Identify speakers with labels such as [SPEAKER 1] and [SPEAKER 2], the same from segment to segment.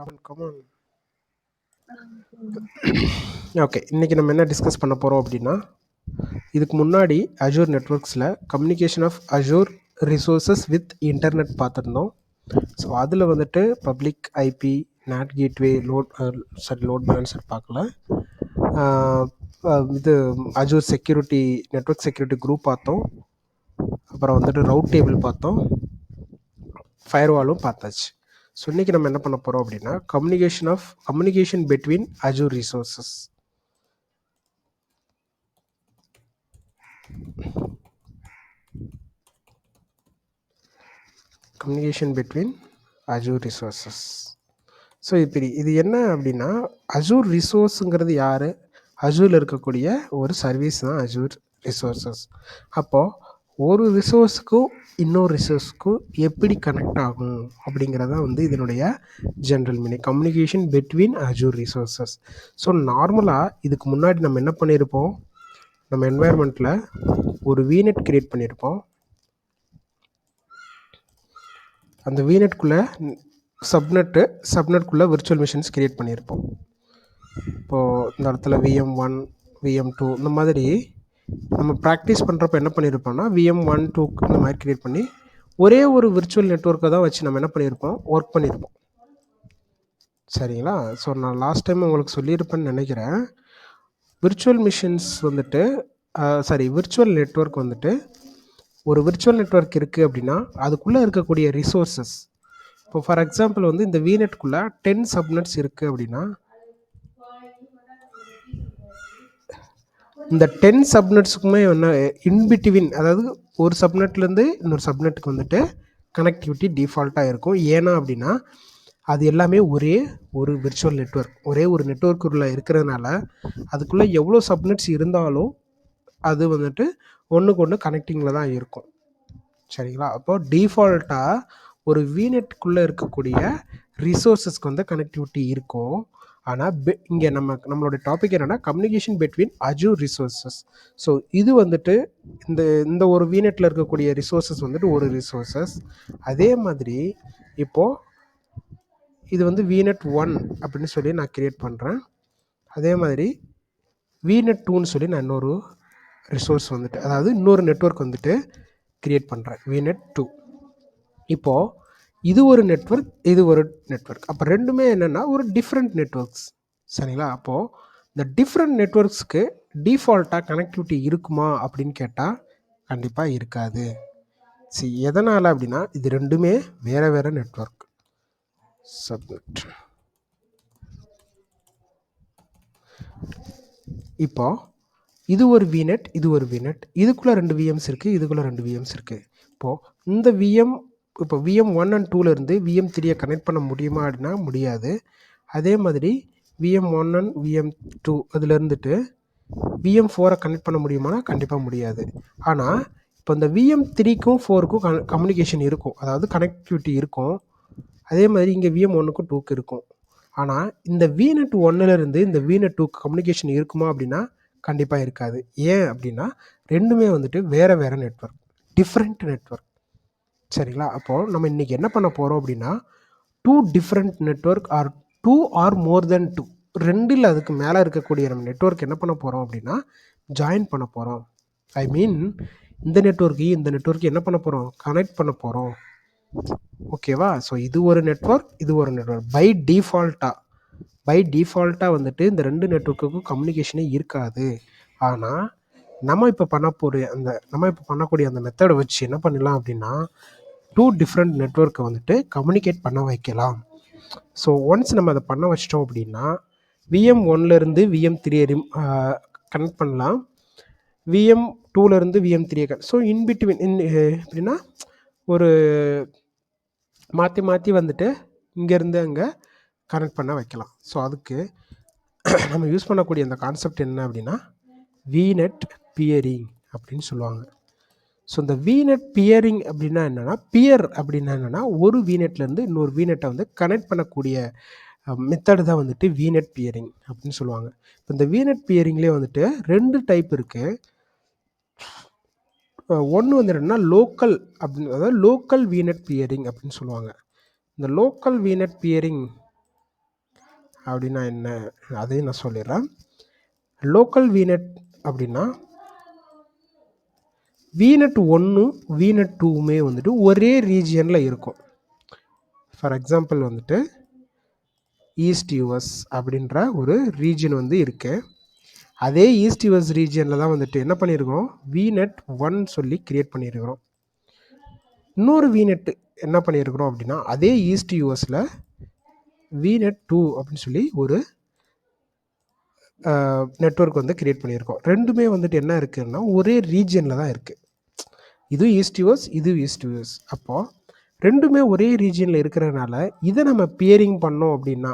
[SPEAKER 1] Come on. Okay, இன்றைக்கி நம்ம என்ன டிஸ்கஸ் பண்ண போகிறோம் அப்படின்னா, இதுக்கு முன்னாடி அஜூர் நெட்ஒர்க்ஸில் communication of Azure resources with internet பார்த்துருந்தோம். ஸோ அதில் வந்துட்டு public IP, NAT gateway, load balancer பார்க்கல. இது Azure security, network security group பார்த்தோம். அப்புறம் வந்துட்டு ரவுட் டேபிள் பார்த்தோம், ஃபயர்வாலும் பார்த்தாச்சு. ஸோ இன்றைக்கி நம்ம என்ன பண்ண போகிறோம் அப்படின்னா, communication between Azure resources. Communication between Azure resources. So இது என்ன அப்படின்னா, அஜூர் ரிசோர்ஸுங்கிறது யார்? அஜூரில் இருக்கக்கூடிய ஒரு சர்வீஸ் தான் அஜூர் ரிசோர்ஸஸ். அப்போது ஒரு ரிசோர்ஸுக்கும் இன்னொரு ரிசோர்ஸுக்கும் எப்படி கனெக்ட் ஆகும் அப்படிங்கிறத இதனுடைய general meaning, communication between Azure resources. So நார்மலாக இதுக்கு முன்னாடி நம்ம என்ன பண்ணியிருப்போம், நம்ம என்வாயர்மெண்ட்டில் ஒரு வீநெட் கிரியேட் பண்ணியிருப்போம். அந்த வீநெட்குள்ளே சப்நெட்குள்ளே விர்ச்சுவல் மிஷின்ஸ் கிரியேட் பண்ணியிருப்போம். இப்போது இந்த இடத்துல VM1, VM2 இந்த மாதிரி நம்ம ப்ராக்டிஸ் பண்ணுறப்ப என்ன பண்ணியிருப்போம்னா, VM1, 2 இந்த மாதிரி கிரியேட் பண்ணி ஒரே ஒரு விர்ச்சுவல் நெட்வொர்க்கை தான் வச்சு நம்ம என்ன பண்ணியிருப்போம், ஒர்க் பண்ணியிருப்போம். சரிங்களா? ஸோ நான் லாஸ்ட் டைம் உங்களுக்கு சொல்லியிருப்பேன்னு நினைக்கிறேன். விர்ச்சுவல் மிஷின்ஸ் விர்ச்சுவல் நெட்வொர்க் ஒரு விர்ச்சுவல் நெட்வொர்க் இருக்குது அப்படின்னா அதுக்குள்ளே இருக்கக்கூடிய ரிசோர்ஸஸ், இப்போ ஃபார் எக்ஸாம்பிள் இந்த வீநெட்குள்ளே 10 சப்நெட்ஸ் இருக்குது அப்படின்னா, இந்த 10 சப்நெட்ஸுக்குமே இன்பிட்வீன், அதாவது ஒரு சப்நெட்லேருந்து இன்னொரு சப்நெட்டுக்கு கனெக்டிவிட்டி டிஃபால்ட்டாக இருக்கும். ஏன்னா அப்படின்னா அது எல்லாமே ஒரே ஒரு விர்ச்சுவல் நெட்வொர்க், ஒரே ஒரு நெட்வொர்க்குள்ளே இருக்கிறதுனால அதுக்குள்ளே எவ்வளோ சப்நெட்ஸ் இருந்தாலும் அது ஒன்றுக்கு ஒன்று கனெக்டிங்கில் தான் இருக்கும். சரிங்களா? அப்போது டிஃபால்ட்டாக ஒரு வீநெட்டுக்குள்ளே இருக்கக்கூடிய ரிசோர்ஸஸ்க்கு கனெக்டிவிட்டி இருக்கும். ஆனால் இங்கே நம்மளோட டாபிக் என்னென்னா, communication between Azure resources. So இது இந்த ஒரு வீநெட்டில் இருக்கக்கூடிய ரிசோர்ஸஸ் ஒரு ரிசோர்ஸஸ். அதே மாதிரி இப்போது இது VNet 1 அப்படின்னு சொல்லி நான் கிரியேட் பண்ணுறேன். அதே மாதிரி VNet 2ன்னு சொல்லி நான் இன்னொரு ரிசோர்ஸ் அதாவது இன்னொரு நெட்வொர்க் கிரியேட் பண்ணுறேன், VNet 2. இப்போது இது ஒரு நெட்வொர்க், இது ஒரு நெட்வொர்க். அப்போ ரெண்டுமே என்னென்னா ஒரு டிஃப்ரெண்ட் நெட்வொர்க்ஸ். சரிங்களா? அப்போது இந்த டிஃப்ரெண்ட் நெட்வொர்க்ஸ்க்கு டிஃபால்ட்டாக கனெக்டிவிட்டி இருக்குமா அப்படின்னு கேட்டால் கண்டிப்பாக இருக்காது. எதனால் அப்படின்னா, இது ரெண்டுமே வேறு வேறு நெட்வொர்க். சப்நெட். இப்போ இது ஒரு VNet, இது ஒரு VNet, இதுக்குள்ளே 2 VMs இருக்குது, இதுக்குள்ளே 2 VMs இருக்குது. இப்போது இந்த VM1 and 2லேருந்து VM3 கனெக்ட் பண்ண முடியுமா அப்படின்னா முடியாது. அதே மாதிரி VM1 and VM2 அதில் இருந்துட்டு VM4 கனெக்ட் பண்ண முடியுமானா கண்டிப்பாக முடியாது. ஆனால் இப்போ இந்த VM3க்கும் 4க்கும் கம்யூனிகேஷன் இருக்கும், அதாவது கனெக்டிவிட்டி இருக்கும். அதே மாதிரி இங்கே VM1க்கும் 2க்கு இருக்கும். ஆனால் இந்த VNet 1லேருந்து இந்த VNet 2க்கு கம்யூனிகேஷன் இருக்குமா அப்படின்னா கண்டிப்பாக இருக்காது. ஏன் அப்படின்னா ரெண்டுமே வேறு வேறு நெட்வொர்க், டிஃப்ரெண்ட் நெட்வொர்க். சரிங்களா? அப்போது நம்ம இன்றைக்கி என்ன பண்ண போகிறோம் அப்படின்னா, 2 டிஃப்ரெண்ட் நெட்வொர்க் ஆர் 2 ஆர் மோர் தென் 2, 2 அதுக்கு மேலே இருக்கக்கூடிய நம்ம நெட்வொர்க் என்ன பண்ண போகிறோம் அப்படின்னா ஜாயின் பண்ண போகிறோம். ஐ மீன் இந்த நெட்வொர்க்கு என்ன பண்ண போகிறோம், கனெக்ட் பண்ண போகிறோம். ஓகேவா? ஸோ இது ஒரு நெட்வொர்க், இது ஒரு நெட்வொர்க். பை டிஃபால்ட்டாக இந்த 2 நெட்வொர்க்குக்கும் கம்யூனிகேஷனே இருக்காது. ஆனால் நம்ம இப்போ பண்ணக்கூடிய அந்த மெத்தடை வச்சு என்ன பண்ணலாம் அப்படின்னா 2 டிஃப்ரெண்ட் நெட்வொர்க்கை கம்யூனிகேட் பண்ண வைக்கலாம். ஸோ ஒன்ஸ் நம்ம அதை பண்ண வச்சிட்டோம் அப்படின்னா VM1லேருந்து VM3 கனெக்ட் பண்ணலாம், VM2லேருந்து VM3. ஸோ இன்பிட்வீன் எப்படின்னா ஒரு மாற்றி இங்கேருந்து அங்கே கனெக்ட் பண்ண வைக்கலாம். ஸோ அதுக்கு நம்ம யூஸ் பண்ணக்கூடிய அந்த கான்செப்ட் என்ன அப்படின்னா VNet பியரிங் அப்படின்னு சொல்லுவாங்க. ஸோ இந்த VNet பியரிங் அப்படின்னா என்னென்னா, பியர் அப்படின்னா என்னென்னா ஒரு VNetலேருந்து இன்னொரு VNetஐ கனெக்ட் பண்ணக்கூடிய மெத்தடு தான் VNet பியரிங் அப்படின்னு சொல்லுவாங்க. இப்போ இந்த VNet பியரிங்லேயே 2 டைப் இருக்குது. ஒன்று என்னென்னா லோக்கல் அப்படின்னு, அதாவது லோக்கல் VNet பியரிங் அப்படின்னு சொல்லுவாங்க. இந்த லோக்கல் VNet பியரிங் அப்படின்னா என்ன, அதையும் நான் சொல்லிடுறேன். லோக்கல் விநெட் அப்படின்னா விநெட் 1 விநெட் 2மே வந்துட்டு ஒரே ரீஜியனில் இருக்கும். ஃபார் எக்ஸாம்பிள் வந்துட்டு ஈஸ்ட் யூஎஸ் அப்படின்ற ஒரு ரீஜன் வந்து இருக்குது. அதே ஈஸ்ட் யூஎஸ் ரீஜியனில் தான் வந்துட்டு என்ன பண்ணியிருக்கோம், விநெட் 1 சொல்லி கிரியேட் பண்ணியிருக்கிறோம். இன்னொரு விநெட் என்ன பண்ணியிருக்கிறோம் அப்படின்னா அதே ஈஸ்ட் யூஎஸில் விநெட் 2 அப்படின்னு சொல்லி ஒரு நெட்வொர்க் வந்து கிரியேட் பண்ணியிருக்கோம். ரெண்டுமே வந்துட்டு என்ன இருக்குதுன்னா ஒரே ரீஜியனில் தான் இருக்குது. இது ஈஸ்ட் யூஎஸ், இது ஈஸ்ட் யூஎஸ். அப்போது ரெண்டுமே ஒரே ரீஜியனில் இருக்கிறதுனால இதை நம்ம பியரிங் பண்ணோம் அப்படின்னா,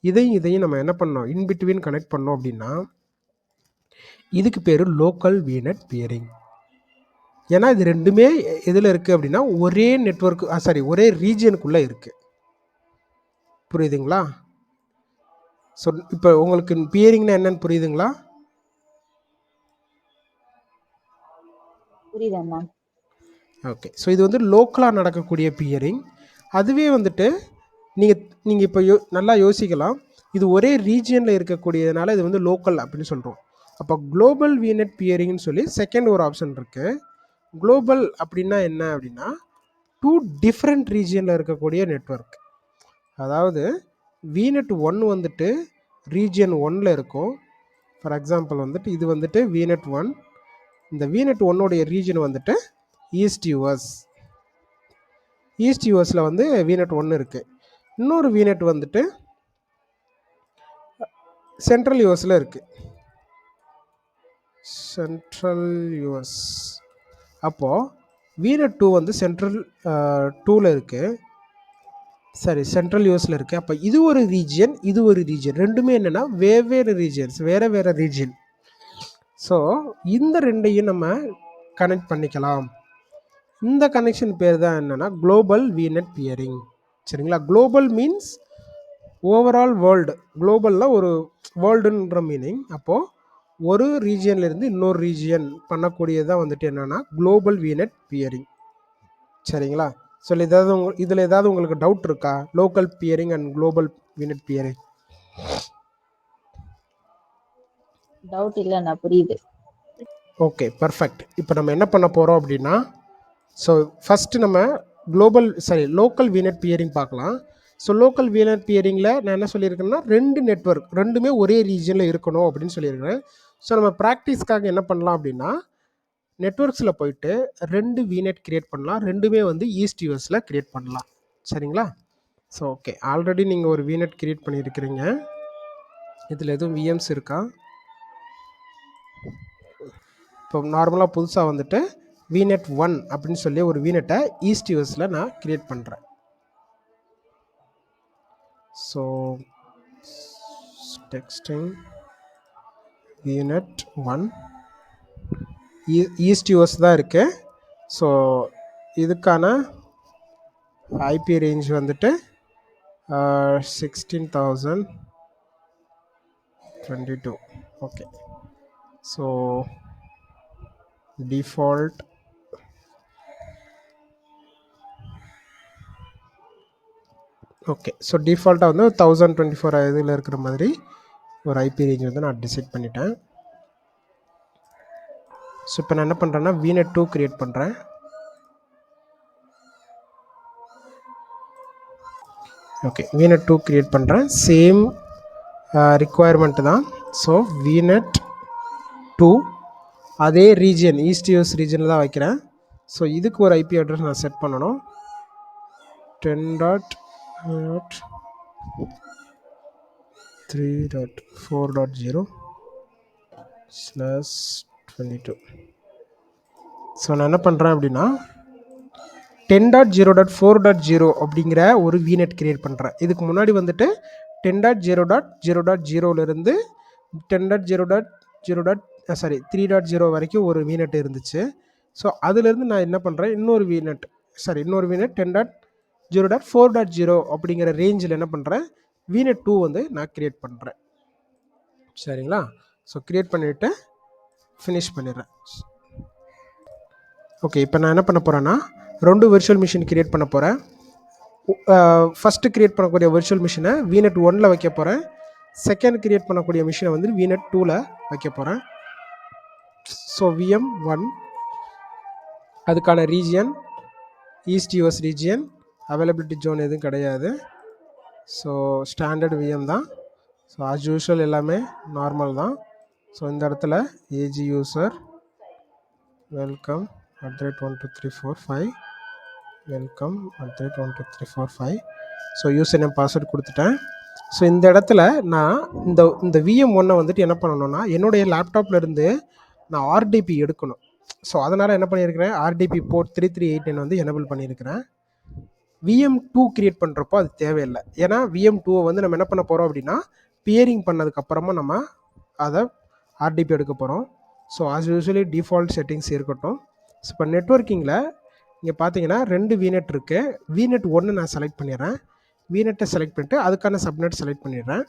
[SPEAKER 1] இதையும் நம்ம என்ன பண்ணோம், இன்பிட்வீன் கனெக்ட் பண்ணோம் அப்படின்னா இதுக்கு பேர் லோக்கல் விநெட் பியரிங். ஏன்னா இது ரெண்டுமே எதில் இருக்குது அப்படின்னா ஒரே நெட்வொர்க் ஒரே ரீஜியனுக்குள்ளே இருக்குது. புரியுதுங்களா? ஸோ இப்போ உங்களுக்கு பியரிங்னா என்னன்னு புரியுதுங்களா?
[SPEAKER 2] புரியுதா?
[SPEAKER 1] ஓகே. ஸோ இது வந்து லோக்கலாக நடக்கக்கூடிய பியரிங். அதுவே வந்துட்டு நீங்கள் இப்போ நல்லா யோசிக்கலாம். இது ஒரே ரீஜியனில் இருக்கக்கூடியதுனால இது வந்து லோக்கல் அப்படின்னு சொல்கிறோம். அப்போ குளோபல் விநெட் பியரிங்னு சொல்லி செகண்ட் ஒரு ஆப்ஷன் இருக்குது. குளோபல் அப்படின்னா என்ன அப்படின்னா 2 டிஃப்ரெண்ட் ரீஜியனில் இருக்கக்கூடிய நெட்வொர்க். அதாவது விநெட் 1 வந்துட்டு ரீஜியன் 1ல் இருக்கும். ஃபார் எக்ஸாம்பிள் வந்துட்டு இது வந்துட்டு விநெட் 1. இந்த விநெட் 1உடைய ரீஜன் வந்துட்டு ஈஸ்ட் யூஎஸ். ஈஸ்ட் யூஎஸில் வந்து விநெட் 1 இருக்குது. இன்னொரு விநெட் வந்துட்டு சென்ட்ரல் யூஎஸில் இருக்குது. Central US. அப்போது விநெட் 2 வந்து சென்ட்ரல் 2ல் இருக்குது. சென்ட்ரல் யூஎஸில் இருக்குது. அப்போ இது ஒரு ரீஜியன், இது ஒரு ரீஜியன். ரெண்டுமே என்னென்னா வெவ்வேறு ரீஜியன்ஸ், வேறு ரீஜியன். ஸோ இந்த ரெண்டையும் நம்ம கனெக்ட் பண்ணிக்கலாம். இந்த கனெக்ஷன் பேர் தான் என்னென்னா குளோபல் விநெட் பியரிங். சரிங்களா? Global means overall world. குளோபல்னால் ஒரு வேர்ல்டுன்ற மீனிங். அப்போது ஒரு ரீஜியன்லேருந்து இன்னொரு ரீஜியன் பண்ணக்கூடியதான் வந்துட்டு என்னென்னா குளோபல் விநெட் பியரிங். சரிங்களா? ஸோ இதில் ஏதாவது உங்களுக்கு டவுட் இருக்கா? Local bearing and global VNet bearing.
[SPEAKER 2] Doubt இல்லைண்ணா, புரியுது.
[SPEAKER 1] Okay, perfect. இப்போ நம்ம என்ன பண்ண போகிறோம் அப்படின்னா, ஸோ ஃபஸ்ட்டு நம்ம லோக்கல் விநெட் பியரிங் பார்க்கலாம். ஸோ லோக்கல் விநெட் பியரிங்கில் நான் என்ன சொல்லியிருக்கேன்னா 2 நெட்வொர்க் ரெண்டுமே ஒரே ரீஜனில் இருக்கணும் அப்படின்னு சொல்லியிருக்கிறேன். ஸோ நம்ம ப்ராக்டிஸ்க்காக என்ன பண்ணலாம் அப்படின்னா நெட்வொர்க்ஸில் போயிட்டு 2 விநெட் கிரியேட் பண்ணலாம். ரெண்டுமே வந்து ஈஸ்ட் யூஎஸில் கிரியேட் பண்ணலாம். சரிங்களா? ஸோ ஓகே, ஆல்ரெடி நீங்கள் ஒரு விநெட் கிரியேட் பண்ணியிருக்கிறீங்க. இதில் எதுவும் விஎம்ஸ் இருக்கா? இப்போ நார்மலாக புதுசாக வந்துட்டு விநெட் 1 அப்படின்னு சொல்லி ஒரு விநெட்டை ஈஸ்ட் யூஎஸில் நான் கிரியேட் பண்ணுறேன். So testing VNet 1 east US தான் இருக்குது. ஸோ இதுக்கான ஐபி ரேஞ்ச் வந்துட்டு 16,022. Okay. So default okay. So டிஃபால்ட்டாக வந்து 1024 இதில் இருக்கிற மாதிரி ஒரு ஐபி ரேஞ்ச் வந்து நான் டிசைட் பண்ணிட்டேன். ஸோ இப்போ நான் என்ன பண்ணுறேன்னா விநெட் 2 கிரியேட் பண்ணுறேன். ஓகே, விநெட் 2 கிரியேட் பண்ணுறேன். சேம் ரிக்குவயர்மெண்ட்டு தான். ஸோ விநெட் 2 அதே ரீஜியன் ஈஸ்ட் யூஎஸ் ரீஜனில் தான் வைக்கிறேன். ஸோ இதுக்கு ஒரு ஐபி அட்ரஸ் நான் செட் பண்ணணும். 10.3.4.0/22. ஸோ நான் என்ன பண்ணுறேன் அப்படின்னா 10.0.4.0 அப்படிங்கிற ஒரு விநெட் கிரியேட் பண்ணுறேன். இதுக்கு முன்னாடி வந்துட்டு 10.0.0.0லேருந்து 3.0 வரைக்கும் ஒரு விநெட் இருந்துச்சு. ஸோ அதுலேருந்து நான் என்ன பண்ணுறேன், இன்னொரு விநெட் 10.0.4.0 அப்படிங்கிற ரேஞ்சில் என்ன பண்ணுறேன், விநெட் 2 வந்து நான் கிரியேட் பண்ணுறேன். சரிங்களா? ஸோ கிரியேட் பண்ணிவிட்டு ஃபினிஷ் பண்ணிடுறேன். ஓகே, இப்போ நான் என்ன பண்ண போகிறேன்னா 2 விர்ச்சுவல் மிஷின் கிரியேட் பண்ண போகிறேன். ஃபஸ்ட்டு க்ரியேட் பண்ணக்கூடிய விர்ச்சுவல் மிஷினை VNet 1ல் வைக்க போகிறேன். செகண்ட் க்ரியேட் பண்ணக்கூடிய மிஷினை வந்து VNet 2ல் வைக்க போகிறேன். ஸோ VM1 அதுக்கான region east US region, availability zone எதுவும் கிடையாது. ஸோ ஸ்டாண்டர்ட் VM தான். ஸோ ஆஸ் யூஷுவல் எல்லாமே நார்மல் தான். ஸோ இந்த இடத்துல AG user welcome @12345 welcome @12345. So user name password கொடுத்துட்டேன். ஸோ இந்த இடத்துல நான் இந்த VM1 வந்துட்டு என்ன பண்ணணும்னா என்னுடைய லேப்டாப்பில் இருந்து நான் RDP எடுக்கணும். ஸோ அதனால் என்ன பண்ணியிருக்கிறேன், RDP போர்ட் 3389 வந்து எனபிள் பண்ணியிருக்கிறேன். VM2 க்ரியேட் பண்ணுறப்போ அது தேவையில்லை. ஏன்னா VM2 வந்து நம்ம என்ன பண்ண போகிறோம் அப்படின்னா பியரிங் பண்ணதுக்கப்புறமா நம்ம அதை RDP எடுக்க போகிறோம். So as usually default settings இருக்கட்டும். ஸோ இப்போ நெட்வொர்க்கிங்கில் இங்கே பார்த்தீங்கன்னா 2 VNet இருக்குது. VNet 1 நான் செலக்ட் பண்ணிடுறேன். VNetஐ செலக்ட் பண்ணிட்டு அதுக்கான சப்நெட் செலக்ட் பண்ணிடுறேன்.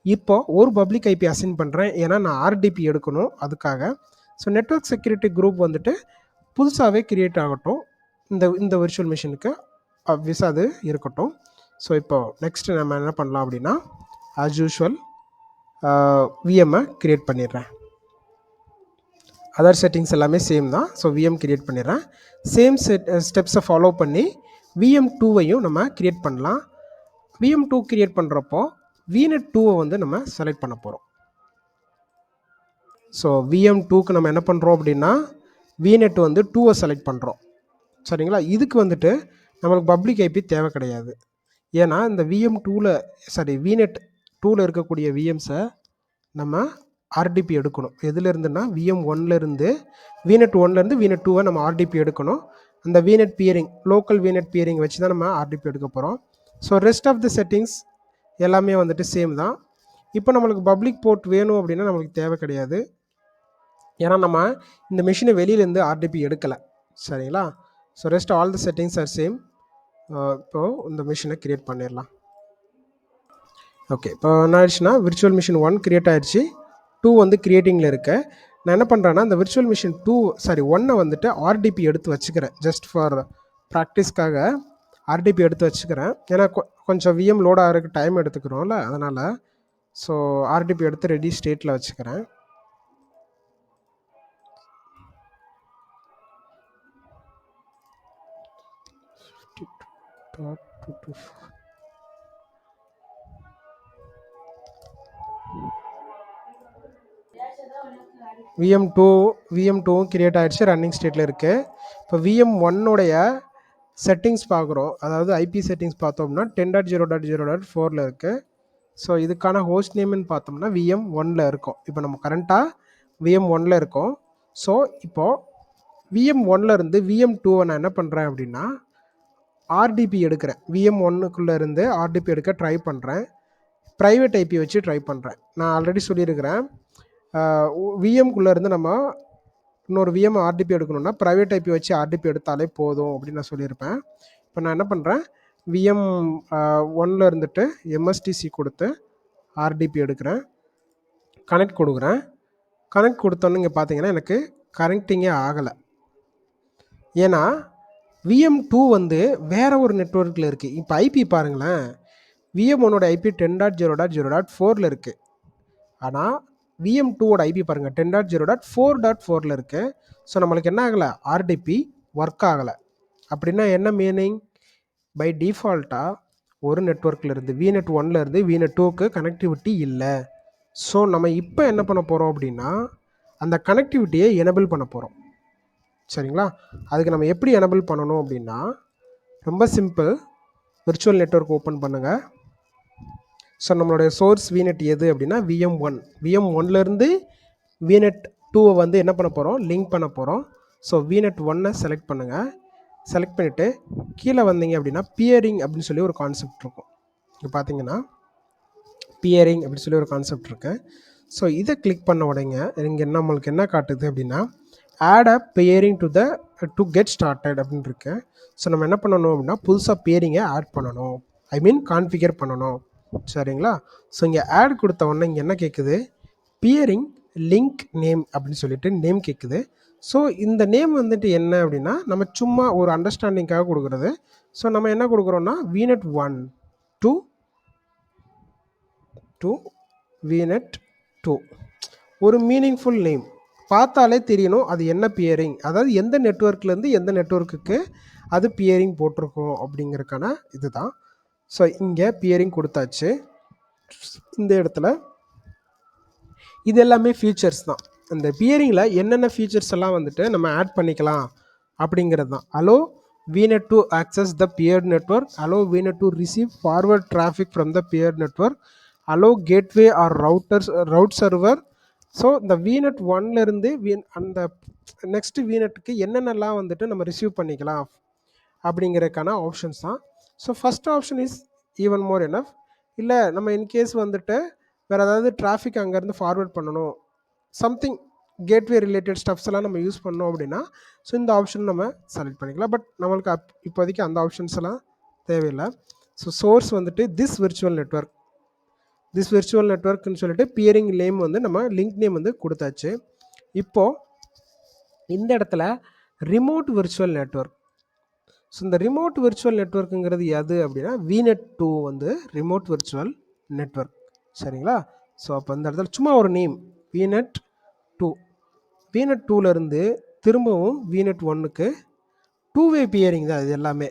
[SPEAKER 1] இப்போ ஒரு பப்ளிக் IP அசைன் பண்ணுறேன், ஏன்னா நான் RDP எடுக்கணும் அதுக்காக. ஸோ நெட்வொர்க் செக்யூரிட்டி குரூப் வந்துட்டு புதுசாகவே க்ரியேட் ஆகட்டும். இந்த விர்ச்சுவல் மிஷினுக்கு ஆப்வியஸாக அது இருக்கட்டும். ஸோ இப்போ நெக்ஸ்ட்டு நம்ம என்ன பண்ணலாம் அப்படின்னா ஆஸ் யூஷுவல் VMஐ க்ரியேட் பண்ணிடுறேன். அதர் செட்டிங்ஸ் எல்லாமே சேம் தான். ஸோ VM க்ரியேட் பண்ணிடுறேன். சேம் ஸ்டெப்ஸை ஃபாலோ பண்ணி VM2வையும் நம்ம க்ரியேட் பண்ணலாம். VM2 க்ரியேட் பண்ணுறப்போ VNet 2வை வந்து நம்ம செலக்ட் பண்ண போகிறோம். ஸோ VM2க்கு நம்ம என்ன பண்ணுறோம் அப்படின்னா VNet வந்து 2வை செலக்ட் பண்ணுறோம். சரிங்களா? இதுக்கு வந்துட்டு நம்மளுக்கு பப்ளிக் IP தேவை கிடையாது. ஏன்னா இந்த VNet 2ல் இருக்கக்கூடிய VMஸை நம்ம RDP எடுக்கணும். எதுலேருந்துன்னா VM1லேருந்து VNet 1லேருந்து VNet 2வை நம்ம RDP எடுக்கணும். அந்த VNet peering local VNet peering வச்சு தான் நம்ம RDP எடுக்க போகிறோம். So rest of the settings எல்லாமே வந்துட்டு சேம் தான். இப்போ நம்மளுக்கு பப்ளிக் போர்ட் வேணும் அப்படின்னா நம்மளுக்கு தேவை கிடையாது. ஏன்னா நம்ம இந்த மிஷினை வெளியிலேருந்து RDP எடுக்கலை. சரிங்களா? So rest all the settings R same. இப்போது இந்த மிஷினை க்ரியேட் பண்ணிடலாம். ஓகே, இப்போ என்ன ஆயிடுச்சுன்னா விர்ச்சுவல் மிஷின் 1 க்ரியேட் ஆகிடுச்சு. 2 வந்து க்ரியேட்டிங்கில் இருக்கு. நான் என்ன பண்ணுறேன்னா இந்த விர்ச்சுவல் மிஷின் 1 வந்துட்டு RDP எடுத்து வச்சுக்கிறேன். ஜஸ்ட் ஃபார் ப்ராக்டிஸ்க்காக RDP எடுத்து வச்சுக்கிறேன். ஏன்னா கொஞ்சம் VM லோட் ஆகிறதுக்கு டைம் எடுத்துக்கிறோம்ல, அதனால். ஸோ RDP எடுத்து ரெடி ஸ்டேட்டில் வச்சுக்கிறேன். VM2வும் க்ரியேட் ஆகிடுச்சு, ரன்னிங் ஸ்டேட்டில் இருக்குது. இப்போ VM1உடைய செட்டிங்ஸ் பார்க்குறோம். அதாவது IP செட்டிங்ஸ் பார்த்தோம்னா 10.0.0.4ல் இருக்குது. ஸோ இதுக்கான ஹோஸ்ட் நேம்னு பார்த்தோம்னா VM1ல் இருக்கும். இப்போ நம்ம கரண்ட்டாக VM1ல் இருக்கோம். ஸோ இப்போது VM1லேருந்து VM2வை நான் என்ன பண்ணுறேன் அப்படின்னா RDP எடுக்கிறேன். VM1க்குள்ளே இருந்து RDP எடுக்க ட்ரை பண்ணுறேன். ப்ரைவேட் IP வச்சு ட்ரை பண்ணுறேன். நான் ஆல்ரெடி சொல்லியிருக்கிறேன், VMக்குள்ளே இருந்து நம்ம இன்னொரு VM RDP எடுக்கணும்னா ப்ரைவேட் IP வச்சு RDP எடுத்தாலே போதும் அப்படின்னு நான் சொல்லியிருப்பேன். இப்போ நான் என்ன பண்ணுறேன், VM1ல் இருந்துட்டு MSTC கொடுத்து RDP எடுக்கிறேன், கனெக்ட் கொடுக்குறேன். கனெக்ட் கொடுத்தோன்னு இங்கே பார்த்தீங்கன்னா எனக்கு கனெக்டிங்கே ஆகலை. ஏன்னா VM2 வந்து வேறு ஒரு நெட்வொர்க்கில் இருக்குது. இப்போ IP பாருங்களேன், VM1ஓட IP 10.0.0.4ல் இருக்குது. ஆனால் VM2ஓட IP பாருங்கள் 10.0.4.4ல் இருக்குது. ஸோ நம்மளுக்கு என்ன ஆகலை, RDP ஒர்க் ஆகலை. அப்படின்னா என்ன மீனிங், பை டிஃபால்ட்டாக ஒரு நெட்வொர்க்கில் இருந்து VNet 1லேருந்து VNet 2க்கு கனெக்டிவிட்டி இல்லை. ஸோ நம்ம இப்போ என்ன பண்ண போகிறோம் அப்படின்னா அந்த கனெக்டிவிட்டியை எனபிள் பண்ண போகிறோம். சரிங்களா? அதுக்கு நம்ம எப்படி எனபிள் பண்ணணும் அப்படின்னா ரொம்ப சிம்பிள். விர்ச்சுவல் நெட்வொர்க் ஓப்பன் பண்ணுங்கள். ஸோ நம்மளுடைய சோர்ஸ் VNet எது அப்படின்னா VM1லேருந்து VNet 2வை வந்து என்ன பண்ண போகிறோம், லிங்க் பண்ண போகிறோம். ஸோ VNet 1ஐ செலக்ட் பண்ணுங்கள். செலக்ட் பண்ணிவிட்டு கீழே வந்தீங்க அப்படின்னா பியரிங் அப்படின்னு சொல்லி ஒரு கான்செப்ட் இருக்கும். இங்கே பார்த்தீங்கன்னா பியரிங் அப்படின்னு சொல்லி ஒரு கான்செப்ட் இருக்குது. ஸோ இதை கிளிக் பண்ண உடனே இங்கே நம்மளுக்கு என்ன காட்டுது அப்படின்னா add a peering to get started அப்படின்னு இருக்கு. ஸோ நம்ம என்ன பண்ணணும் அப்படின்னா புதுசாக பியரிங்கை ஆட் பண்ணணும், கான்ஃபிகர் பண்ணணும். சரிங்களா? ஸோ இங்கே ஆட் கொடுத்த உடனே இங்கே என்ன கேட்குது, பியரிங் லிங்க் நேம் அப்படின்னு சொல்லிட்டு நேம் கேட்குது. ஸோ இந்த நேம் வந்துட்டு என்ன அப்படின்னா நம்ம சும்மா ஒரு அண்டர்ஸ்டாண்டிங்காக கொடுக்குறது. ஸோ நம்ம என்ன கொடுக்குறோன்னா விநெட் 1 to விநெட் 2. ஒரு மீனிங்ஃபுல் நேம் பார்த்தாலே தெரியணும் அது என்ன பியரிங், அதாவது எந்த நெட்வொர்க்லேருந்து எந்த நெட்வொர்க்குக்கு அது பியரிங் போட்டிருக்கோம் அப்படிங்கிறதுக்கான இதுதான். ஸோ இங்கே பியரிங் கொடுத்தாச்சு. இந்த இடத்துல இது எல்லாமே ஃபீச்சர்ஸ் தான். அந்த பியரிங்கில் என்னென்ன ஃபீச்சர்ஸ் எல்லாம் வந்துட்டு நம்ம ஆட் பண்ணிக்கலாம் அப்படிங்கிறது தான். Allow VNet to access the peered network, allow VNet to receive forward traffic from the peered network, allow gateway or route server. So இந்த விநெட் 1லேருந்து அந்த நெக்ஸ்ட் விநெட்டுக்கு என்னென்னலாம் வந்துட்டு நம்ம ரிசீவ் பண்ணிக்கலாம் அப்படிங்கிறதுக்கான ஆப்ஷன்ஸ் தான். So first option is even more enough. இல்லை நம்ம இன்கேஸ் வந்துட்டு வேறு ஏதாவது டிராஃபிக் அங்கேருந்து ஃபார்வர்ட் பண்ணணும், சம்திங் கேட்வே ரிலேட்டட் ஸ்டப்ஸ் எல்லாம் நம்ம யூஸ் பண்ணோம் அப்படின்னா ஸோ இந்த ஆப்ஷன் நம்ம செலக்ட் பண்ணிக்கலாம். பட் நம்மளுக்கு இப்போதைக்கு அந்த ஆப்ஷன்ஸ் எல்லாம் தேவையில்லை. ஸோ சோர்ஸ் வந்துட்டு திஸ் விர்ச்சுவல் நெட்வொர்க்னு சொல்லிட்டு பியரிங் நேம் வந்து நம்ம லிங்க் நேம் வந்து கொடுத்தாச்சு. இப்போது இந்த இடத்துல ரிமோட் விர்ச்சுவல் நெட்வொர்க். ஸோ இந்த ரிமோட் விர்ச்சுவல் நெட்வொர்க்குங்கிறது எது அப்படின்னா விநெட் 2 வந்து ரிமோட் விர்ச்சுவல் நெட்வொர்க். சரிங்களா? ஸோ அப்போ இந்த இடத்துல சும்மா ஒரு நேம் விநெட் 2. விநெட் 2லேருந்து திரும்பவும் விநெட் 1க்கு 2-வே பியரிங் தான் இது எல்லாமே.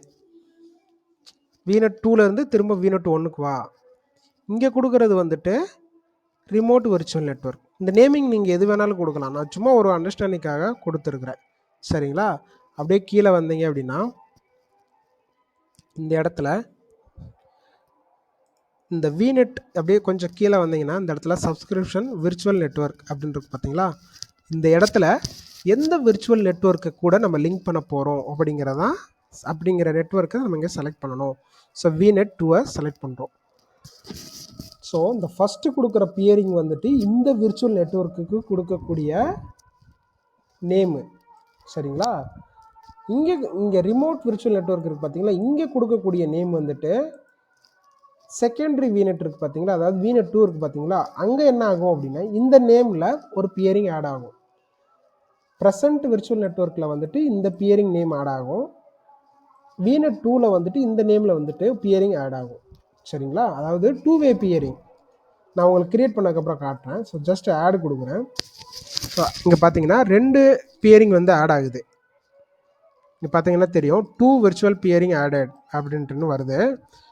[SPEAKER 1] விநெட் 2லேருந்து திரும்ப விநெட் 1க்கு வா. இங்கே கொடுக்குறது வந்துட்டு ரிமோட் விர்ச்சுவல் நெட்வொர்க். இந்த நேமிங் நீங்கள் எது வேணாலும் கொடுக்கலாம், நான் சும்மா ஒரு அண்டர்ஸ்டாண்டிங்காக கொடுத்துருக்குறேன். சரிங்களா? அப்படியே கீழே வந்தீங்க அப்படின்னா இந்த இடத்துல இந்த விநெட் அப்படியே கொஞ்சம் கீழே வந்தீங்கன்னா இந்த இடத்துல சப்ஸ்கிரிப்ஷன் விர்ச்சுவல் நெட்வொர்க் அப்படின்றது பார்த்தீங்களா? இந்த இடத்துல எந்த விர்ச்சுவல் நெட்வொர்க்கை கூட நம்ம லிங்க் பண்ண போகிறோம் அப்படிங்கிற நெட்வொர்க்கை நம்ம இங்கே செலக்ட் பண்ணணும். ஸோ விநெட் 2-ஐ செலக்ட் பண்ணுறோம். ஸோ இந்த ஃபஸ்ட்டு கொடுக்குற பியரிங் வந்துட்டு இந்த விர்ச்சுவல் நெட்வொர்க்குக்கு கொடுக்கக்கூடிய நேமு. சரிங்களா? இங்கே ரிமோட் விர்ச்சுவல் நெட்வொர்க் இருக்குது பார்த்தீங்களா, இங்கே கொடுக்கக்கூடிய நேம் வந்துட்டு செகண்டரி விநெட் இருக்குது பார்த்தீங்களா, அதாவது விநெட் 2 இருக்குது பார்த்தீங்களா, அங்கே என்ன ஆகும் அப்படின்னா இந்த நேமில் ஒரு பியரிங் ஆட் ஆகும். ப்ரெசன்ட் விர்ச்சுவல் நெட்வொர்க்கில் வந்துட்டு இந்த பியரிங் நேம் ஆட் ஆகும். விநெட் 2ல் வந்துட்டு இந்த நேமில் வந்துட்டு பியரிங் ஆட் ஆகும். சரிங்களா? அதாவது 2-வே பியரிங் நான் உங்களுக்கு கிரியேட் பண்ணதுக்கப்புறம் காட்டுறேன். ஸோ ஜஸ்ட் ஆட் கொடுக்குறேன். ஸோ இங்கே பார்த்தீங்கன்னா 2 பியரிங் வந்து ஆட் ஆகுது. இங்கே பார்த்தீங்கன்னா தெரியும் 2 விர்ச்சுவல் பியரிங் ஆடட் அப்படின்ட்டுன்னு வருது.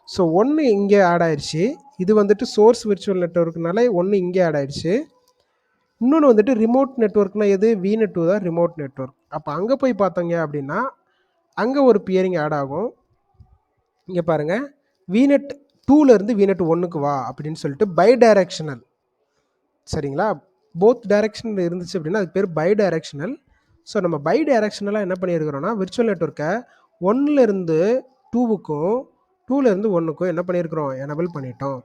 [SPEAKER 1] ஸோ 1 இங்கே ஆட் ஆயிடுச்சு. இது வந்துட்டு சோர்ஸ் விர்ச்சுவல் நெட்வொர்க்னால 1 இங்கே ஆட் ஆயிடுச்சு. இன்னொன்று வந்துட்டு ரிமோட் நெட்வொர்க்னா எது? விநெட் 2 தான் ரிமோட் நெட்வொர்க். அப்போ அங்கே போய் பார்த்தோங்க அப்படின்னா அங்கே ஒரு பியரிங் ஆட் ஆகும். இங்கே பாருங்கள், விநெட் 2லேருந்து விநெட் 1க்கு வா அப்படின்னு சொல்லிட்டு பை டைரக்ஷனல். சரிங்களா? போத் டைரக்ஷனில் இருந்துச்சு அப்படின்னா அதுக்கு பேர் பை டைரக்ஷனல். ஸோ நம்ம பை டைரக்ஷனலாக என்ன பண்ணியிருக்கிறோன்னா விர்ச்சுவல் நெட்வொர்க்கை 1லேருந்து 2க்கும் 2லேருந்து 1க்கும் என்ன பண்ணியிருக்கிறோம்? எனபிள் பண்ணிட்டோம்.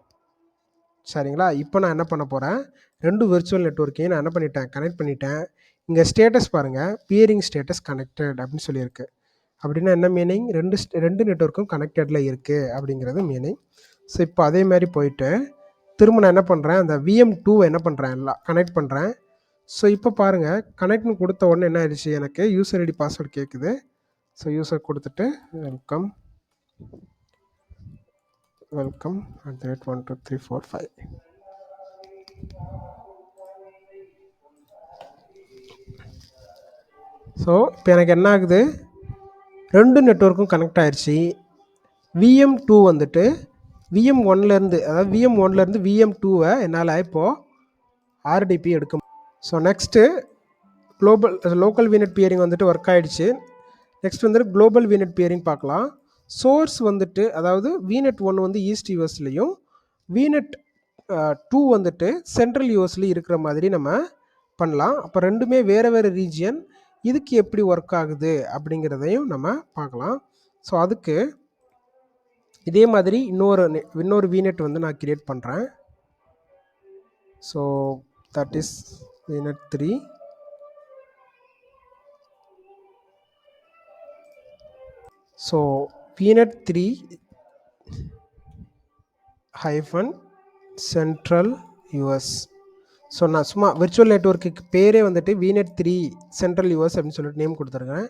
[SPEAKER 1] சரிங்களா? இப்போ நான் என்ன பண்ண போகிறேன், 2 விர்ச்சுவல் நெட்வொர்க்கையும் நான் என்ன பண்ணிட்டேன், கனெக்ட் பண்ணிட்டேன். இங்கே ஸ்டேட்டஸ் பாருங்கள், பியரிங் ஸ்டேட்டஸ் கனெக்டட் அப்படின்னு சொல்லியிருக்கு. அப்படின்னா என்ன மீனிங்? ரெண்டு நெட்வொர்க்கும் கனெக்டடில் இருக்குது அப்படிங்கிறது மீனிங். ஸோ இப்போ அதே மாதிரி போயிட்டு திரும்ப நான் என்ன பண்ணுறேன், அந்த VM2 என்ன பண்ணுறேன், எல்லாம் கனெக்ட் பண்ணுறேன். ஸோ இப்போ பாருங்கள், கனெக்ட்னு கொடுத்த உடனே என்ன ஆயிடுச்சு, எனக்கு யூசர் ஐடி பாஸ்வேர்டு கேட்குது. ஸோ யூசர் கொடுத்துட்டு வெல்கம் @12345. ஸோ இப்போ எனக்கு என்ன ஆகுது, 2 நெட்வொர்க்கும் கனெக்ட் ஆயிடுச்சு. VM2 வந்துட்டு VM1லேருந்து, அதாவது VM1லேருந்து VM2-வை என்னால் இப்போது RDP எடுக்க. So next local vignette bearing வந்துட்டு ஒர்க் ஆகிடுச்சு. நெக்ஸ்ட் வந்துட்டு குளோபல் விநெட் பியரிங் பார்க்கலாம். சோர்ஸ் வந்துட்டு அதாவது விநெட் 1 வந்து ஈஸ்ட் யூஎஸ்லேயும் விநெட் 2 வந்துட்டு சென்ட்ரல் யூஎஸ்லேயும் இருக்கிற மாதிரி நம்ம பண்ணலாம். அப்போ ரெண்டுமே வேறு வேறு ரீஜியன், இதுக்கு எப்படி ஒர்க் ஆகுது அப்படிங்கிறதையும் நம்ம பார்க்கலாம். ஸோ அதுக்கு இதே மாதிரி இன்னொரு விநெட் வந்து நான் கிரியேட் பண்ணுறேன். So that is vignette 3. So vignette 3 -central US. So நான் சும்மா விர்ச்சுவல் நெட்வொர்க்குக்கு பேரே வந்துட்டு விநெட் 3 சென்ட்ரல் யூஎஸ் அப்படின்னு சொல்லிட்டு நேம் கொடுத்துருக்கேன்.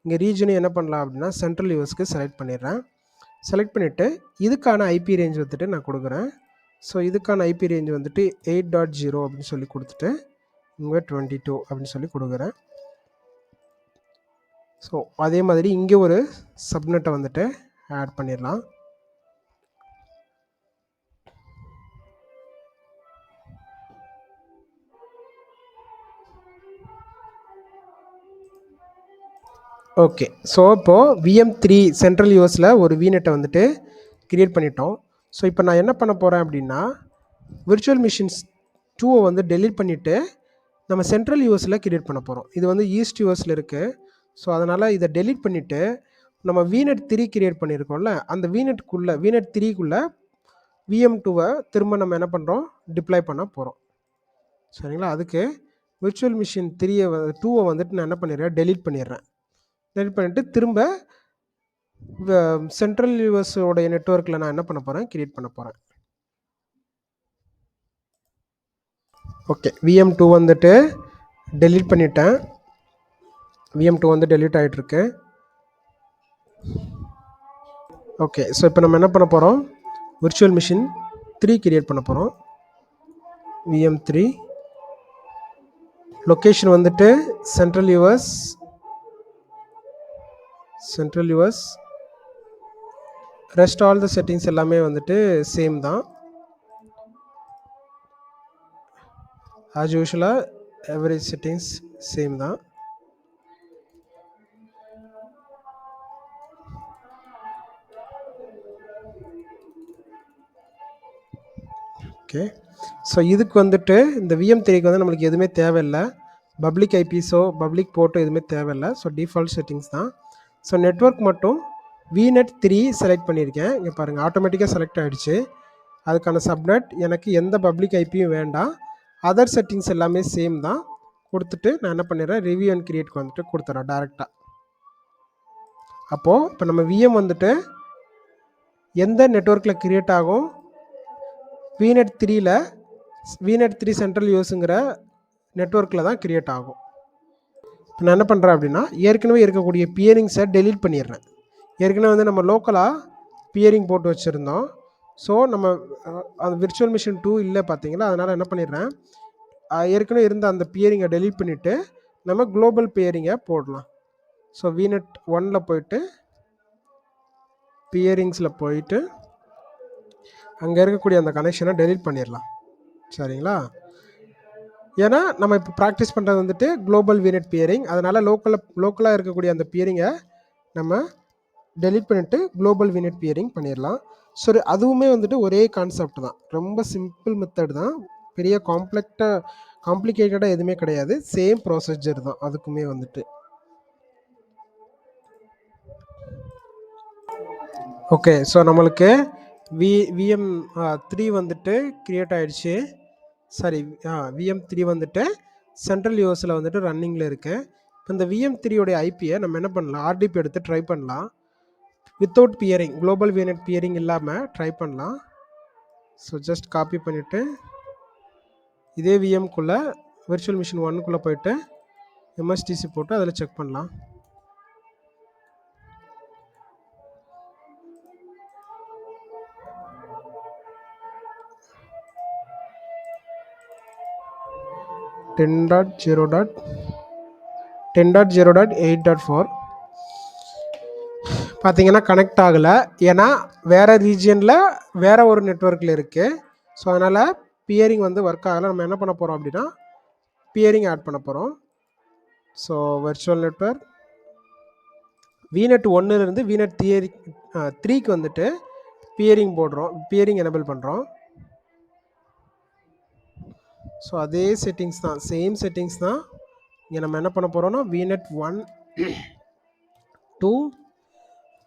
[SPEAKER 1] இங்கே ரீஜனை என்ன பண்ணலாம் அப்படின்னா சென்ட்ரல் யூஎஸ்க்கு செலக்ட் பண்ணிடுறேன். செலக்ட் பண்ணிவிட்டு இதுக்கான ஐபி ரேஞ்ச் வந்துட்டு நான் கொடுக்குறேன். ஸோ இதுக்கான ஐபி ரேஞ்ச் வந்துட்டு 8.0 அப்படின்னு சொல்லி கொடுத்துட்டு இங்கே 22 அப்படின்னு சொல்லி கொடுக்குறேன். ஸோ அதே மாதிரி இங்கே ஒரு சப்நெட்டை வந்துட்டு ஆட் பண்ணிடலாம். ஓகே, ஸோ இப்போது VM3 சென்ட்ரல் யூஎஸில் ஒரு விநெட்டை வந்துட்டு க்ரியேட் பண்ணிட்டோம். ஸோ இப்போ நான் என்ன பண்ண போகிறேன் அப்படின்னா விர்ச்சுவல் மிஷின்ஸ் 2 வந்து டெலீட் பண்ணிவிட்டு நம்ம சென்ட்ரல் யூஎஸில் க்ரியேட் பண்ண போகிறோம். இது வந்து ஈஸ்ட் யூஎஸில் இருக்குது. ஸோ அதனால் இதை டெலீட் பண்ணிவிட்டு நம்ம VNet3 க்ரியேட் பண்ணியிருக்கோம்ல, அந்த VNet3க்குள்ளே VM2வை திரும்ப நம்ம என்ன பண்ணுறோம், டிப்ளாய் பண்ண போகிறோம். சரிங்களா? அதுக்கு விர்ச்சுவல் மிஷின் 2வை வந்துட்டு நான் என்ன பண்ணிடுறேன், டெலீட் பண்ணிடுறேன். டெலிட் பண்ணிவிட்டு திரும்ப சென்ட்ரல் யூஎஸோடைய நெட்வொர்க்கில் நான் என்ன பண்ண போகிறேன், க்ரியேட் பண்ண போகிறேன். ஓகே, VM2 வந்துட்டு டெலீட் பண்ணிட்டேன். VM2 வந்து டெலீட் ஆகிட்டுருக்கு. ஓகே, ஸோ இப்போ நம்ம என்ன பண்ண போகிறோம், விர்ச்சுவல் மிஷின் 3 க்ரியேட் பண்ண போகிறோம். VM3 லொக்கேஷன் வந்துட்டு central US. Rest all the settings எல்லாமே வந்துட்டு சேம் தான். ஆஸ் யூஷுவலாக எவரேஜ் செட்டிங்ஸ் சேம் தான். ஓகே, ஸோ இதுக்கு வந்துட்டு இந்த VM3க்கு வந்து நம்மளுக்கு எதுவுமே தேவையில்லை. பப்ளிக் ஐபிஸோ பப்ளிக் போர்ட்டோ எதுவுமே தேவையில்லை. ஸோ டிஃபால்ட் செட்டிங்ஸ் தான். ஸோ நெட்வொர்க் மட்டும் VNet3 செலக்ட் பண்ணியிருக்கேன். இங்கே பாருங்கள், ஆட்டோமேட்டிக்காக செலக்ட் ஆகிடுச்சு. அதுக்கான சப்நெட் எனக்கு எந்த பப்ளிக் ஐபியும் வேண்டாம். அதர் செட்டிங்ஸ் எல்லாமே சேம் தான். கொடுத்துட்டு நான் என்ன பண்ணிடுறேன், ரிவ்யூ அண்ட் கிரியேட்க்கு வந்துட்டு கொடுத்துட்றேன் டேரெக்டாக. அப்போது இப்போ நம்ம VM வந்துட்டு எந்த நெட்வொர்க்கில் க்ரியேட் ஆகும், VNet3 சென்ட்ரல் யூஎஸ்ங்கிற நெட்வொர்க்கில் தான் க்ரியேட் ஆகும். இப்போ நான் என்ன பண்ணுறேன் அப்படின்னா ஏற்கனவே இருக்கக்கூடிய பியரிங்ஸை டெலீட் பண்ணிடுறேன். ஏற்கனவே வந்து நம்ம லோக்கலாக பியரிங் போட்டு வச்சுருந்தோம். ஸோ நம்ம அந்த விர்ச்சுவல் மிஷின் 2 இல்லை பார்த்தீங்களா, அதனால் என்ன பண்ணிடுறேன், ஏற்கனவே இருந்த அந்த பியரிங்கை டெலீட் பண்ணிவிட்டு நம்ம குளோபல் பியரிங்கை போடலாம். ஸோ VNet1ல் போயிட்டு பியரிங்ஸில் போயிட்டு அங்கே இருக்கக்கூடிய அந்த கனெக்ஷனை டெலீட் பண்ணிடலாம். சரிங்களா? ஏன்னா நம்ம இப்போ ப்ராக்டிஸ் பண்ணுறது வந்துட்டு குளோபல் VNet பியரிங். அதனால் லோக்கலாக இருக்கக்கூடிய அந்த பியரிங்கை நம்ம டெலீட் பண்ணிவிட்டு குளோபல் VNet பியரிங் பண்ணிடலாம். ஸோ அதுவுமே வந்துட்டு ஒரே கான்செப்ட் தான், ரொம்ப சிம்பிள் மெத்தட் தான், பெரிய காம்ப்ளிகேட்டடாக எதுவுமே கிடையாது. சேம் ப்ரொசீஜர் தான் அதுக்குமே வந்துட்டு. ஓகே, ஸோ நம்மளுக்கு VM3 வந்துட்டு க்ரியேட் ஆகிடுச்சு. சாரி, VM3 வந்துட்டு சென்ட்ரல் யூஎஸில் வந்துட்டு ரன்னிங்கில் இருக்குது. இப்போ இந்த VM3யோடைய ஐபியை நம்ம என்ன பண்ணலாம், RDP எடுத்து ட்ரை பண்ணலாம். Without bearing, global VNet bearing இல்லாமல் ட்ரை பண்ணலாம். ஸோ ஜஸ்ட் காப்பி பண்ணிவிட்டு இதே VMக்குள்ளே விர்ச்சுவல் மிஷின் 1க்குள்ளே போயிட்டு MSTC போட்டு அதில் செக் பண்ணலாம். .10.0.8.4 பார்த்தீங்கன்னா கனெக்ட் ஆகலை. ஏன்னா வேறு ரீஜியனில் வேறு ஒரு நெட்வொர்க்கில் இருக்குது. ஸோ அதனால் பியரிங் வந்து ஒர்க் ஆகலை. நம்ம என்ன பண்ண போகிறோம் அப்படின்னா பியரிங் ஆட் பண்ண போகிறோம். ஸோ வர்ச்சுவல் நெட்வொர்க் VNet1லேருந்து VNet3க்கு வந்துட்டு பியரிங் எனேபிள் பண்ணுறோம். ஸோ அதே செட்டிங்ஸ் தான், சேம் செட்டிங்ஸ் தான். இங்கே நம்ம என்ன பண்ண போகிறோம்னா VNet1 to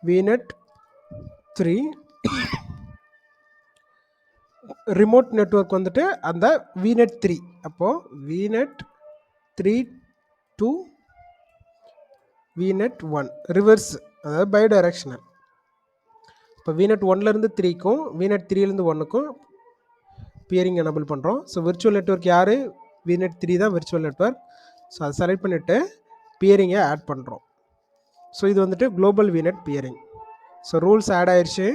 [SPEAKER 1] VNet3 remote network வந்துட்டு அந்த VNet3. அப்போது VNet3 to VNet1 ரிவர்ஸ், அதாவது பை டைரக்ஷனல். இப்போ VNet1லேருந்து 3க்கும் VNet3லேருந்து 1க்கும் பியரிங் எனேபிள் பண்ணுறோம். ஸோ விர்ச்சுவல் நெட்வொர்க் யார், VNet3 தான் விர்ச்சுவல் நெட்வொர்க். ஸோ அதை செலக்ட் பண்ணிவிட்டு பியரிங்கை ஆட் பண்ணுறோம். ஸோ இது வந்துட்டு global VNet peering. So rules add ஆயிடுச்சு.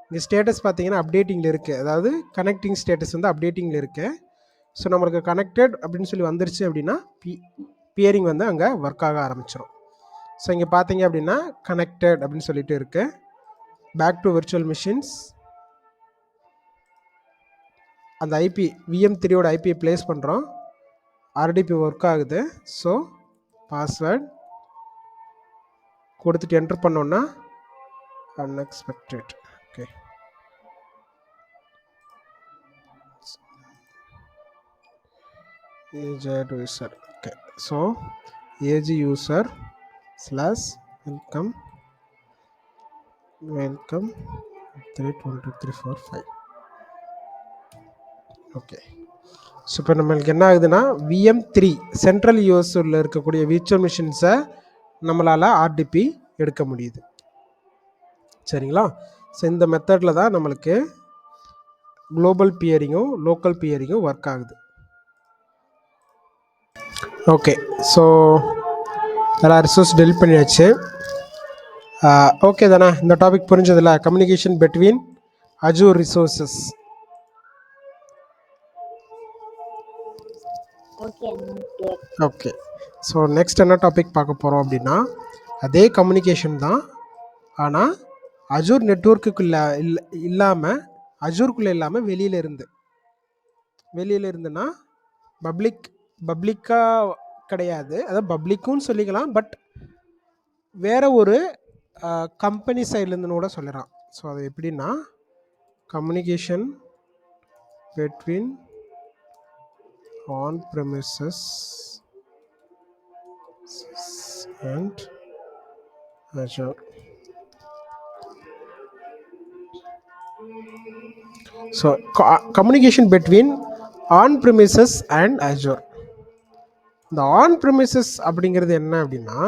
[SPEAKER 1] இங்கே ஸ்டேட்டஸ் பார்த்தீங்கன்னா அப்டேட்டிங்கில் இருக்குது, அதாவது கனெக்டிங் ஸ்டேட்டஸ் வந்து அப்டேட்டிங்கில் இருக்குது. ஸோ நம்மளுக்கு கனெக்டட் அப்படின்னு சொல்லி வந்துருச்சு அப்படின்னா பியரிங் வந்து அங்கே ஒர்க் ஆக ஆரம்பிச்சிடும். ஸோ இங்கே பார்த்தீங்க அப்படின்னா கனெக்டட் அப்படின்னு சொல்லிட்டு இருக்கு. பேக் டு விர்ச்சுவல் மிஷின்ஸ், அந்த ஐபி VM3யோட ஐபியை ப்ளேஸ் பண்ணுறோம். RDP ஒர்க் ஆகுது. ஸோ பாஸ்வேர்ட் கொடுத்துட்டு என்டர் பண்ணோன்னா unexpected. Okay, age user. Okay, so age user slash welcome 3 1 2 3 4 5. Okay, so இப்போ நம்மளுக்கு என்ன ஆகுதுன்னா VM3 சென்ட்ரல் யூஎஸ்ல இருக்கக்கூடிய விர்ச்சுவல் மிஷின்ஸை நம்மளால் RDP எடுக்க முடியுது. சரிங்களா? ஸோ இந்த மெத்தடில் தான் நம்மளுக்கு குளோபல் பியரிங்கும் லோக்கல் பியரிங்கும் ஒர்க் ஆகுது. ஓகே, ஸோ எல்லா ரிசோர்ஸ் டெலிட் பண்ணியாச்சு. ஓகே தானே? இந்த டாபிக் புரிஞ்சதில்ல? Communication between Azure resources. Okay, so next என்ன டாபிக் பார்க்க போகிறோம் அப்படின்னா அதே கம்யூனிகேஷன் தான், ஆனால் Azure நெட்வொர்க்குள்ளே இல்லாமல் அஜூருக்குள்ளே இல்லாமல் வெளியில் இருந்துன்னா பப்ளிக்காக கிடையாது, அதாவது பப்ளிக்குன்னு சொல்லிக்கலாம், பட் வேறு ஒரு கம்பெனி சைட்லேருந்துன்னு கூட சொல்லலாம். ஸோ அது எப்படின்னா communication between on-premises and Azure. So communication between on-premises and Azure. இந்த on-premises அப்படிங்கிறது என்ன அப்படின்னா,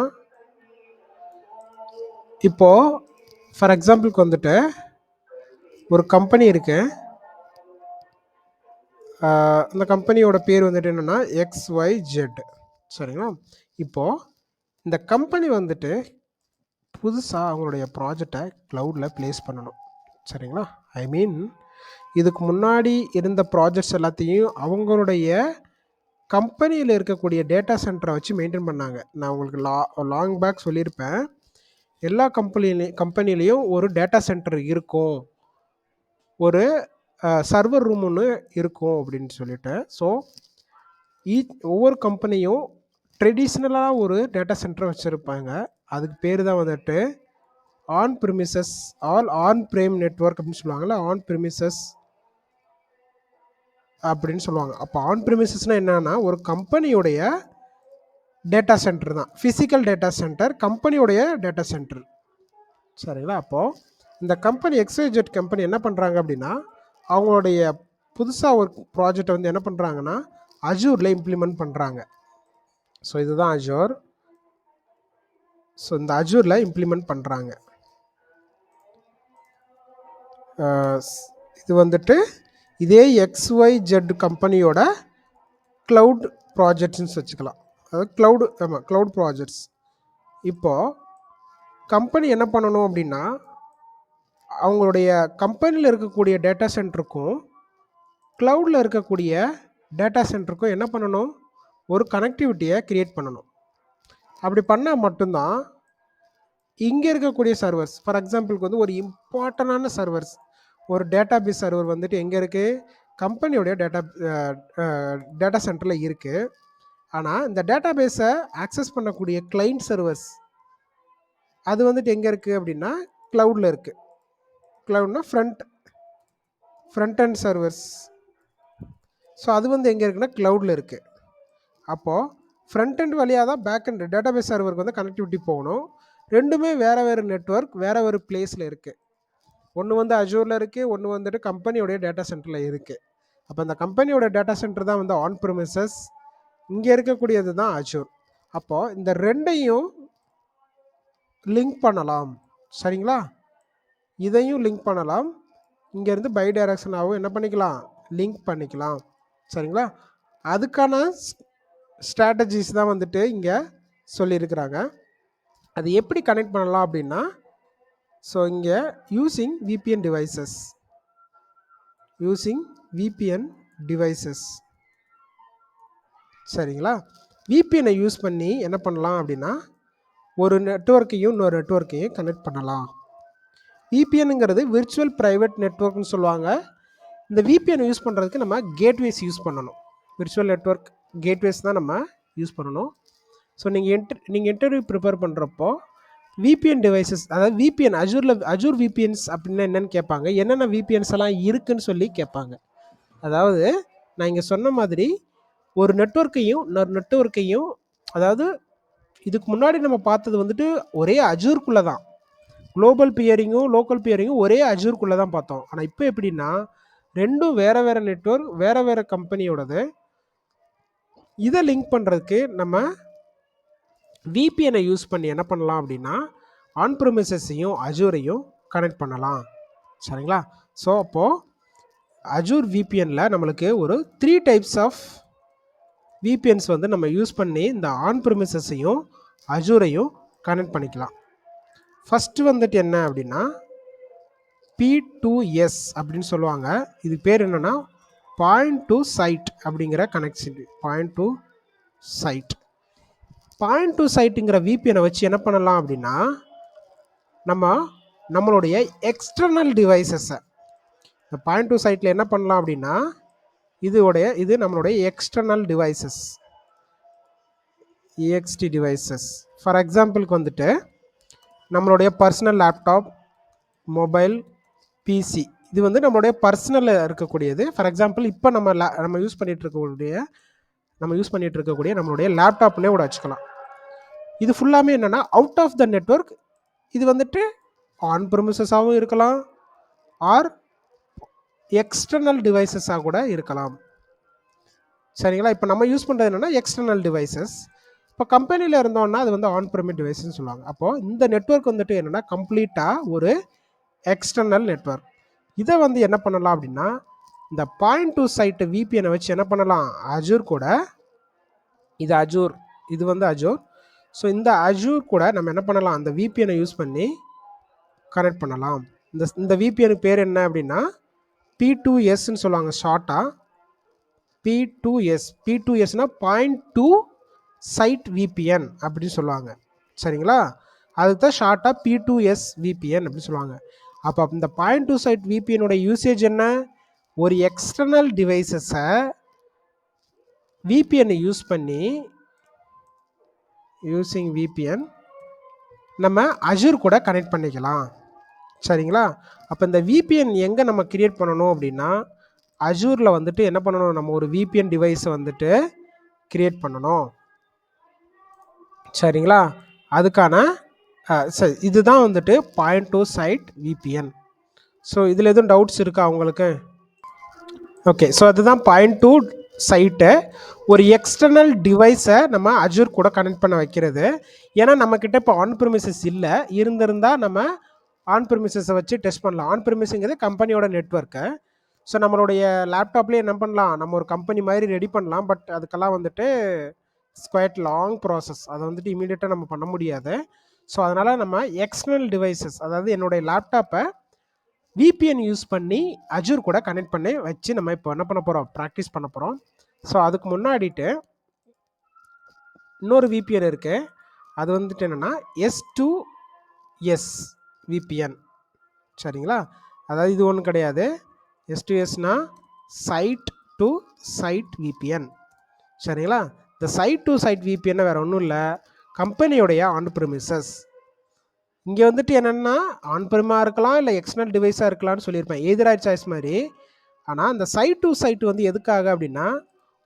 [SPEAKER 1] இப்போது ஃபார் எக்ஸாம்பிளுக்கு வந்துட்டு ஒரு கம்பெனி இருக்கு. அந்த கம்பெனியோட பேர் வந்துட்டு என்னென்னா XYZ. சரிங்களா? இப்போது இந்த கம்பெனி வந்துட்டு புதுசாக அவங்களுடைய ப்ராஜெக்டை க்ளவுடில் ப்ளேஸ் பண்ணணும். சரிங்களா? ஐ மீன் இதுக்கு முன்னாடி இருந்த ப்ராஜெக்ட்ஸ் எல்லாத்தையும் அவங்களுடைய கம்பெனியில் இருக்கக்கூடிய டேட்டா சென்டரை வச்சு மெயின்டைன் பண்ணாங்க. நான் உங்களுக்கு லாங் பேக் சொல்லியிருப்பேன், எல்லா கம்பெனிலையும் ஒரு டேட்டா சென்டர் இருக்கும், ஒரு சர்வர் ரூம் ஒன்று இருக்கும் அப்படின்னு சொல்லிட்டு. ஸோ ஒவ்வொரு கம்பெனியும் ட்ரெடிஷ்னலாக ஒரு டேட்டா சென்டரை வச்சுருப்பாங்க. அதுக்கு பேர் தான் வந்துட்டு on premises on prem network அப்படின்னு சொல்லுவாங்கள்ல, ஆன் ப்ரிமிசஸ் அப்படின்னு சொல்லுவாங்க. அப்போ ஆன் ப்ரிமிசஸ்னால் என்னன்னா ஒரு கம்பெனியுடைய டேட்டா சென்டர் தான், ஃபிசிக்கல் டேட்டா சென்டர், கம்பெனியோடைய டேட்டா சென்டர். சரிங்களா? அப்போது இந்த கம்பெனி XYZ கம்பெனி என்ன பண்ணுறாங்க அப்படின்னா அவங்களுடைய புதுசாக ஒரு ப்ராஜெக்டை வந்து என்ன பண்ணுறாங்கன்னா அஜூரில் இம்ப்ளிமெண்ட் பண்ணுறாங்க. ஸோ இதுதான் அஜூர். ஸோ இந்த அஜூரில் இம்ப்ளிமெண்ட் பண்ணுறாங்க. இது வந்துட்டு இதே XYZ கம்பெனியோட க்ளவுட் ப்ராஜெக்ட்ஸ்ன்னு வச்சுக்கலாம், அதாவது க்ளவுட் ப்ராஜெக்ட்ஸ். இப்போது கம்பெனி என்ன பண்ணணும் அப்படின்னா அவங்களுடைய கம்பெனியில் இருக்கக்கூடிய டேட்டா சென்டருக்கும் க்ளவுடில் இருக்கக்கூடிய டேட்டா சென்டருக்கும் என்ன பண்ணணும், ஒரு கனெக்டிவிட்டியை க்ரியேட் பண்ணணும். அப்படி பண்ணால் மட்டும்தான் இங்கே இருக்கக்கூடிய சர்வர்ஸ், ஃபார் எக்ஸாம்பிளுக்கு வந்து ஒரு இம்பார்ட்டண்டான சர்வர்ஸ், ஒரு டேட்டாபேஸ் சர்வர் வந்துட்டு எங்கே இருக்குது, கம்பெனியோடைய டேட்டா சென்டரில் இருக்குது. ஆனால் இந்த டேட்டாபேஸை ஆக்சஸ் பண்ணக்கூடிய கிளைண்ட் சர்வர்ஸ் அது வந்துட்டு எங்கே இருக்குது அப்படின்னா க்ளவுடில் இருக்குது. க்ளவுட்னா ஃப்ரண்ட் அண்ட் சர்வர்ஸ். ஸோ அது வந்து எங்கே இருக்குன்னா க்ளவுடில் இருக்குது. அப்போது ஃப்ரண்ட் அண்ட் வழியாக தான் பேக் அண்ட் டேட்டாபேஸ் சர்வருக்கு வந்து கனெக்டிவிட்டி போகணும். ரெண்டுமே வேறு நெட்வொர்க், வேறு பிளேஸில் இருக்குது. ஒன்று வந்து அஜூரில் இருக்குது, ஒன்று வந்துட்டு கம்பெனியோடைய டேட்டா சென்டரில் இருக்குது. அப்போ இந்த கம்பெனியோட டேட்டா சென்டர் தான் வந்து ஆன் ப்ரிமிசஸ், இங்கே இருக்கக்கூடியது தான் அஜூர். அப்போது இந்த ரெண்டையும் லிங்க் பண்ணலாம். சரிங்களா? இதையும் லிங்க் பண்ணலாம், இங்கேருந்து பை டைரக்ஷனாகவும் என்ன பண்ணிக்கலாம், லிங்க் பண்ணிக்கலாம். சரிங்களா? அதுக்கான ஸ்ட்ராட்டஜிஸ் தான் வந்துட்டு இங்கே சொல்லியிருக்கிறாங்க. அது எப்படி கனெக்ட் பண்ணலாம் அப்படின்னா ஸோ இங்கே யூஸிங் விபிஎன் டிவைசஸ் சரிங்களா. விபிஎனை யூஸ் பண்ணி என்ன பண்ணலாம் அப்படின்னா ஒரு நெட்வொர்க்கையும் இன்னொரு நெட்வொர்க்கையும் கனெக்ட் பண்ணலாம். விபிஎன்ங்கிறது விர்ச்சுவல் ப்ரைவேட் நெட்வொர்க்னு சொல்லுவாங்க. இந்த விபிஎன் யூஸ் பண்ணுறதுக்கு நம்ம கேட்வேஸ் யூஸ் பண்ணணும். விர்ச்சுவல் நெட்வொர்க் கேட்வேஸ் தான் நம்ம யூஸ் பண்ணணும். ஸோ நீங்கள் இன்டர்வியூ ப்ரிப்பேர் பண்ணுறப்போ விபிஎன் டிவைசஸ், அதாவது விபிஎன் அஜூர் விபிஎன்ஸ் அப்படின்னா என்னென்னு கேட்பாங்க. என்னென்ன விபிஎன்ஸ் எல்லாம் இருக்குன்னு சொல்லி கேட்பாங்க. அதாவது நான் இங்கே சொன்ன மாதிரி ஒரு நெட்வொர்க்கையும் இன்னொரு நெட்வொர்க்கையும், அதாவது இதுக்கு முன்னாடி நம்ம பார்த்தது வந்துட்டு ஒரே அஜூர்க்குள்ளே தான், குளோபல் பியரிங்கும் லோக்கல் பியரிங்கும் ஒரே அஜூர்க்குள்ளே தான் பார்த்தோம். ஆனால் இப்போ எப்படின்னா ரெண்டும் வேறு வேறு நெட்வொர்க், வேறு வேறு கம்பெனியோடது. இதை லிங்க் பண்ணுறதுக்கு நம்ம விபிஎனை யூஸ் பண்ணி என்ன பண்ணலாம் அப்படின்னா ஆன் ப்ரிமிசஸையும் அஜூரையும் கனெக்ட் பண்ணலாம். சரிங்களா. ஸோ அப்போது அஜூர் விபிஎனில் நம்மளுக்கு ஒரு 3 டைப்ஸ் ஆஃப் விபிஎன்ஸ் வந்து நம்ம யூஸ் பண்ணி இந்த ஆன் ப்ரிமிசஸையும் அஜூரையும் கனெக்ட் பண்ணிக்கலாம். ஃபஸ்ட்டு வந்துட்டு என்ன அப்படின்னா P2S அப்படின்னு சொல்லுவாங்க. இது பேர் என்னென்னா பாயிண்ட் டு சைட் அப்படிங்கிற கனெக்டிவிட்டி. பாயிண்ட் டு சைட்டுங்கிற விபிஎனை வச்சு என்ன பண்ணலாம் அப்படின்னா நம்மளுடைய எக்ஸ்டர்னல் டிவைசஸை இந்த பாயிண்ட் டு சைட்டில் என்ன பண்ணலாம் அப்படின்னா இது நம்மளுடைய external devices, EXT devices. For எக்ஸாம்பிளுக்கு வந்துட்டு நம்மளுடைய பர்சனல் லேப்டாப், மொபைல், பிசி, இது வந்து நம்மளுடைய பர்சனலில் இருக்கக்கூடியது. ஃபார் எக்ஸாம்பிள் இப்போ நம்ம யூஸ் பண்ணிகிட்டு இருக்கக்கூடிய நம்மளுடைய லேப்டாப்னே கூட வச்சுக்கலாம். இது ஃபுல்லாமே என்னென்னா அவுட் ஆஃப் த நெட்வொர்க். இது வந்துட்டு ஆன் ப்ரிமிசஸாகவும் இருக்கலாம், ஆர் எக்ஸ்டர்னல் டிவைசஸாக கூட இருக்கலாம். சரிங்களா. இப்போ நம்ம யூஸ் பண்ணுறது என்னென்னா எக்ஸ்டர்னல் டிவைசஸ். இப்போ கம்பெனியில் இருந்தோம்னா அது வந்து ஆன் ப்ரிமிட் டிவைஸ்ன்னு சொல்லுவாங்க. அப்போது இந்த நெட்வொர்க் வந்துட்டு என்னென்னா கம்ப்ளீட்டாக ஒரு எக்ஸ்டர்னல் நெட்வொர்க். இதை வந்து என்ன பண்ணலாம் அப்படின்னா இந்த பாயிண்ட் டு சைட்டு விபிஎனை வச்சு என்ன பண்ணலாம், அஜூர் கூட, இது வந்து அஜூர். ஸோ இந்த அஜூர் கூட நம்ம என்ன பண்ணலாம், அந்த விபிஎனை யூஸ் பண்ணி கனெக்ட் பண்ணலாம். இந்த விபிஎனுக்கு பேர் என்ன அப்படின்னா P2Sன்னு சொல்லுவாங்க ஷார்ட்டாக. P2Sனா பாயிண்ட் டு சைட் விபிஎன் அப்படின்னு சொல்லுவாங்க. சரிங்களா. அதுக்கு தான் ஷார்ட்டாக P2S VPN அப்படின்னு சொல்லுவாங்க. அப்போ இந்த பாயிண்ட் டு சைட் விபிஎனோட யூசேஜ் என்ன, ஒரு எக்ஸ்டர்னல் டிவைசஸை விபிஎனை யூஸ் பண்ணி யூஸிங் விபிஎன் நம்ம அஜூர் கூட கனெக்ட் பண்ணிக்கலாம். சரிங்களா. அப்போ இந்த விபிஎன் எங்கே நம்ம கிரியேட் பண்ணணும் அப்படின்னா அஜூரில் வந்துட்டு என்ன பண்ணணும், நம்ம ஒரு விபிஎன் டிவைஸை வந்துட்டு கிரியேட் பண்ணணும். சரிங்களா. அதுக்கான சரி, இதுதான் வந்துட்டு point to site VPN. So இதில் எதுவும் டவுட்ஸ் இருக்கா உங்களுக்கு? ஓகே. ஸோ அதுதான் பாயிண்ட் டு சைட்டை, ஒரு எக்ஸ்டர்னல் டிவைஸை நம்ம அஜூர் கூட கனெக்ட் பண்ண வைக்கிறது. ஏன்னா நம்மக்கிட்ட இப்போ ஆன் ப்ரிமிசஸ் இல்லை, இருந்திருந்தால் நம்ம ஆன் ப்ரிமிசஸை வச்சு டெஸ்ட் பண்ணலாம். ஆன் ப்ரிமிஸுங்கிறது கம்பெனியோட நெட்வொர்க்கு. ஸோ நம்மளுடைய லேப்டாப்லேயே என்ன பண்ணலாம், நம்ம ஒரு கம்பெனி மாதிரி ரெடி பண்ணலாம். பட் அதுக்கெல்லாம் வந்துட்டு குவைட் லாங் ப்ராசஸ். அதை வந்துட்டு இமீடியட்டாக நம்ம பண்ண முடியாது. ஸோ அதனால் நம்ம எக்ஸ்டர்னல் டிவைசஸ், அதாவது என்னுடைய லேப்டாப்பை விபிஎன் யூஸ் பண்ணி அஜூர் கூட கனெக்ட் பண்ணி வச்சு நம்ம இப்போ என்ன பண்ண போகிறோம், ப்ராக்டிஸ் பண்ண போகிறோம். ஸோ அதுக்கு முன்னாடிட்டு இன்னொரு விபிஎன் இருக்குது. அது வந்துட்டு என்னென்னா S2S விபிஎன். சரிங்களா. அதாவது இது ஒன்றும் கிடையாது. S2Sனா சைட் டு சைட் விபிஎன். சரிங்களா. இந்த சைட் டு சைட் விபிஎன் வேறு ஒன்றும் இல்லை, கம்பெனியோடைய ஆன் ப்ரிமிசஸ். இங்கே வந்துட்டு என்னென்னா ஆன் ப்ரிமாக இருக்கலாம், இல்லை எக்ஸ்டர்னல் டிவைஸாக இருக்கலாம்னு சொல்லியிருப்பேன், எதிராக சாய்ஸ் மாதிரி. ஆனால் அந்த சைட் டு சைட் வந்து எதுக்காக அப்படின்னா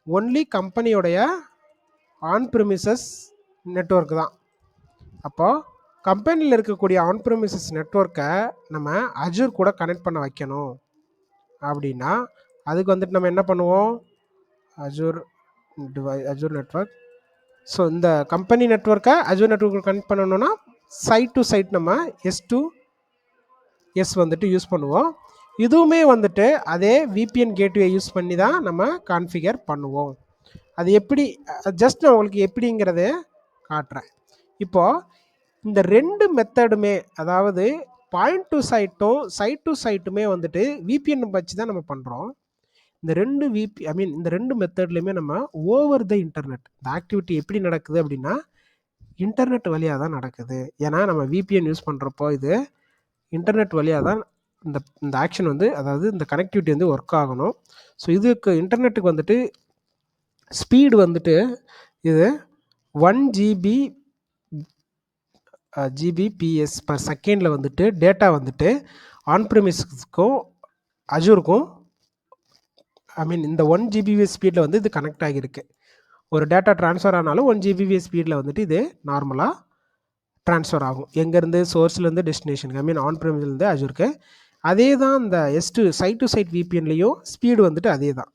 [SPEAKER 1] ஒன்லி கம்பெனியோடைய ஆன் ப்ரிமிசஸ் நெட்வொர்க் தான். அப்போது கம்பெனியில் இருக்கக்கூடிய ஆன் ப்ரிமிசஸ் நெட்வொர்க்கை நம்ம அஜூர் கூட கனெக்ட் பண்ண வைக்கணும் அப்படின்னா அதுக்கு வந்துட்டு நம்ம என்ன பண்ணுவோம், அஜூர் நெட்வொர்க். ஸோ இந்த கம்பெனி நெட்வொர்க்கை அஜூர் நெட்வொர்க் கனெக்ட் பண்ணணும்னா சைட் டு சைட் நம்ம S2S வந்துட்டு யூஸ் பண்ணுவோம். இதுவுமே வந்துட்டு அதே விபிஎன் கேட்வே யூஸ் பண்ணி தான் நம்ம கான்ஃபிகர் பண்ணுவோம். அது எப்படி, ஜஸ்ட் நான் உங்களுக்கு எப்படிங்கிறத காட்டுறேன். இப்போது இந்த ரெண்டு மெத்தடுமே, அதாவது பாயிண்ட் டு சைட்டும் சைட் டு சைட்டுமே வந்துட்டு விபிஎன் வச்சு தான் நம்ம பண்ணுறோம். இந்த ரெண்டு இந்த ரெண்டு மெத்தட்லையுமே நம்ம ஓவர் த இன்டர்நெட் இந்த ஆக்டிவிட்டி எப்படி நடக்குது அப்படின்னா இன்டர்நெட் வழியாக தான் நடக்குது. ஏன்னா நம்ம விபிஎன் யூஸ் பண்ணுறப்போ இது இன்டர்நெட் வழியாக தான் இந்த ஆக்ஷன் வந்து, அதாவது இந்த கனெக்டிவிட்டி வந்து ஒர்க் ஆகணும். ஸோ இதுக்கு இன்டர்நெட்டுக்கு வந்துட்டு ஸ்பீடு வந்துட்டு இது 1 ஜிபிபிஎஸ் பர் செகண்டில் வந்துட்டு டேட்டா வந்துட்டு ஆன் ப்ரிமிஸ்க்கும் அஜூருக்கும் இந்த 1 ஜிபிபிஎஸ் ஸ்பீடில் வந்து இது கனெக்ட் ஆகியிருக்கு. ஒரு டேட்டா ட்ரான்ஸ்ஃபர் ஆனாலும் 1 ஜிபிபிஎஸ் ஸ்பீடில் வந்துட்டு இது நார்மலாக ட்ரான்ஸ்ஃபர் ஆகும். எங்கேருந்து சோர்ஸ்லேருந்து டெஸ்டினேஷனுக்கு ஆன் ப்ரிமிஸ்லேருந்து அஜூருக்கு. அதே தான் இந்த சைட் டு சைட் விபிஎன்லேயும் ஸ்பீடு வந்துட்டு அதே தான்.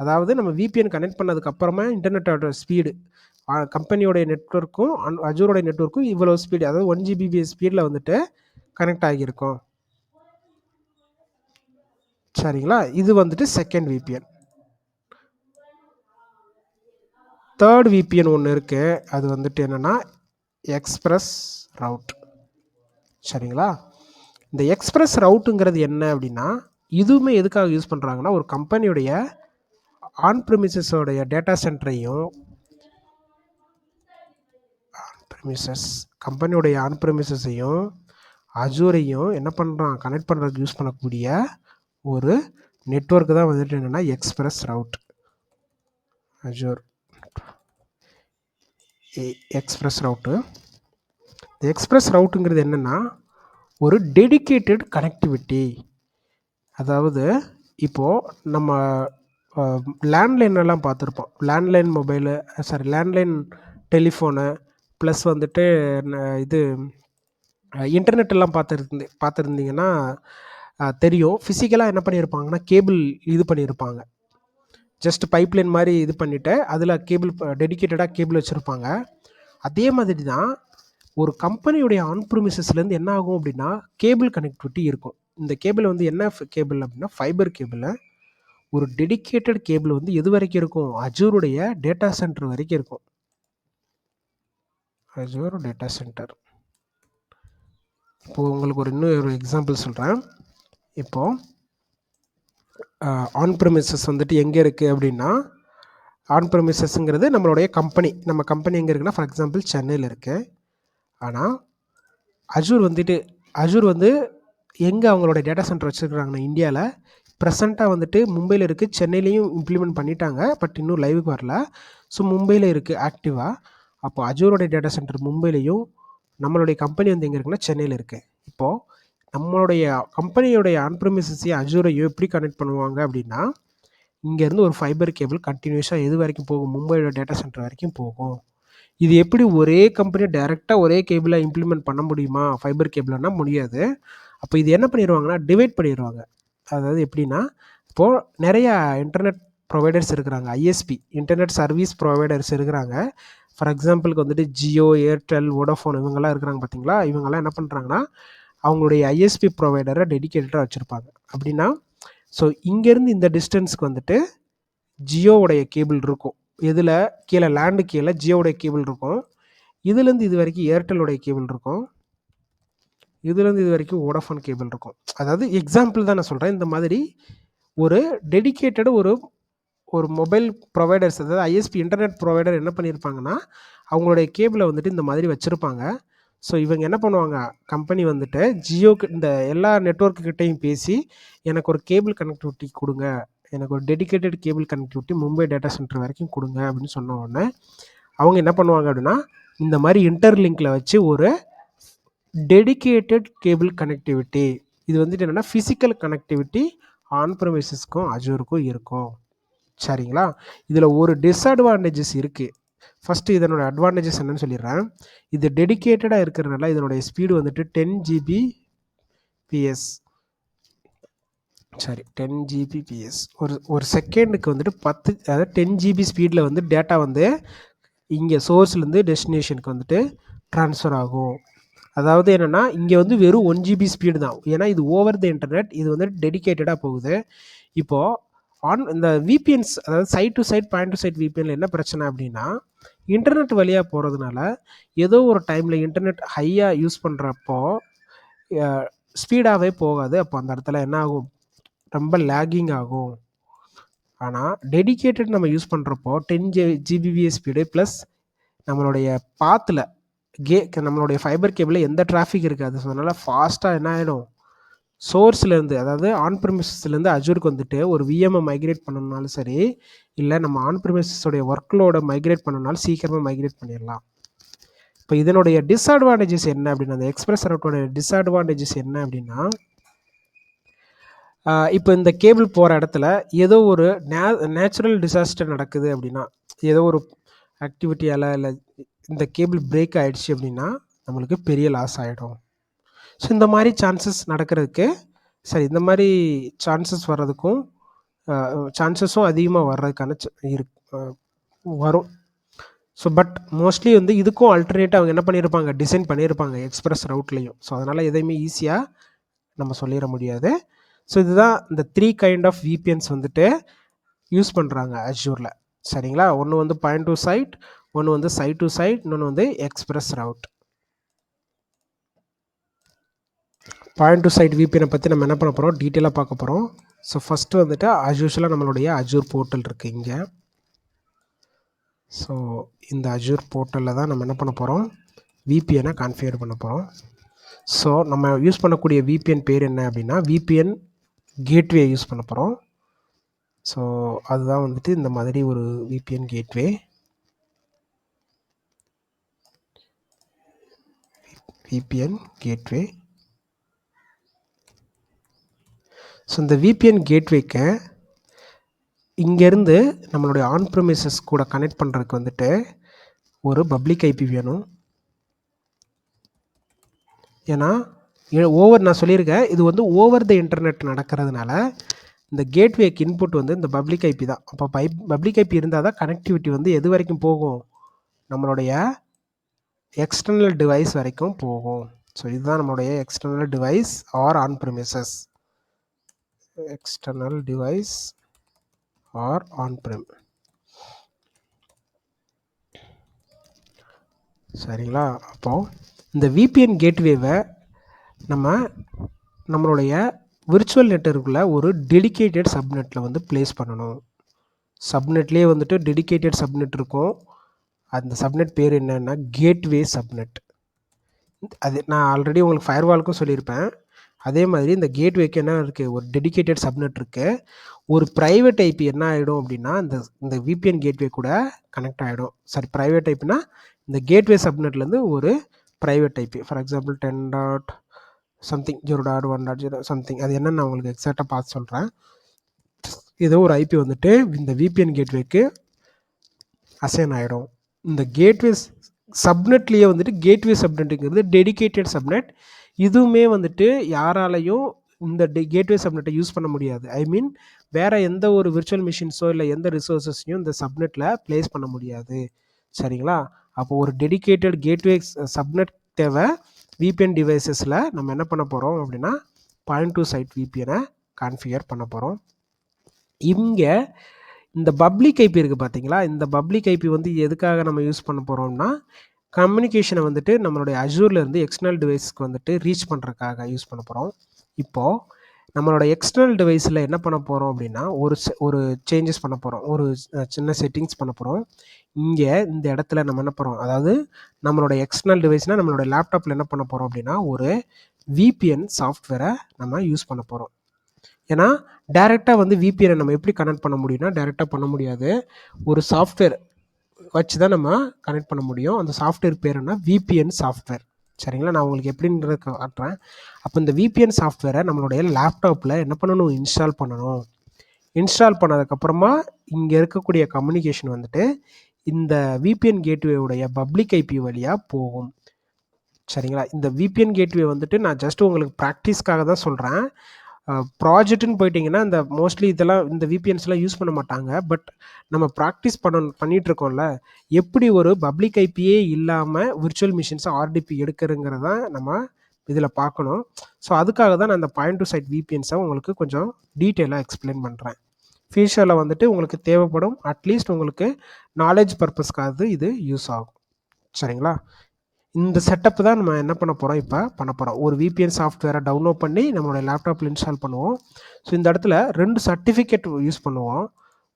[SPEAKER 1] அதாவது நம்ம விபிஎன் கனெக்ட் பண்ணதுக்கப்புறமா இன்டர்நெட்டோட ஸ்பீடு கம்பெனியோடைய நெட்வொர்க்கும் அஜூரோடைய நெட்வொர்க்கும் இவ்வளோ ஸ்பீடு, அதாவது 1 ஜிபிபிஎஸ் ஸ்பீடில் வந்துட்டு கனெக்ட் ஆகியிருக்கும். சரிங்களா? இது வந்துட்டு செகண்ட் விபிஎன். தேர்ட் விபிஎன் ஒன்று இருக்குது. அது வந்துட்டு என்னென்னா எக்ஸ்பிரஸ் ரவுட். சரிங்களா? இந்த எக்ஸ்பிரஸ் ரவுட்டுங்கிறது என்ன அப்படின்னா, இதுவுமே எதுக்காக யூஸ் பண்ணுறாங்கன்னா, ஒரு கம்பெனியுடைய ஆன் ப்ரிமிசஸோடைய டேட்டா சென்டரையும் கம்பெனியோடைய ஆன் ப்ரிமிசஸையும் அஜூரையும் என்ன பண்ணுறான், கனெக்ட் பண்ணுறதுக்கு யூஸ் பண்ணக்கூடிய ஒரு நெட்வொர்க்கு தான் வந்துட்டு என்னென்னா express route. Azure express route. இந்த எக்ஸ்பிரஸ் ரவுட்டுங்கிறது என்னென்னா ஒரு டெடிகேட்டட் கனெக்டிவிட்டி. அதாவது இப்போது நம்ம லேண்ட்லைன்லாம் பார்த்துருப்போம். லேண்ட்லைன் டெலிஃபோனு ப்ளஸ் வந்துட்டு இது இன்டர்நெட்டெல்லாம் பார்த்துருந்தீங்கன்னா தெரியும். ஃபிசிக்கலாக என்ன பண்ணியிருப்பாங்கன்னா கேபிள் இது பண்ணியிருப்பாங்க. ஜஸ்ட் பைப்லைன் மாதிரி இது பண்ணிவிட்டு அதில் கேபிள் டெடிகேட்டடாக கேபிள் வச்சுருப்பாங்க. அதே மாதிரி தான் ஒரு கம்பெனியுடைய ஆன் ப்ரிமிசஸ்லேருந்து என்ன ஆகும் அப்படின்னா கேபிள் கனெக்டிவிட்டி இருக்கும். இந்த கேபிள் வந்து என்ன கேபிள் அப்படின்னா ஃபைபர் கேபிள். ஒரு டெடிகேட்டட் கேபிள் வந்து எது வரைக்கும் இருக்கும், அஜூருடைய டேட்டா சென்டர் வரைக்கும் இருக்கும். Azure data centre. இப்போது உங்களுக்கு இன்னொரு எக்ஸாம்பிள் சொல்கிறேன். இப்போது ஆன் ப்ரிமிசஸ் வந்துட்டு எங்கே இருக்குது அப்படின்னா, ஆன் ப்ரிமிசஸ்ங்கிறது நம்மளுடைய கம்பெனி. நம்ம கம்பெனி எங்கே இருக்குன்னா, ஃபார் எக்ஸாம்பிள் சென்னையில் இருக்குது. ஆனால் அஜூர் வந்து எங்கே அவங்களோட டேட்டா சென்டர் வச்சுருக்குறாங்கன்னா இந்தியாவில் ப்ரெசண்ட்டாக வந்துட்டு மும்பையில் இருக்குது, சென்னையிலையும் இம்ப்ளிமெண்ட் பண்ணிட்டாங்க, பட் இன்னும் லைவுக்கு வரல. ஸோ மும்பையில் இருக்குது ஆக்டிவாக. அப்போ அஜூரோடைய டேட்டா சென்டர் மும்பையிலையும் நம்மளுடைய கம்பெனி வந்து எங்கே இருக்குன்னா சென்னையில் இருக்குது. இப்போது நம்மளுடைய கம்பெனியோடைய ஆன் ப்ரிமிசஸையும் அஜூரையும் எப்படி கனெக்ட் பண்ணுவாங்க அப்படின்னா, இங்கேருந்து ஒரு ஃபைபர் கேபிள் கண்டினியூஸாக எது வரைக்கும் போகும், மும்பையோட டேட்டா சென்டர் வரைக்கும் போகும். இது எப்படி ஒரே கம்பெனி டைரெக்டாக ஒரே கேபிளை இம்ப்ளிமெண்ட் பண்ண முடியுமா, ஃபைபர் கேபிள்னா முடியாது. அப்போ இது என்ன பண்ணிடுவாங்கன்னா டிவைட் பண்ணிடுவாங்க. அதாவது எப்படின்னா, இப்போது நிறையா இன்டர்நெட் ப்ரொவைடர்ஸ் இருக்கிறாங்க, ஐஎஸ்பி இன்டர்நெட் சர்வீஸ் ப்ரொவைடர்ஸ் இருக்கிறாங்க. ஃபார் எக்ஸாம்பிளுக்கு வந்துட்டு ஜியோ, ஏர்டெல், வோடாஃபோன் இவங்கெல்லாம் இருக்கிறாங்க பார்த்தீங்களா. இவங்கெல்லாம் என்ன பண்ணுறாங்கன்னா அவங்களுடைய ஐஎஸ்பி ப்ரொவைடரை டெடிகேட்டடாக வச்சுருப்பாங்க. அப்படின்னா ஸோ இங்கேருந்து இந்த டிஸ்டன்ஸுக்கு வந்துட்டு ஜியோவுடைய கேபிள் இருக்கும். இதில் கீழே லேண்டு கீழே ஜியோவுடைய கேபிள் இருக்கும். இதுலேருந்து இது வரைக்கும் ஏர்டெல்லுடைய கேபிள் இருக்கும். இதுலேருந்து இது வரைக்கும் வோடாஃபோன் கேபிள் இருக்கும். அதாவது எக்ஸாம்பிள் தான் நான் சொல்கிறேன். இந்த மாதிரி ஒரு டெடிகேட்டடு ஒரு மொபைல் ப்ரொவைடர்ஸ், அதாவது ஐஎஸ்பி இன்டர்நெட் ப்ரொவைடர் என்ன பண்ணியிருப்பாங்கன்னா அவங்களுடைய கேபிளை வந்துட்டு இந்த மாதிரி வச்சுருப்பாங்க. ஸோ இவங்க என்ன பண்ணுவாங்க, கம்பெனி வந்துட்டு ஜியோக்கு இந்த எல்லா நெட்வொர்க்குக்கிட்டையும் பேசி எனக்கு ஒரு கேபிள் கனெக்டிவிட்டி கொடுங்க, எனக்கு ஒரு dedicated cable connectivity Mumbai data centre வரைக்கும் கொடுங்க அப்படின்னு சொன்ன உடனே அவங்க என்ன பண்ணுவாங்க அப்படின்னா இந்த மாதிரி இன்டர்லிங்கில் வச்சு ஒரு டெடிகேட்டட் கேபிள் கனெக்டிவிட்டி, இது வந்துட்டு என்னென்னா ஃபிசிக்கல் கனெக்டிவிட்டி ஆன் ப்ரிமிசஸ்க்கும் அஜூருக்கும் இருக்கும். சரிங்களா? இதில் ஒரு டிஸ்அட்வான்டேஜஸ் இருக்குது. ஃபஸ்ட்டு இதனோட அட்வான்டேஜஸ் என்னன்னு சொல்லிடுறேன். இது டெடிகேட்டடாக இருக்கிறதுனால இதனுடைய ஸ்பீடு வந்துட்டு 10 Gbps. 10 Gbps ஒரு செகண்டுக்கு வந்துட்டு 10, அதாவது 10 GB ஸ்பீடில் வந்து டேட்டா வந்து இங்கே சோர்ஸ்லேருந்து டெஸ்டினேஷனுக்கு வந்துட்டு ட்ரான்ஸ்ஃபர் ஆகும். அதாவது என்னென்னா இங்கே வந்து வெறும் 1 GB ஸ்பீடு தான், ஏன்னா இது ஓவர் த இன்டர்நெட், இது வந்து டெடிகேட்டடாக போகுது. இப்போது இந்த விபிஎன்ஸ், அதாவது site to site point to site விபிஎன்ல என்ன பிரச்சனை அப்படின்னா, இன்டர்நெட் வழியாக போகிறதுனால ஏதோ ஒரு டைமில் இன்டர்நெட் ஹையாக யூஸ் பண்ணுறப்போ ஸ்பீடாகவே போகாது. அப்போ அந்த இடத்துல என்ன ஆகும், ரொம்ப லேகிங் ஆகும். ஆனால் டெடிகேட்டட் நம்ம யூஸ் பண்ணுறப்போ 10 Gbps ஸ்பீடு ப்ளஸ் நம்மளுடைய பாத்தில் நம்மளுடைய ஃபைபர் கேபிளில் எந்த டிராஃபிக் இருக்காது. ஸோ அதனால் ஃபாஸ்ட்டாக என்ன ஆகிடும், சோர்ஸ்லேருந்து அதாவது ஆன் ப்ரிமிசஸ்லேருந்து அஜூருக்கு வந்துட்டு ஒரு விஎம்ஐ மைக்ரேட் பண்ணணும்னாலும் சரி, இல்லை நம்ம ஆன் ப்ரிமிசஸோடைய ஒர்க்லோட மைக்ரேட் பண்ணணும்னாலும் சீக்கிரமாக மைக்ரேட் பண்ணிடலாம். இப்போ இதனுடைய டிஸ்அட்வான்டேஜஸ் என்ன அப்படின்னா, அந்த எக்ஸ்பிரஸ் ரவுட்டோட டிஸ்அட்வான்டேஜஸ் என்ன அப்படின்னா, இப்போ இந்த கேபிள் போகிற இடத்துல ஏதோ ஒரு நேச்சுரல் டிசாஸ்டர் நடக்குது அப்படின்னா, ஏதோ ஒரு ஆக்டிவிட்டியால் இல்லை இந்த கேபிள் பிரேக் ஆகிடுச்சு அப்படின்னா நம்மளுக்கு பெரிய லாஸ் ஆகிடும். ஸோ இந்த மாதிரி சான்சஸ் நடக்கிறதுக்கு இந்த மாதிரி சான்சஸ் வர்றதுக்கும் சான்சஸும் அதிகமாக வர்றதுக்கான வரும். ஸோ பட் மோஸ்ட்லி வந்து இதுக்கும் ஆல்டர்னேட்டாக அவங்க என்ன பண்ணியிருப்பாங்க, டிசைன் பண்ணியிருப்பாங்க எக்ஸ்பிரஸ் ரவுட்லேயும். ஸோ அதனால் எதையுமே ஈஸியாக நம்ம சொல்லிட முடியாது. ஸோ இதுதான் இந்த 3 கைண்ட் ஆஃப் VPNs வந்துட்டு யூஸ் பண்ணுறாங்க அஜூரில். சரிங்களா, ஒன்று வந்து பாயிண்ட் டு சைட், ஒன்று வந்து சைட் டு சைட், இன்னொன்று வந்து express route. Point to site VPN பற்றி நம்ம என்ன பண்ண போகிறோம், டீட்டெயிலாக பார்க்க போகிறோம். ஸோ ஃபஸ்ட்டு வந்துட்டு அஜூஷலாக நம்மளுடைய அஜூர் போர்ட்டல் இருக்குது இங்கே. ஸோ இந்த அஜூர் போர்ட்டலில் தான் நம்ம என்ன பண்ண போகிறோம், VPN-ஐ கான்ஃபிகர் பண்ண போகிறோம். ஸோ நம்ம யூஸ் பண்ணக்கூடிய VPN பேர் என்ன அப்படின்னா VPN கேட்வே யூஸ் பண்ண போகிறோம். ஸோ அதுதான் வந்துட்டு இந்த மாதிரி ஒரு VPN gateway. VPN gateway. So இந்த VPN கேட்வேக்கு இங்கேருந்து நம்மளுடைய ஆன் ப்ரிமிசஸ் கூட கனெக்ட் பண்ணுறதுக்கு வந்துட்டு ஒரு பப்ளிக் IP வேணும். ஏன்னா நான் சொல்லியிருக்கேன், இது வந்து ஓவர் த இன்டர்நெட் நடக்கிறதுனால இந்த கேட்வேக்கு இன்புட் வந்து இந்த பப்ளிக் IP தான். அப்போ பப்ளிக் IP இருந்தால் தான் கனெக்டிவிட்டி வந்து எது வரைக்கும் போகும், நம்மளுடைய எக்ஸ்டர்னல் டிவைஸ் வரைக்கும் போகும். ஸோ இதுதான் நம்மளுடைய external device or on premises. External device or on prem. சரிங்களா, அப்போது இந்த VPN கேட்வேவை நம்மளுடைய விர்ச்சுவல் நெட்வொர்க்கில் ஒரு டெடிகேட்டட் சப்நெட்டில் வந்து ப்ளேஸ் பண்ணணும். சப்நெட்லேயே வந்துட்டு டெடிகேட்டட் சப்நெட் இருக்கும். அந்த சப்நெட் பேர் என்னென்னா கேட்வே சப்நெட். அது நான் ஆல்ரெடி உங்களுக்கு ஃபயர்வாலுக்கும் சொல்லியிருப்பேன். அதே மாதிரி இந்த கேட்வேக்கு என்ன இருக்குது, ஒரு டெடிகேட்டட் சப்நெட் இருக்குது. ஒரு ப்ரைவேட் IP என்ன ஆகிடும் அப்படின்னா இந்த VPN கேட்வே கூட கனெக்ட் ஆகிடும். ப்ரைவேட் ஐப்பினா இந்த கேட்வே சப்நெட்லேருந்து ஒரு private IP, for example 10.something 0.1.0 something, அது என்னென்னு நான் உங்களுக்கு எக்ஸாக்டாக பார்த்து சொல்கிறேன். ஏதோ ஒரு IP வந்துட்டு இந்த VPN கேட்வேக்கு அசைன் ஆகிடும். இந்த கேட்வே சப்நெட்லேயே வந்துட்டு கேட்வே சப்நெட்டுங்கிறது டெடிகேட்டட் சப்நெட். இதுவுமே வந்துட்டு யாராலையும் இந்த கேட்வே சப்நெட்டை யூஸ் பண்ண முடியாது. ஐ மீன் வேறு எந்த ஒரு விர்ச்சுவல் மிஷின்ஸோ இல்லை எந்த ரிசோர்ஸஸையும் இந்த சப்நெட்டில் ப்ளேஸ் பண்ண முடியாது. சரிங்களா, அப்போ ஒரு டெடிகேட்டட் கேட்வே சப்நெட் தேவை. VPN டிவைசஸில் நம்ம என்ன பண்ண போகிறோம் அப்படின்னா பாயிண்ட் டு சைட் VPN-ஐ கான்ஃபிகர் பண்ண போகிறோம். இங்கே இந்த பப்ளிக் IP இருக்குது பார்த்தீங்களா, இந்த பப்ளிக் IP வந்து எதுக்காக நம்ம யூஸ் பண்ண போகிறோம்னா கம்யூனிகேஷனை வந்துட்டு நம்மளுடைய அஜூர்லேருந்து எக்ஸ்டர்னல் டிவைஸ்க்கு வந்துட்டு ரீச் பண்ணுறதுக்காக யூஸ் பண்ண போகிறோம். இப்போது நம்மளோட எக்ஸ்டர்னல் டிவைஸில் என்ன பண்ண போகிறோம் அப்படின்னா ஒரு சேஞ்சஸ் பண்ண போகிறோம், ஒரு சின்ன செட்டிங்ஸ் பண்ண போகிறோம். இங்கே இந்த இடத்துல நம்ம என்ன பண்ணுறோம், அதாவது நம்மளோட எக்ஸ்டர்னல் டிவைஸ்னால் நம்மளோட லேப்டாப்பில் என்ன பண்ண போகிறோம் அப்படின்னா ஒரு VPN சாஃப்ட்வேரை நம்ம யூஸ் பண்ண போகிறோம். ஏன்னா டைரெக்டாக வந்து VPN-ஐ நம்ம எப்படி கனெக்ட் பண்ண முடியும்னா டைரெக்டாக பண்ண முடியாது. ஒரு சாஃப்ட்வேர் வச்சு தான் நம்ம கனெக்ட் பண்ண முடியும். அந்த சாஃப்ட்வேர் பேர் என்ன, VPN சாஃப்ட்வேர். சரிங்களா, நான் உங்களுக்கு எப்படின்றத காட்டுறேன். அப்போ இந்த VPN சாஃப்ட்வேரை நம்மளுடைய லேப்டாப்பில் என்ன பண்ணணும், இன்ஸ்டால் பண்ணணும். இன்ஸ்டால் பண்ணதுக்கப்புறமா இங்கே இருக்கக்கூடிய கம்யூனிகேஷன் வந்துட்டு இந்த VPN கேட்வேவுடைய பப்ளிக் IP வழியாக போகும். சரிங்களா, இந்த VPN கேட்வே வந்துட்டு நான் ஜஸ்ட் உங்களுக்கு ப்ராக்டிஸ்க்காக தான் சொல்கிறேன். ப்ராஜெக்ட்னு போயிட்டிங்கன்னா இந்த மோஸ்ட்லி இதெல்லாம் இந்த VPNஸ்லாம் யூஸ் பண்ண மாட்டாங்க. பட் நம்ம ப்ராக்டிஸ் பண்ணிகிட்ருக்கோம்ல, எப்படி ஒரு பப்ளிக் IPயே இல்லாமல் விர்ச்சுவல் மிஷின்ஸை RDP எடுக்கிறதுங்கிறத நம்ம இதில் பார்க்கணும். ஸோ அதுக்காக தான் நான் இந்த பாயிண்ட் டு சைட் VPNஸை உங்களுக்கு கொஞ்சம் டீட்டெயிலாக எக்ஸ்பிளைன் பண்ணுறேன். ஃபியூச்சரில் வந்துட்டு உங்களுக்கு தேவைப்படும், அட்லீஸ்ட் உங்களுக்கு நாலேஜ் பர்பஸ்க்காக இது யூஸ் ஆகும். சரிங்களா, இந்த செட்டப் தான் நம்ம என்ன பண்ண போகிறோம், இப்போ பண்ண போகிறோம். ஒரு விபிஎன் சாஃப்ட்வேரை டவுன்லோட் பண்ணி நம்மளுடைய லேப்டாப்பில் இன்ஸ்டால் பண்ணுவோம். ஸோ இந்த இடத்துல 2 சர்டிஃபிகேட் யூஸ் பண்ணுவோம்.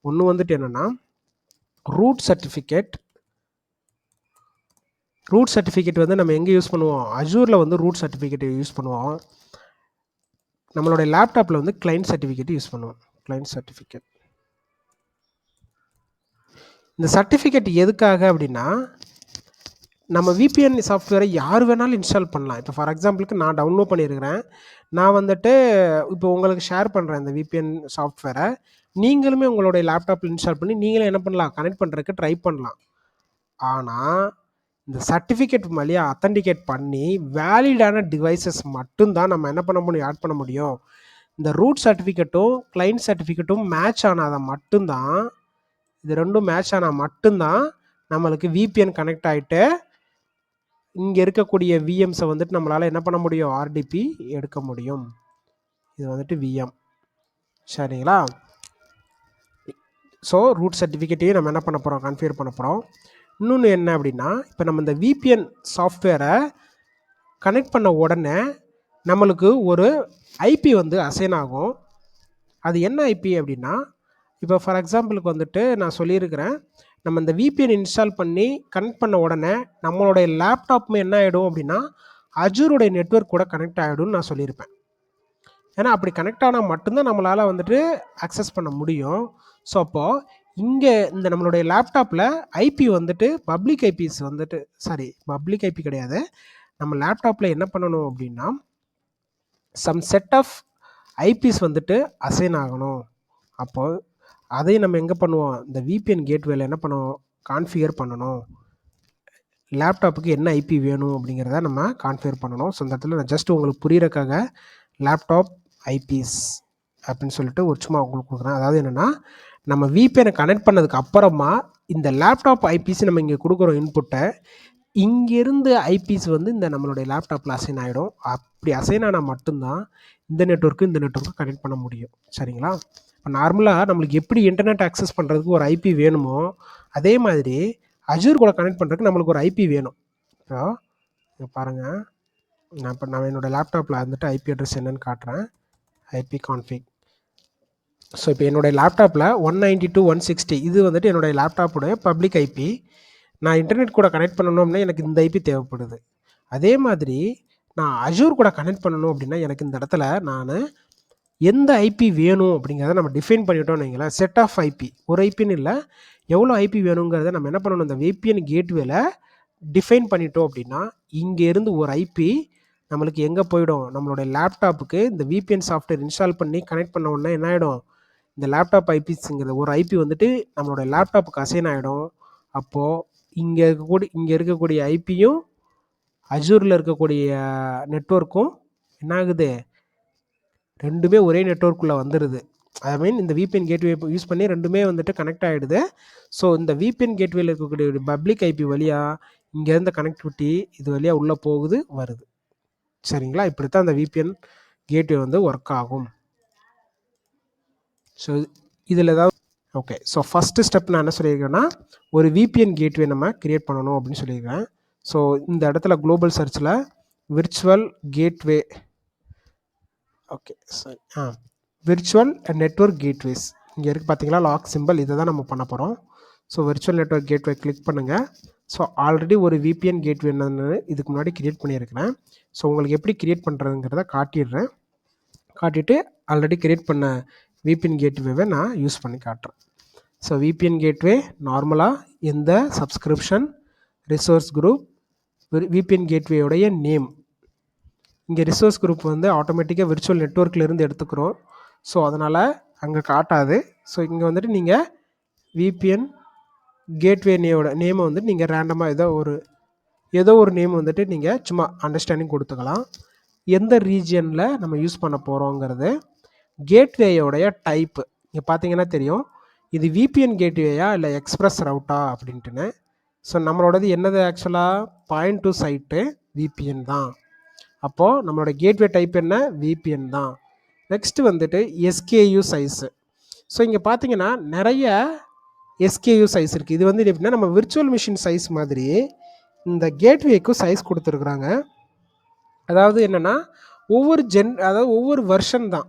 [SPEAKER 1] ஒன்று வந்துட்டு என்னென்னா ரூட் சர்டிஃபிகேட். ரூட் சர்டிஃபிகேட் வந்து நம்ம எங்கே யூஸ் பண்ணுவோம், அஜூரில் வந்து ரூட் சர்டிஃபிகேட் யூஸ் பண்ணுவோம். நம்மளுடைய லேப்டாப்பில் வந்து கிளைண்ட் சர்டிஃபிகேட் யூஸ் பண்ணுவோம். Client certificate. இந்த சர்டிஃபிகேட் எதுக்காக அப்படின்னா, நம்ம விபிஎன் சாஃப்ட்வேரை யார் வேணாலும் இன்ஸ்டால் பண்ணலாம். இப்போ ஃபார் எக்ஸாம்பிளுக்கு நான் டவுன்லோட் பண்ணியிருக்கிறேன். நான் வந்துட்டு இப்போ உங்களுக்கு ஷேர் பண்ணுறேன் இந்த விபிஎன் சாஃப்ட்வேரை. நீங்களுமே உங்களுடைய லேப்டாப்பில் இன்ஸ்டால் பண்ணி நீங்களே என்ன பண்ணலாம், கனெக்ட் பண்ணுறதுக்கு ட்ரை பண்ணலாம். ஆனால் இந்த சர்டிஃபிகேட் வழியாக அத்தன்டிகேட் பண்ணி வேலிடான டிவைசஸ் மட்டும்தான் நம்ம என்ன பண்ண முடியும், ஆட் பண்ண முடியும். இந்த ரூட் சர்டிஃபிகேட்டும் கிளைண்ட் சர்டிஃபிகேட்டும் மேட்ச் ஆனால் மட்டும்தான், இது ரெண்டும் மேட்ச் ஆனால் மட்டும்தான் நம்மளுக்கு விபிஎன் கனெக்ட் ஆகிட்டு இங்கே இருக்கக்கூடிய விஎம்ஸை வந்துட்டு நம்மளால் என்ன பண்ண முடியும், ஆர்டிபி எடுக்க முடியும். இது வந்துட்டு விஎம். சரிங்களா? ஸோ ரூட் சர்டிஃபிகேட்டையும் நம்ம என்ன பண்ண போகிறோம், கன்ஃபிகர் பண்ண போகிறோம். இன்னொன்று என்ன அப்படின்னா, இப்போ நம்ம இந்த விபிஎன் சாஃப்ட்வேரை கனெக்ட் பண்ண உடனே நம்மளுக்கு ஒரு ஐபி வந்து அசைன் ஆகும். அது என்ன ஐபி அப்படின்னா, இப்போ ஃபார் எக்ஸாம்பிளுக்கு வந்துட்டு நான் சொல்லியிருக்கிறேன், நம்ம இந்த விபிஎன் இன்ஸ்டால் பண்ணி கனெக்ட் பண்ண உடனே நம்மளுடைய லேப்டாப்புமே என்ன ஆகிடும் அப்படின்னா அஜூருடைய நெட்வொர்க் கூட கனெக்ட் ஆகிடும்னு நான் சொல்லியிருப்பேன். ஏன்னா அப்படி கனெக்ட் ஆனால் மட்டும்தான் நம்மளால் வந்துட்டு அக்சஸ் பண்ண முடியும். ஸோ அப்போது இங்கே இந்த நம்மளுடைய லேப்டாப்பில் ஐபி வந்துட்டு பப்ளிக் ஐபிஸ் வந்துட்டு பப்ளிக் ஐபி கிடையாது. நம்ம லேப்டாப்பில் என்ன பண்ணணும் அப்படின்னா சம் செட் ஆஃப் ஐபிஸ் வந்துட்டு அசைன் ஆகணும். அப்போது அதையும் நம்ம எங்கே பண்ணுவோம், இந்த விபிஎன் கேட்வேல என்ன பண்ணுவோம், கான்ஃபிகர் பண்ணணும். லேப்டாப்புக்கு என்ன ஐபி வேணும் அப்படிங்கிறத நம்ம கான்ஃபிகர் பண்ணணும். ஸோ இந்த இடத்துல நான் ஜஸ்ட் உங்களுக்கு புரியறதுக்காக லேப்டாப் ஐபிஸ் அப்படின்னு சொல்லிட்டு ஒரு சும்மா உங்களுக்கு கொடுக்குறேன். அதாவது என்னென்னா, நம்ம விபிஎனை கனெக்ட் பண்ணதுக்கு அப்புறமா இந்த லேப்டாப் ஐபிஸ் நம்ம இங்கே கொடுக்குறோம் இன்புட்டை. இங்கேருந்து ஐபிஸ் வந்து இந்த நம்மளுடைய லேப்டாப்பில் அசைன் ஆகிடும். அப்படி அசைன் ஆனால் மட்டும்தான் இந்த நெட்வொர்க்கு கனெக்ட் பண்ண முடியும். சரிங்களா? இப்போ நார்மலாக நம்மளுக்கு எப்படி இன்டர்நெட் ஆக்சஸ் பண்ணுறதுக்கு ஒரு ஐபி வேணுமோ அதே மாதிரி அஜூர் கூட கனெக்ட் பண்ணுறதுக்கு நம்மளுக்கு ஒரு ஐபி வேணும். இப்போ பாருங்கள், நான் என்னோடய லேப்டாப்பில் வந்துட்டு ஐபி அட்ரஸ் என்னென்னு காட்டுறேன். IP config. ஸோ இப்போ என்னுடைய லேப்டாப்பில் 192.160 இது வந்துட்டு என்னுடைய லேப்டாப்புடைய பப்ளிக் ஐபி. நான் இன்டர்நெட் கூட கனெக்ட் பண்ணணும்னா எனக்கு இந்த ஐபி தேவைப்படுது. அதே மாதிரி நான் அஜூர் கூட கனெக்ட் பண்ணணும் அப்படின்னா எனக்கு இந்த இடத்துல நான் எந்த ஐபி வேணும் அப்படிங்கிறத நம்ம டிஃபைன் பண்ணிட்டோம்னு வைங்களேன். செட் ஆஃப் ஐபி, ஒரு ஐபின்னு இல்லை, எவ்வளோ ஐபி வேணுங்கிறத நம்ம என்ன பண்ணணும், இந்த விபிஎன் கேட்வேல டிஃபைன் பண்ணிட்டோம் அப்படின்னா இங்கேருந்து ஒரு ஐபி நம்மளுக்கு எங்கே போயிடும், நம்மளுடைய லேப்டாப்புக்கு இந்த விபிஎன் சாஃப்ட்வேர் இன்ஸ்டால் பண்ணி கனெக்ட் பண்ண உடனே என்ன ஆகிடும், இந்த லேப்டாப் ஐபிஸுங்கிற ஒரு ஐபி வந்துட்டு நம்மளுடைய லேப்டாப்புக்கு அசைன் ஆகிடும். அப்போது இங்கே இருக்கக்கூடிய ஐபியும் அஜூரில் இருக்கக்கூடிய நெட்வொர்க்கும் என்ன ஆகுது, ரெண்டுமே ஒரே நெட்வொர்க்குள்ளே வந்துடுது. ஐ மீன் இந்த விபிஎன் கேட்வே யூஸ் பண்ணி ரெண்டுமே வந்துட்டு கனெக்ட் ஆகிடுது. ஸோ இந்த விபிஎன் கேட்வேல இருக்கக்கூடிய பப்ளிக் ஐபி வழியாக இங்கேருந்து கனெக்டிவிட்டி இது வழியாக உள்ளே போகுது வருது. சரிங்களா? இப்படி தான் இந்த விபிஎன் கேட்வே வந்து ஒர்க் ஆகும். ஸோ இதில் ஏதாவது ஓகே. ஸோ ஃபஸ்ட்டு ஸ்டெப் நான் என்ன சொல்லியிருக்கேன்னா, ஒரு விபிஎன் கேட்வே நம்ம க்ரியேட் பண்ணணும் அப்படின்னு சொல்லியிருக்கேன். ஸோ இந்த இடத்துல குளோபல் சர்ச்சில் விர்ச்சுவல் கேட்வே, ஓகே சரி, விர்ச்சுவல் நெட்வொர்க் கேட்வேஸ் இங்கே இருக்குது பார்த்தீங்களா, லாக் சிம்பிள், இதை தான் நம்ம பண்ண போகிறோம். So virtual network gateway click பண்ணுங்கள். ஸோ ஆல்ரெடி ஒரு விபிஎன் கேட்வே என்னன்னு இதுக்கு முன்னாடி க்ரியேட் பண்ணியிருக்கிறேன். ஸோ உங்களுக்கு எப்படி க்ரியேட் பண்ணுறதுங்கிறத காட்டிடுறேன். காட்டிட்டு ஆல்ரெடி க்ரியேட் பண்ண விபிஎன் கேட்வேவை நான் யூஸ் பண்ணி காட்டுறேன். ஸோ விபிஎன் கேட்வே நார்மலாக எந்த சப்ஸ்கிரிப்ஷன் ரிசோர்ஸ் குரூப் விபிஎன் கேட்வேயோடைய நேம், இங்கே ரிசோர்ஸ் குரூப் வந்து ஆட்டோமேட்டிக்காக விர்ச்சுவல் நெட்வொர்க்லேருந்து எடுத்துக்கிறோம். ஸோ அதனால் அங்கே காட்டாது. ஸோ இங்கே வந்துட்டு நீங்கள் விபிஎன் கேட்வே நேமை வந்து நீங்கள் ரேண்டமாக ஏதோ ஒரு நேம் வந்துட்டு நீங்கள் சும்மா அண்டர்ஸ்டாண்டிங் கொடுத்துக்கலாம். எந்த ரீஜியனில் நம்ம யூஸ் பண்ண போகிறோங்கிறது, கேட்வேயோடைய டைப்பு இங்கே பார்த்தீங்கன்னா தெரியும், இது விபிஎன் கேட்வேயா இல்லை எக்ஸ்பிரஸ் ரவுட்டா அப்படின்ட்டுன்னு. ஸோ நம்மளோடது என்னது, ஆக்சுவலாக பாயிண்ட் டு சைட்டு விபிஎன் தான். அப்போது நம்மளோட கேட்வே டைப் என்ன, விபிஎன் தான். நெக்ஸ்ட்டு வந்துட்டு எஸ்கேயு சைஸு. ஸோ இங்கே பார்த்தீங்கன்னா நிறைய எஸ்கேயு சைஸ் இருக்குது. இது வந்து எப்படின்னா நம்ம விர்ச்சுவல் மிஷின் சைஸ் மாதிரி இந்த கேட்வேக்கும் சைஸ் கொடுத்துருக்குறாங்க. அதாவது என்னென்னா அதாவது ஒவ்வொரு வெர்ஷன் தான்.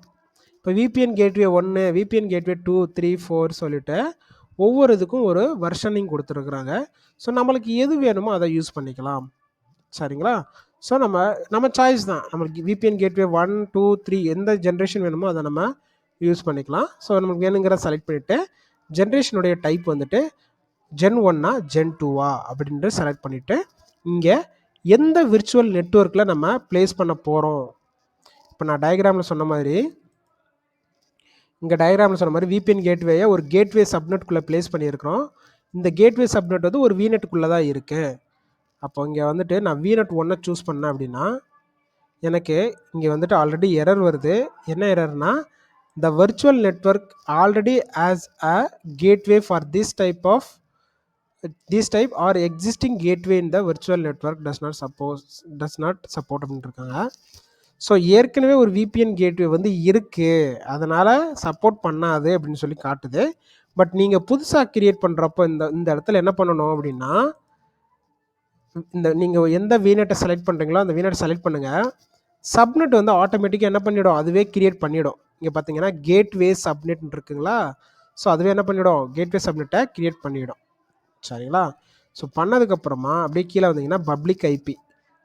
[SPEAKER 1] இப்போ விபிஎன் கேட்வே 1, விபிஎன் கேட்வே 2, 3, 4 சொல்லிட்டு ஒவ்வொரு இதுக்கும் ஒரு வெர்ஷனிங் கொடுத்துருக்குறாங்க. ஸோ நம்மளுக்கு எது வேணுமோ அதை யூஸ் பண்ணிக்கலாம். சரிங்களா? ஸோ நம்ம சாய்ஸ் தான். நம்மளுக்கு விபிஎன் கேட்வே 1, 2, 3 எந்த ஜென்ரேஷன் வேணுமோ அதை நம்ம யூஸ் பண்ணிக்கலாம். ஸோ நமக்கு வேணுங்கிற செலக்ட் பண்ணிவிட்டு ஜென்ரேஷனுடைய டைப் வந்துட்டு ஜென் 1ஆ ஜென் 2ஆ அப்படின்ட்டு செலக்ட் பண்ணிவிட்டு இங்கே எந்த விர்ச்சுவல் நெட்வொர்க்கில் நம்ம ப்ளேஸ் பண்ண போகிறோம். இப்போ நான் டயக்ராமில் சொன்ன மாதிரி விபிஎன் கேட்வேயை ஒரு கேட்வே சப்நெட்குள்ளே ப்ளேஸ் பண்ணியிருக்கிறோம். இந்த கேட்வே சப்நெட் வந்து ஒரு விநெட்டுக்குள்ளே தான் இருக்குது. அப்போ இங்கே வந்துட்டு நான் விநெட் 1 சூஸ் பண்ணேன் அப்படின்னா எனக்கு இங்கே வந்துட்டு ஆல்ரெடி எரர் வருது. என்ன எரர்னா, the virtual network already has a gateway for this type or existing gateway in the virtual network does not support அப்படின்ட்டு இருக்காங்க. ஸோ ஏற்கனவே ஒரு விபிஎன் கேட்வே வந்து இருக்குது, அதனால் சப்போர்ட் பண்ணாது அப்படின்னு சொல்லி காட்டுது. பட் நீங்கள் புதுசாக கிரியேட் பண்ணுறப்போ இந்த இடத்துல என்ன பண்ணணும் அப்படின்னா, நீங்கள் எந்த விநெட்டை செலக்ட் பண்ணுறீங்களோ அந்த விநெட்டை செலக்ட் பண்ணுங்கள். சப்நெட் வந்து ஆட்டோமேட்டிக்காக என்ன பண்ணிவிடும், அதுவே கிரியேட் பண்ணிவிடும். இங்கே பார்த்தீங்கன்னா கேட்வே சப்நெட் இருக்குங்களா, ஸோ அதுவே என்ன பண்ணிவிடும், கேட்வே சப்நெட்டை கிரியேட் பண்ணிவிடும். சரிங்களா? ஸோ பண்ணதுக்கப்புறமா அப்படியே கீழே வந்தீங்கன்னா பப்ளிக் ஐபி.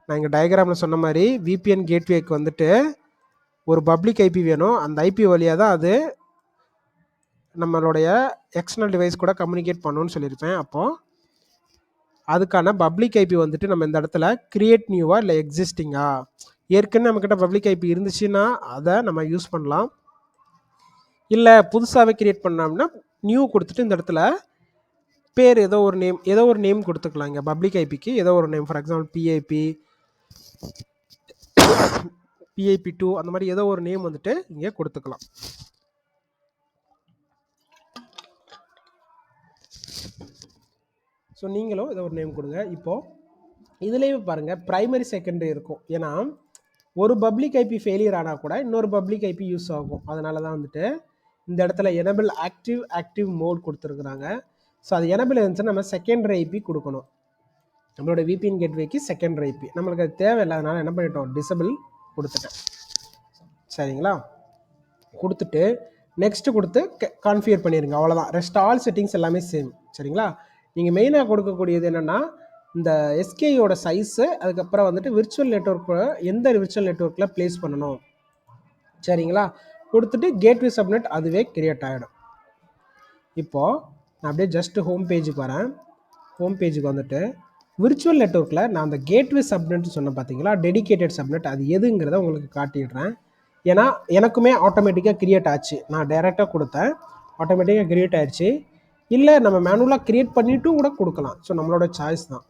[SPEAKER 1] நான் இங்கே டயக்ராமில் சொன்ன மாதிரி விபிஎன் கேட்வேக்கு வந்துட்டு ஒரு பப்ளிக் ஐபி வேணும். அந்த ஐபி வழியாக தான் அது நம்மளுடைய எக்ஸ்டர்னல் டிவைஸ் கூட கம்யூனிகேட் பண்ணணும்னு சொல்லியிருப்பேன். அப்போது அதுக்கான பப்ளிக் ஐபி வந்துட்டு நம்ம இந்த இடத்துல கிரியேட் நியூவா இல்லை எக்ஸிஸ்டிங்கா, ஏற்கனவே நம்மக்கிட்ட பப்ளிக் ஐபி இருந்துச்சுன்னா அதை நம்ம யூஸ் பண்ணலாம். இல்லை புதுசாகவே கிரியேட் பண்ணோம்னா நியூ கொடுத்துட்டு இந்த இடத்துல பேர் ஏதோ ஒரு நேம் கொடுத்துக்கலாம். இங்கே பப்ளிக் ஐபிக்கு ஏதோ ஒரு நேம், ஃபார் எக்ஸாம்பிள் PIP2 அந்த மாதிரி ஏதோ ஒரு நேம் வந்துட்டு இங்கே கொடுத்துக்கலாம். ஸோ நீங்களும் ஏதோ ஒரு நேம் கொடுங்க. இப்போது இதுலேயே பாருங்கள் ப்ரைமரி செகண்டரி இருக்கும். ஏன்னா ஒரு பப்ளிக் ஐபி ஃபெயிலியர் ஆனால் கூட இன்னொரு பப்ளிக் ஐபி யூஸ் ஆகும். அதனால தான் வந்துட்டு இந்த இடத்துல எனபிள் ஆக்டிவ் மோட் கொடுத்துருக்குறாங்க. ஸோ அது எனபிள் இருந்துச்சுன்னா நம்ம செகண்டரி ஐபி கொடுக்கணும். நம்மளோட விபிஎன் கேட்வேக்கு செகண்டரி ஐபி நம்மளுக்கு அது தேவையில்லாதனால என்ன பண்ணிட்டோம், டிசபிள் கொடுத்துட்டேன். சரிங்களா? கொடுத்துட்டு நெக்ஸ்ட்டு கொடுத்து கான்ஃபிகர் பண்ணிடுங்க. அவ்வளோதான். ரெஸ்ட் ஆல் செட்டிங்ஸ் எல்லாமே சேம். சரிங்களா? நீங்கள் மெயினாக கொடுக்கக்கூடியது என்னென்னா இந்த எஸ்கேயோட சைஸு, அதுக்கப்புறம் வந்துட்டு விர்ச்சுவல் நெட்வொர்க்கு எந்த விர்ச்சுவல் நெட்வொர்க்கில் ப்ளேஸ் பண்ணணும். சரிங்களா? கொடுத்துட்டு கேட்வே சப்நெட் அதுவே கிரியேட் ஆகிடும். இப்போது நான் அப்படியே ஜஸ்ட்டு ஹோம் பேஜுக்கு வரேன். ஹோம் பேஜுக்கு வந்துட்டு விர்ச்சுவல் நெட்வொர்க்கில் நான் அந்த கேட்வே சப்நெட் சொன்னேன் பார்த்தீங்களா, டெடிகேட்டட் சப்நெட், அது எதுங்கிறத உங்களுக்கு காட்டிடுறேன். ஏன்னா எனக்குமே ஆட்டோமேட்டிக்காக கிரியேட் ஆச்சு. நான் டைரெக்டாக கொடுத்தேன், ஆட்டோமேட்டிக்காக கிரியேட் ஆயிடுச்சு. இல்லை நம்ம மேனுவலாக கிரியேட் பண்ணிட்டும் கூட கொடுக்கலாம். ஸோ நம்மளோட சாய்ஸ் தான்.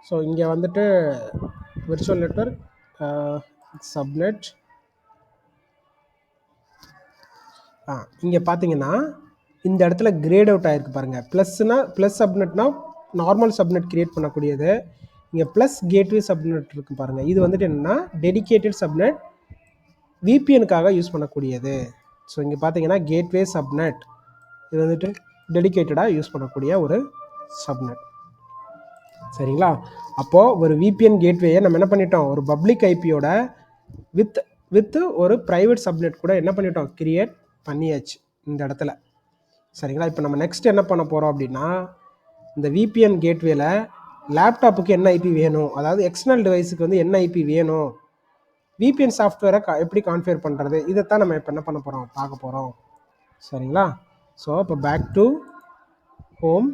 [SPEAKER 1] ஸோ இங்கே வந்துட்டு விர்ச்சுவல் நெட்வொர்க் சப்நெட் இங்கே பார்த்தீங்கன்னா இந்த இடத்துல கிரேட் அவுட் ஆகிருக்கு பாருங்கள். ப்ளஸ் சப்நெட்னா நார்மல் சப்நெட் கிரியேட் பண்ணக்கூடியது. இங்கே ப்ளஸ் கேட்வே சப்நெட் இருக்குது பாருங்கள். இது வந்துட்டு என்னென்னா டெடிகேட்டட் சப்நெட், விபிஎனுக்காக யூஸ் பண்ணக்கூடியது. ஸோ இங்கே பார்த்தீங்கன்னா கேட்வே சப்நெட் இது வந்துட்டு டெடிகேட்டடாக யூஸ் பண்ணக்கூடிய ஒரு சப்நெட். சரிங்களா? அப்போது ஒரு விபிஎன் கேட்வேயை நம்ம என்ன பண்ணிட்டோம், ஒரு பப்ளிக் ஐபியோட வித் ஒரு ப்ரைவேட் சப்நெட் கூட என்ன பண்ணிட்டோம், கிரியேட் பண்ணியாச்சு இந்த இடத்துல. சரிங்களா? இப்போ நம்ம நெக்ஸ்ட் என்ன பண்ண போகிறோம் அப்படின்னா, இந்த விபிஎன் கேட்வேல லேப்டாப்புக்கு என்ன ஐபி வேணும், அதாவது எக்ஸ்டர்னல் டிவைஸுக்கு வந்து என்ன ஐபி வேணும், விபிஎன் சாஃப்ட்வேரை எப்படி கான்ஃபிகர் பண்ணுறது, இதைத்தான் நம்ம இப்போ என்ன பண்ண போகிறோம், பார்க்க போகிறோம். சரிங்களா? ஸோ இப்போ பேக் டு ஹோம்,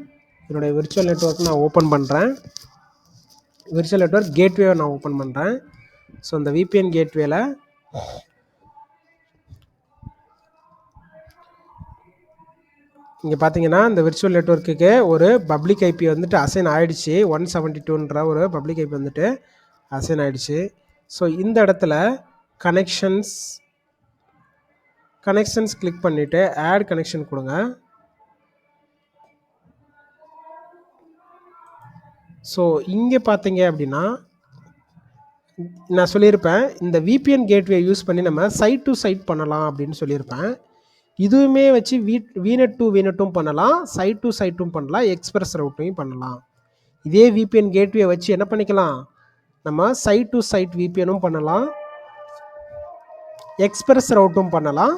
[SPEAKER 1] என்னுடைய விர்ச்சுவல் நெட்வொர்க் நான் ஓப்பன் பண்ணுறேன். விர்ச்சுவல் நெட்வொர்க் கேட்வேவை நான் ஓப்பன் பண்ணுறேன். ஸோ இந்த விபிஎன் கேட்வேல இங்கே பார்த்தீங்கன்னா இந்த விர்ச்சுவல் நெட்வொர்க்குக்கு ஒரு பப்ளிக் ஐபி வந்துட்டு அசைன் ஆகிடுச்சு. 172ன்ற ஒரு பப்ளிக் ஐபி வந்துட்டு அசைன் ஆகிடுச்சு. ஸோ இந்த இடத்துல கனெக்ஷன்ஸ் கிளிக் பண்ணிவிட்டு ஆட் கனெக்ஷன் கொடுங்க. ஸோ இங்கே பார்த்தீங்க அப்படின்னா நான் சொல்லியிருப்பேன், இந்த விபிஎன் கேட்வே யூஸ் பண்ணி நம்ம சைட் டு சைட் பண்ணலாம் அப்படின்னு சொல்லியிருப்பேன். இதுவுமே வச்சு விநெட் டு விநெட்டும் பண்ணலாம், சைட் டு சைட்டும் பண்ணலாம், எக்ஸ்பிரஸ் ரவுட்டையும் பண்ணலாம். இதே விபிஎன் கேட்வே வச்சு என்ன பண்ணிக்கலாம், நம்ம சைட் டு சைட் விபிஎனும் பண்ணலாம், எக்ஸ்பிரஸ் ரவுட்டும் பண்ணலாம்,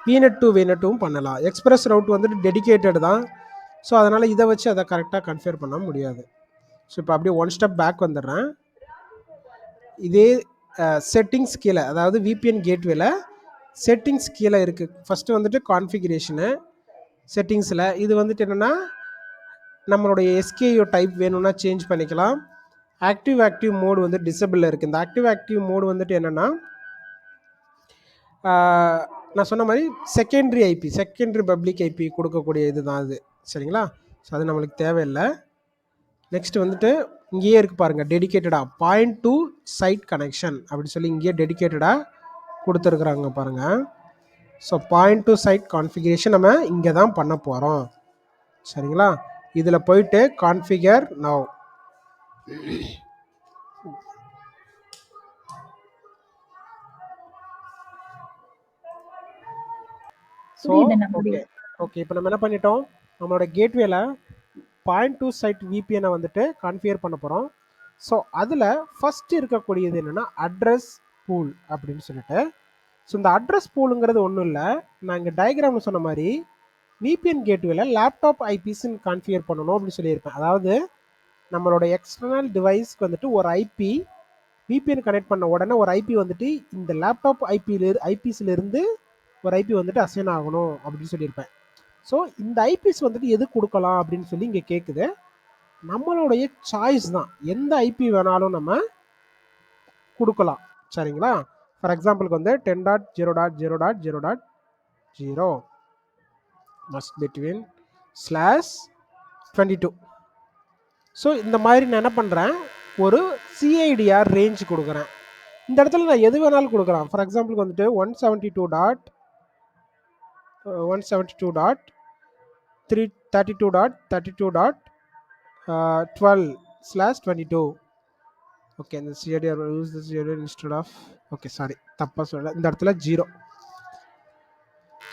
[SPEAKER 1] வீநெட் டு வீநெட்டும் பண்ணலாம். எக்ஸ்பிரஸ் ரவுட் வந்துட்டு டெடிகேட்டட் தான். ஸோ அதனால் இதை வச்சு அதை கரெக்டாக கன்ஃபிகர் பண்ண முடியாது. ஸோ இப்போ அப்படியே ஒன் ஸ்டெப் பேக் வந்துடுறேன். இதே செட்டிங்ஸ் கீழே, அதாவது விபிஎன் கேட்வேல செட்டிங்ஸ் கீழே இருக்குது. ஃபஸ்ட்டு வந்துட்டு கான்ஃபிகரேஷனு செட்டிங்ஸில் இது வந்துட்டு என்னென்னா நம்மளுடைய எஸ்கேயோ டைப் வேணும்னா சேஞ்ச் பண்ணிக்கலாம். ஆக்டிவ் மோடு வந்து டிசபிளில் இருக்குது. இந்த ஆக்டிவ் மோடு வந்துட்டு என்னென்னா நான் சொன்ன மாதிரி செகண்டரி பப்ளிக் ஐபி கொடுக்கக்கூடிய இது தான் அது. சரிங்களா? ஸோ அது நம்மளுக்கு தேவையில்லை. நெக்ஸ்ட் வந்துட்டு இங்கேயே இருக்குது பாருங்கள், டெடிகேட்டடாக பாயிண்ட் டு சைட் கனெக்ஷன் அப்படின்னு சொல்லி இங்கேயே டெடிகேட்டடாக கொடுத்துருக்குறாங்க பாருங்கள். So point to site configuration நம்ம இங்கே தான் பண்ண போகிறோம். சரிங்களா? இதில் போயிட்டு கான்ஃபிகர் நவ். ஸோ ஓகே இப்போ நம்ம என்ன பண்ணிட்டோம், நம்மளோட கேட்வேல பாயிண்ட் டு சைட் விபிஎனை வந்துட்டு கான்ஃபிகர் பண்ண போகிறோம். ஸோ அதில் ஃபஸ்ட்டு இருக்கக்கூடியது என்னென்னா அட்ரஸ் பூல் அப்படின்னு சொல்லிட்டு. ஸோ இந்த அட்ரஸ் பூலுங்கிறது ஒன்றும் இல்லை, நான் இங்கே டயக்ராமில் சொன்ன மாதிரி விபிஎன் கேட்வேல லேப்டாப் ஐபிஸ்ன்னு கான்ஃபிகர் பண்ணணும் அப்படின்னு சொல்லியிருப்பேன். அதாவது நம்மளோட எக்ஸ்டர்னல் டிவைஸ்க்கு வந்துட்டு ஒரு ஐபி விபிஎன் கனெக்ட் பண்ண உடனே ஒரு ஐபி வந்துட்டு இந்த லேப்டாப் ஐபிஸ்லேருந்து ஒரு ஐபி வந்துட்டு அசைன் ஆகணும் அப்படின்னு சொல்லியிருப்பேன். ஸோ இந்த ஐபிஸ் வந்துட்டு எது கொடுக்கலாம் அப்படின்னு சொல்லி இங்கே கேட்குது. நம்மளுடைய சாய்ஸ் தான், எந்த ஐபி வேணாலும் நம்ம கொடுக்கலாம். சரிங்களா? ஃபார் எக்ஸாம்பிளுக்கு வந்து 10.0.0.0.0 மஸ்ட் பிட்வீன் /22. ஸோ இந்த மாதிரி நான் என்ன பண்ணுறேன், ஒரு சிஐடிஆர் ரேஞ்ச் கொடுக்குறேன். இந்த இடத்துல நான் எது வேணாலும் கொடுக்குறேன். ஃபார் எக்ஸாம்பிளுக்கு வந்துட்டு 172.32.32.12/22. ஓகே, இந்த CIDR use the CIDR instead of, okay sorry தப்பாக சொல்ல, இந்த இடத்துல 0.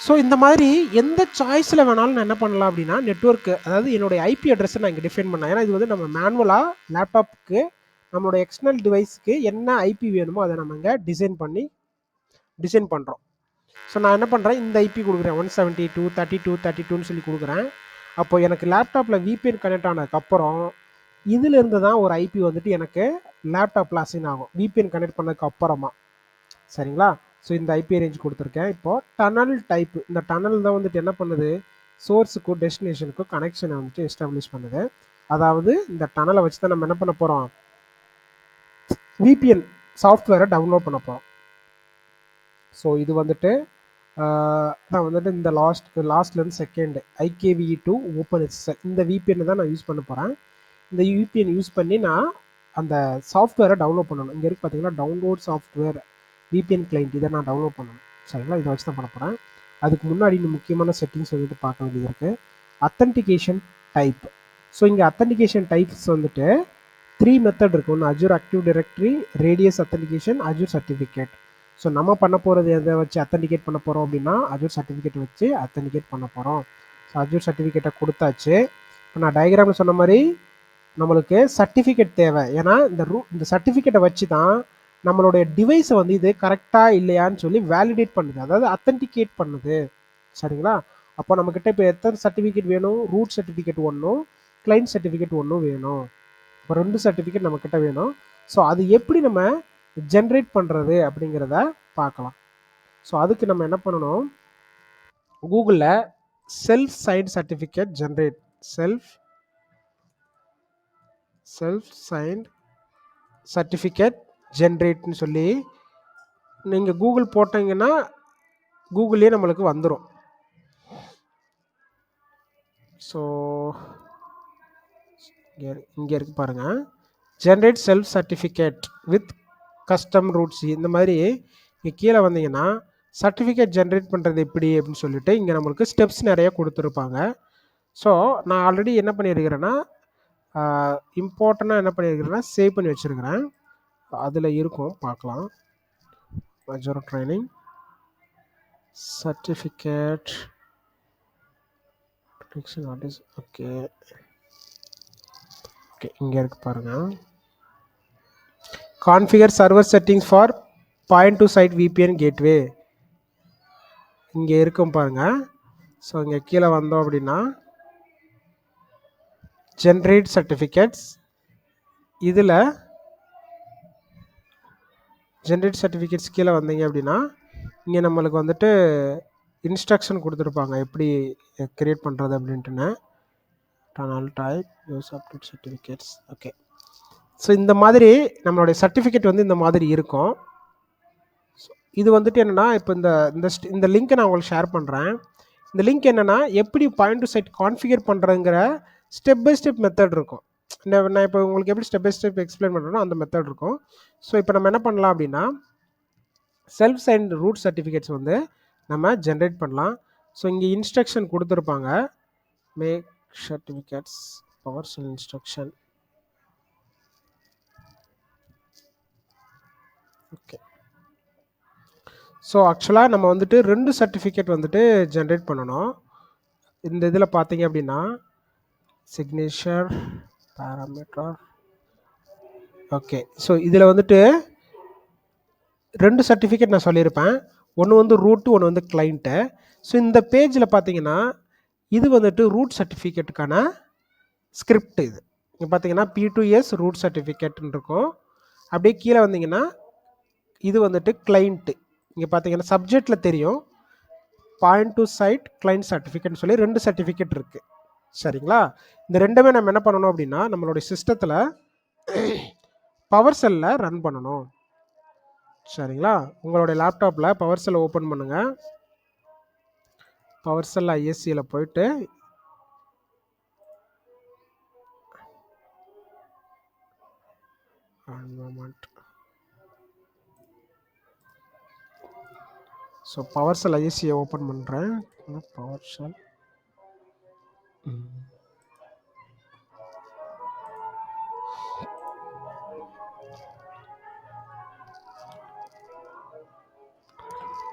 [SPEAKER 1] ஸோ இந்த மாதிரி எந்த சாய்ஸில் வேணாலும் நான் என்ன பண்ணலாம் அப்படின்னா நெட்வொர்க்கு, அதாவது என்னுடைய ஐபி அட்ரஸை நான் இங்கே டிஃபைன் பண்ணேன். ஏன்னா இது வந்து நம்ம மேனுவலாக லேப்டாப்புக்கு நம்மளோட எக்ஸ்டர்னல் டிவைஸ்க்கு என்ன ஐபி வேணுமோ அதை நம்ம இங்கே டிசைன் பண்ணுறோம். ஸோ நான் என்ன பண்ணுறேன், இந்த ஐபி கொடுக்குறேன் 172.32.32ன்னு சொல்லி கொடுக்குறேன். அப்போ எனக்கு லேப்டாப்பில் விபிஎன் கனெக்ட் ஆனதுக்கப்புறம் இதிலிருந்து தான் ஒரு ஐபி வந்துட்டு எனக்கு லேப்டாப்பில் அசைன் ஆகும் விபிஎன் கனெக்ட் பண்ணதுக்கு அப்புறமா. சரிங்களா? ஸோ இந்த ஐபி ரேஞ்ச் கொடுத்துருக்கேன். இப்போது டனல் டைப்பு, இந்த டனல் தான் வந்துட்டு என்ன பண்ணுது, சோர்ஸுக்கும் டெஸ்டினேஷனுக்கும் கனெக்ஷனை வந்துட்டு எஸ்டாப்ளிஷ் பண்ணுது. அதாவது இந்த டனலை வச்சு தான் நம்ம என்ன பண்ண போகிறோம், விபிஎன் சாஃப்ட்வேரை டவுன்லோட் பண்ண போகிறோம். ஸோ இது வந்துட்டு நான் வந்துட்டு இந்த லாஸ்ட்லேருந்து செகண்ட் IKVE2 OpenSSL இந்த விபிஎன் தான் நான் யூஸ் பண்ண போகிறேன். இந்த விபிஎன் யூஸ் பண்ணி நான் அந்த சாஃப்ட்வேரை டவுன்லோட் பண்ணணும். இங்கே இருக்குது பார்த்தீங்கன்னா டவுன்லோட் சாஃப்ட்வேர் விபிஎன் கிளைண்ட், இதை நான் டவுன்லோட் பண்ணணும். சரிங்களா? இதை வச்சு தான் பண்ண போகிறேன். அதுக்கு முன்னாடி இந்த முக்கியமான செட்டிங்ஸ் வந்துட்டு பார்க்க வேண்டியது இருக்குது. Authentication type. ஸோ இங்கே அத்தன்டிகேஷன் டைப்ஸ் வந்துட்டு 3 மெத்தட் இருக்குது. ஒன்று Azure active directory, radius authentication, Azure certificate. So நம்ம பண்ண போகிறது எதை வச்சு அத்தன்டிகேட் பண்ண போகிறோம் அப்படின்னா அஜூர் சர்டிஃபிகேட் வச்சு அத்தன்டிகேட் பண்ண போகிறோம். ஸோ அஜூர் சர்டிஃபிகேட்டை கொடுத்தாச்சு. இப்போ நான் டயக்ராமில் சொன்ன மாதிரி நம்மளுக்கு சர்டிஃபிகேட் தேவை. ஏன்னா இந்த சர்டிஃபிகேட்டை வச்சு தான் நம்மளுடைய டிவைஸை வந்து இது கரெக்டாக இல்லையான்னு சொல்லி வேலிடேட் பண்ணுது, அதாவது அத்தன்டிகேட் பண்ணுது. சரிங்களா? அப்போ நம்மக்கிட்ட இப்போ எத்தனை சர்டிஃபிகேட் வேணும், ரூட் சர்டிஃபிகேட் ஒன்றும் கிளைண்ட் சர்டிஃபிகேட் ஒன்றும் வேணும். இப்போ 2 சர்டிஃபிகேட் நம்மக்கிட்ட வேணும். ஸோ அது எப்படி நம்ம ஜென்ரேட் பண்ணுறது அப்படிங்கிறத பார்க்கலாம். ஸோ அதுக்கு நம்ம என்ன பண்ணணும், கூகுளில் self signed certificate generate, self signed certificate ஜென்ரேட்னு சொல்லி நீங்கள் கூகுள் போட்டிங்கன்னா கூகுள்லேயே நம்மளுக்கு வந்துடும். ஸோ இங்கே இருக்கு பாருங்கள், generate self certificate with custom roots. இந்த மாதிரி இங்கே கீழே வந்தீங்கன்னா சர்டிஃபிகேட் ஜென்ரேட் பண்ணுறது எப்படி அப்படின்னு சொல்லிட்டு இங்கே நம்மளுக்கு ஸ்டெப்ஸ் நிறைய கொடுத்துருப்பாங்க. ஸோ நான் ஆல்ரெடி என்ன பண்ணியிருக்கிறேன்னா இம்பார்ட்டண்ட்டாக என்ன பண்ணியிருக்கிறேன்னா சேவ் பண்ணி வச்சுருக்கிறேன். அதில் இருக்கும், பார்க்கலாம். Major training certificate protection artist. Okay, okay, இங்கே இருக்கு பாருங்கள். Configure server settings for point to site VPN gateway இங்கே இருக்கும் பாருங்கள். ஸோ இங்கே கீழே வந்தோம் அப்படின்னா ஜென்ரேட் சர்டிஃபிகேட்ஸ், இதில் ஜென்ரேட் சர்டிஃபிகேட்ஸ் கீழே வந்தீங்க அப்படின்னா இங்கே நம்மளுக்கு வந்துட்டு இன்ஸ்ட்ரக்ஷன் கொடுத்துருப்பாங்க எப்படி க்ரியேட் பண்ணுறது அப்படின்ட்டுன்னு. Tunnel type use update certificates. Okay, so இந்த மாதிரி நம்மளுடைய சர்டிஃபிகேட் வந்து இந்த மாதிரி இருக்கும். இது வந்துட்டு என்னென்னா, இப்போ இந்த லிங்க்கை நான் உங்களுக்கு ஷேர் பண்ணுறேன். இந்த லிங்க் என்னென்னா எப்படி பாயிண்ட் டு சைட் கான்ஃபிகர் பண்ணுறங்கிற ஸ்டெப் பை ஸ்டெப் மெத்தட் இருக்கும். நான் இப்போ உங்களுக்கு எப்படி ஸ்டெப் பை ஸ்டெப் எக்ஸ்பிளைன் பண்ணுறேனோ அந்த மெத்தட் இருக்கும். ஸோ இப்போ நம்ம என்ன பண்ணலாம் அப்படின்னா செல்ஃப் சைன் ரூட் சர்டிஃபிகேட்ஸ் வந்து நம்ம ஜென்ரேட் பண்ணலாம். ஸோ இங்கே இன்ஸ்ட்ரக்ஷன் கொடுத்துருப்பாங்க. Make certificates PowerShell instruction. Okay, so ஆக்சுவலாக நம்ம வந்துட்டு 2 சர்டிஃபிகேட் வந்துட்டு ஜென்ரேட் பண்ணணும். இந்த இதில் பார்த்தீங்க அப்படின்னா சிக்னேச்சர் பேராமீட்டர். ஓகே, ஸோ இதில் வந்துட்டு 2 சர்டிஃபிகேட் நான் சொல்லியிருப்பேன். ஒன்று வந்து ரூட்டு, ஒன்று வந்து கிளைண்ட்டு. ஸோ இந்த பேஜில் பார்த்தீங்கன்னா இது வந்துட்டு ரூட் சர்டிஃபிகேட்டுக்கான ஸ்கிரிப்ட். இது இங்கே பார்த்தீங்கன்னா P2S ரூட் சர்டிஃபிகேட்னு இருக்கும். அப்படியே கீழே வந்தீங்கன்னா இது வந்துட்டு கிளைண்ட்டு. இங்கே பார்த்தீங்கன்னா சப்ஜெக்டில் தெரியும் பாயிண்ட் டு சைட் கிளைண்ட் சர்டிஃபிகேட்னு சொல்லி 2 சர்டிஃபிகேட் இருக்குது. சரிங்களா? இந்த ரெண்டுமே நம்ம என்ன பண்ணணும் அப்படின்னா நம்மளுடைய சிஸ்டத்தில் பவர் செல்லில் ரன் பண்ணணும். சரிங்களா? உங்களுடைய லேப்டாப்பில் பவர் செல்லை ஓப்பன் பண்ணுங்கள். பவர் செல் ஐஎஸ்சியில் போயிட்டு ஸோ பவர் செல் ஐஎஸ்சியை ஓப்பன் பண்ணுறேன். பவர் செல்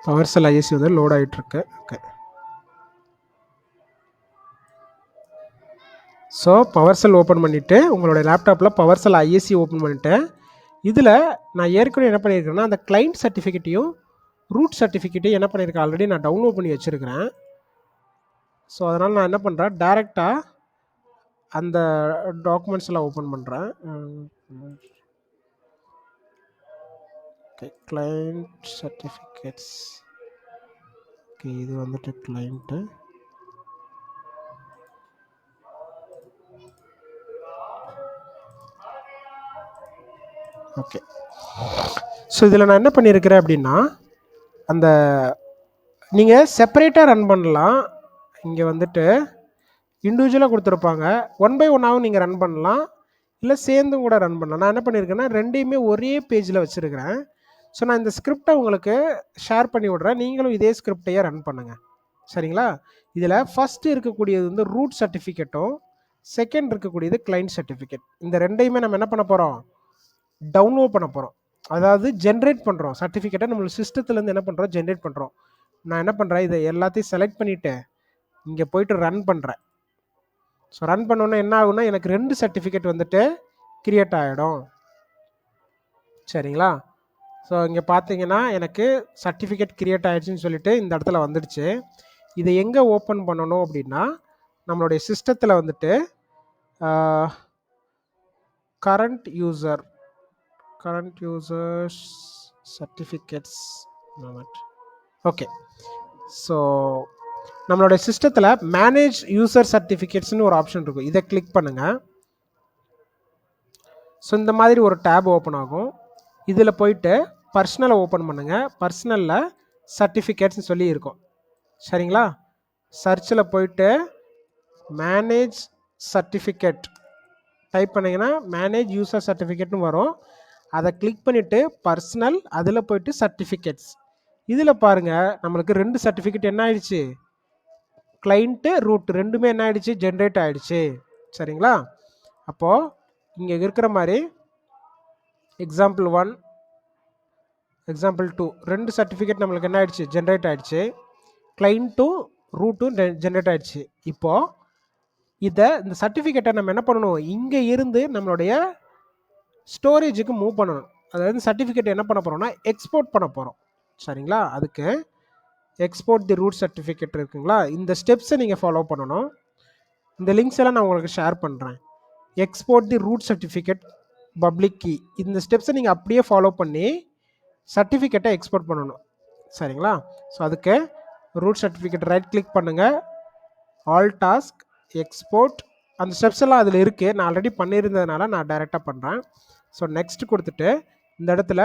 [SPEAKER 1] பவர் செல் ஐஎஸ்சி வந்து லோட் ஆகிட்டுருக்கு. ஓகே, ஸோ பவர் செல் ஓப்பன் பண்ணிவிட்டு உங்களுடைய லேப்டாப்பில் பவர் செல் ஐஎஸ்சி ஓப்பன் பண்ணிவிட்டு இதில் நான் ஏற்கனவே என்ன பண்ணியிருக்கேன்னா அந்த கிளைண்ட் சர்டிஃபிகேட்டையும் ரூட் சர்டிஃபிகேட்டையும் என்ன பண்ணியிருக்கேன் ஆல்ரெடி நான் டவுன்லோட் பண்ணி வச்சுருக்கிறேன். ஸோ அதனால் நான் என்ன பண்ணுறேன் டைரெக்டாக அந்த டாக்குமெண்ட்ஸ் எல்லாம் ஓப்பன் பண்ணுறேன். Okay, client certificates. ஓகே, இது வந்துட்டு கிளைண்ட்டு. ஓகே, ஸோ இதில் நான் என்ன பண்ணியிருக்கிறேன் அப்படின்னா அந்த நீங்கள் செப்பரேட்டாக ரன் பண்ணலாம். இங்கே வந்துட்டு இண்டிவிஜுவலாக கொடுத்துருப்பாங்க. 1 by 1ஆகவும் நீங்கள் ரன் பண்ணலாம், இல்லை சேர்ந்தும் கூட ரன் பண்ணலாம். நான் என்ன பண்ணியிருக்கேன்னா ரெண்டையுமே ஒரே பேஜில் வச்சுருக்கிறேன். ஸோ நான் இந்த ஸ்கிரிப்டை உங்களுக்கு ஷேர் பண்ணி விட்றேன். நீங்களும் இதே ஸ்கிரிப்டையே ரன் பண்ணுங்கள். சரிங்களா? இதில் ஃபஸ்ட்டு இருக்கக்கூடியது வந்து ரூட் சர்டிஃபிகேட்டும், செகண்ட் இருக்கக்கூடியது கிளைண்ட் சர்டிஃபிகேட். இந்த ரெண்டையுமே நம்ம என்ன பண்ண போகிறோம் டவுன்லோட் பண்ண போகிறோம். அதாவது ஜென்ரேட் பண்ணுறோம். சர்டிஃபிகேட்டை நம்மளுக்கு சிஸ்டத்துலேருந்து என்ன பண்ணுறோம் ஜென்ரேட் பண்ணுறோம். நான் என்ன பண்ணுறேன் இதை எல்லாத்தையும் செலக்ட் பண்ணிவிட்டு இங்கே போய்ட்டு ரன் பண்ணுறேன். ஸோ ரன் பண்ணோன்னா என்ன ஆகுனா எனக்கு 2 சர்டிஃபிகேட் வந்துட்டு கிரியேட் ஆகிடும். சரிங்களா? ஸோ இங்கே பார்த்தீங்கன்னா எனக்கு சர்டிஃபிகேட் கிரியேட் ஆகிடுச்சின்னு சொல்லிட்டு இந்த இடத்துல வந்துடுச்சு. இதை எங்கே ஓப்பன் பண்ணணும் அப்படின்னா நம்மளுடைய சிஸ்டத்தில் வந்துட்டு current users certificates. Okay, so நம்மளுடைய சிஸ்டத்தில் மேனேஜ் யூசர் சர்டிஃபிகேட்ஸ்னு ஒரு ஆப்ஷன் இருக்கும். இதை கிளிக் பண்ணுங்கள். ஸோ இந்த மாதிரி ஒரு டேப் ஓப்பன் ஆகும். இதில் போயிட்டு பர்சனலை ஓப்பன் பண்ணுங்கள். பர்சனலில் சர்டிஃபிகேட்ஸ்னு சொல்லி இருக்கும். சரிங்களா? சர்ச்சில் போயிட்டு மேனேஜ் சர்டிஃபிகேட் டைப் பண்ணிங்கன்னா மேனேஜ் யூசர் சர்டிஃபிகேட்னு வரும். அதை கிளிக் பண்ணிவிட்டு பர்சனல், அதில் போய்ட்டு சர்டிஃபிகேட்ஸ். இதில் பாருங்கள் நம்மளுக்கு 2 சர்டிஃபிகேட் என்ன ஆயிடுச்சு கிளைண்ட்டு ரூட் ரெண்டுமே என்ன ஆயிடுச்சு ஜென்ரேட் ஆகிடுச்சு. சரிங்களா? அப்போது இங்கே இருக்கிற மாதிரி எக்ஸாம்பிள் 1 எக்ஸாம்பிள் 2 2 சர்டிஃபிகேட் நம்மளுக்கு என்ன ஆயிடுச்சு ஜென்ரேட் ஆகிடுச்சு. கிளைண்ட்டும் ரூட்டும் ஜென்ரேட் ஆகிடுச்சு. இப்போது இந்த சர்டிஃபிகேட்டை நம்ம என்ன பண்ணணும், இங்கே இருந்து நம்மளுடைய ஸ்டோரேஜுக்கு மூவ் பண்ணணும். அதாவது சர்டிஃபிகேட் என்ன பண்ண போகிறோம்னா எக்ஸ்போர்ட் பண்ண போகிறோம். சரிங்களா? அதுக்கு எக்ஸ்போர்ட் தி ரூட் சர்டிஃபிகேட் இருக்குங்களா, இந்த ஸ்டெப்ஸை நீங்கள் ஃபாலோ பண்ணணும். இந்த லிங்க்ஸ் எல்லாம் நான் உங்களுக்கு ஷேர் பண்ணுறேன். Export the root certificate public key, இந்த ஸ்டெப்ஸை நீங்கள் அப்படியே ஃபாலோ பண்ணி சர்டிஃபிகேட்டை எக்ஸ்போர்ட் பண்ணணும். சரிங்களா? ஸோ அதுக்கு ரூட் சர்டிஃபிகேட் ரைட் கிளிக் பண்ணுங்கள், ஆல் டாஸ்க் எக்ஸ்போர்ட், அந்த ஸ்டெப்ஸ் எல்லாம் அதில் இருக்குது. நான் ஆல்ரெடி பண்ணியிருந்ததுனால நான் டைரெக்டாக பண்ணுறேன். ஸோ நெக்ஸ்ட் கொடுத்துட்டு இந்த இடத்துல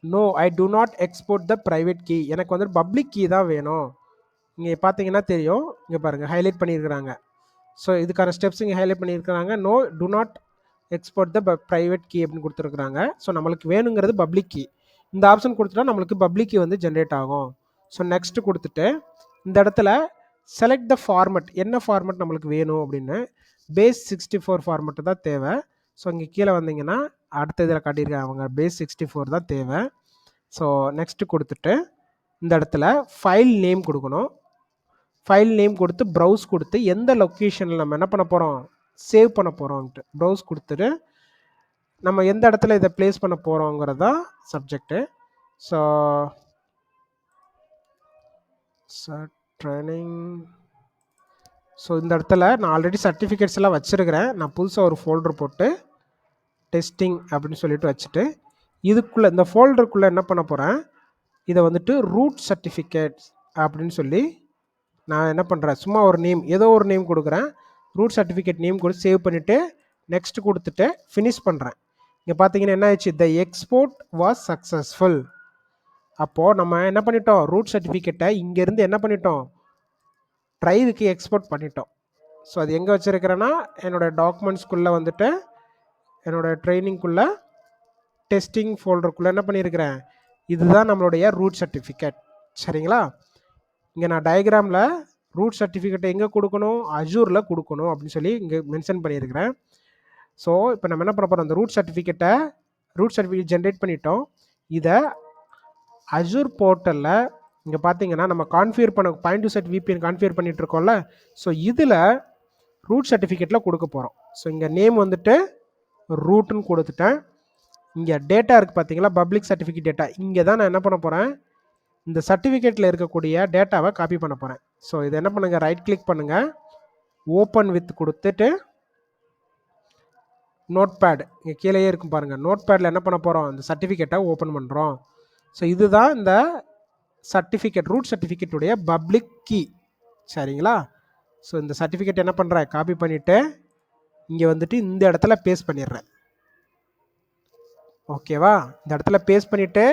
[SPEAKER 1] no I do not export the private key, எனக்கு வந்து பப்ளிக் கீ தான் வேணும். இங்கே பார்த்தீங்கன்னா தெரியும், இங்கே பாருங்கள் ஹைலைட் பண்ணியிருக்கிறாங்க. ஸோ இதுக்கான ஸ்டெப்ஸ் இங்கே ஹைலைட் பண்ணியிருக்கிறாங்க. No do not export the private key அப்படின்னு கொடுத்துருக்குறாங்க. ஸோ நம்மளுக்கு வேணுங்கிறது பப்ளிக் கீ. இந்த ஆப்ஷன் கொடுத்துட்டா நம்மளுக்கு பப்ளிக் கீ வந்து ஜென்ரேட் ஆகும். ஸோ நெக்ஸ்ட் கொடுத்துட்டு இந்த இடத்துல செலக்ட் த ஃபார்மெட், என்ன ஃபார்மெட் நம்மளுக்கு வேணும் அப்படின்னு, பேஸ் 64 ஃபார்மெட்டு தான் தேவை. ஸோ இங்கே கீழே வந்தீங்கன்னா அடுத்த இதில் காட்டியிருக்காங்க, அவங்க பேஸ் 64 தான் தேவை. ஸோ நெக்ஸ்ட்டு கொடுத்துட்டு இந்த இடத்துல ஃபைல் நேம் கொடுக்கணும். ஃபைல் நேம் கொடுத்து ப்ரௌஸ் கொடுத்து எந்த லொக்கேஷனில் நம்ம என்ன பண்ண போகிறோம், சேவ் பண்ண போகிறோம்ட்டு ப்ரௌஸ் கொடுத்துட்டு நம்ம எந்த இடத்துல இதை ப்ளேஸ் பண்ண போகிறோங்கிறது தான் சப்ஜெக்டு. ஸோ ட்ரைனிங், ஸோ இந்த இடத்துல நான் ஆல்ரெடி சர்டிஃபிகேட்ஸ் எல்லாம் வச்சுருக்கிறேன். நான் புதுசாக ஒரு ஃபோல்டர் போட்டு டெஸ்டிங் அப்படின்னு சொல்லிட்டு வச்சுட்டு இதுக்குள்ளே இந்த ஃபோல்டருக்குள்ளே என்ன பண்ண போகிறேன், இதை வந்துட்டு ரூட் சர்டிஃபிகேட்ஸ் அப்படின்னு சொல்லி நான் என்ன பண்ணுறேன், சும்மா ஒரு நேம், ஏதோ ஒரு நேம் கொடுக்குறேன். ரூட் சர்டிஃபிகேட் நேம் கொடுத்து சேவ் பண்ணிவிட்டு நெக்ஸ்ட் கொடுத்துட்டு ஃபினிஷ் பண்ணுறேன். இங்கே பார்த்தீங்கன்னா என்ன ஆயிடுச்சு, த எக்ஸ்போர்ட் வாஸ் சக்ஸஸ்ஃபுல். அப்போது நம்ம என்ன பண்ணிட்டோம், ரூட் சர்டிஃபிகேட்டை இங்கேருந்து என்ன பண்ணிட்டோம், ட்ரைவுக்கு எக்ஸ்போர்ட் பண்ணிட்டோம். ஸோ அது எங்கே வச்சுருக்கிறேன்னா என்னோடய டாக்குமெண்ட்ஸ்குள்ளே வந்துட்டு என்னோடய ட்ரைனிங்குள்ளே டெஸ்டிங் ஃபோல்டருக்குள்ளே என்ன பண்ணியிருக்கிறேன், இதுதான் நம்மளுடைய ரூட் சர்டிஃபிகேட். சரிங்களா? இங்கே நான் டயக்ராமில் ரூட் சர்டிஃபிகேட்டை எங்கே கொடுக்கணும், அஜூரில் கொடுக்கணும் அப்படின்னு சொல்லி இங்கே மென்ஷன் பண்ணியிருக்கிறேன். ஸோ இப்போ நம்ம என்ன பண்ண போகிறோம், அந்த ரூட் சர்டிஃபிகேட் ஜென்ரேட் பண்ணிட்டோம். இதை அஜூர் போர்ட்டலில் இங்கே பார்த்தீங்கன்னா நம்ம கான்ஃபிகர் பண்ண point to set VPN configure பண்ணிட்டு இருக்கோம்ல, ஸோ இதில் ரூட் சர்டிஃபிகேட்டில் கொடுக்க போகிறோம். ஸோ இங்கே நேம் வந்துட்டு ரூட்டுன்னு கொடுத்துட்டேன். இங்கே டேட்டா இருக்குது பார்த்தீங்களா, பப்ளிக் சர்டிஃபிகேட் டேட்டா, இங்கே தான் நான் என்ன பண்ண போகிறேன், இந்த சர்டிஃபிகேட்டில் இருக்கக்கூடிய டேட்டாவை காப்பி பண்ண போகிறேன். ஸோ இதை என்ன பண்ணுங்கள், ரைட் கிளிக் பண்ணுங்கள், ஓப்பன் வித் கொடுத்துட்டு நோட் பேட் இங்கே கீழேயே இருக்கும் பாருங்கள், நோட் பேடில் என்ன பண்ண போகிறோம், இந்த சர்டிஃபிகேட்டை ஓப்பன் பண்ணுறோம். ஸோ இதுதான் இந்த சர்டிஃபிகேட், ரூட் சர்டிஃபிகேட்டுடைய பப்ளிக் கீ. சரிங்களா? ஸோ இந்த சர்டிஃபிகேட் என்ன பண்ணுறேன், காப்பி பண்ணிவிட்டு இங்கே வந்துட்டு இந்த இடத்துல பேஸ்ட் பண்ணிடுறேன். ஓகேவா? இந்த இடத்துல பேஸ்ட் பண்ணிவிட்டு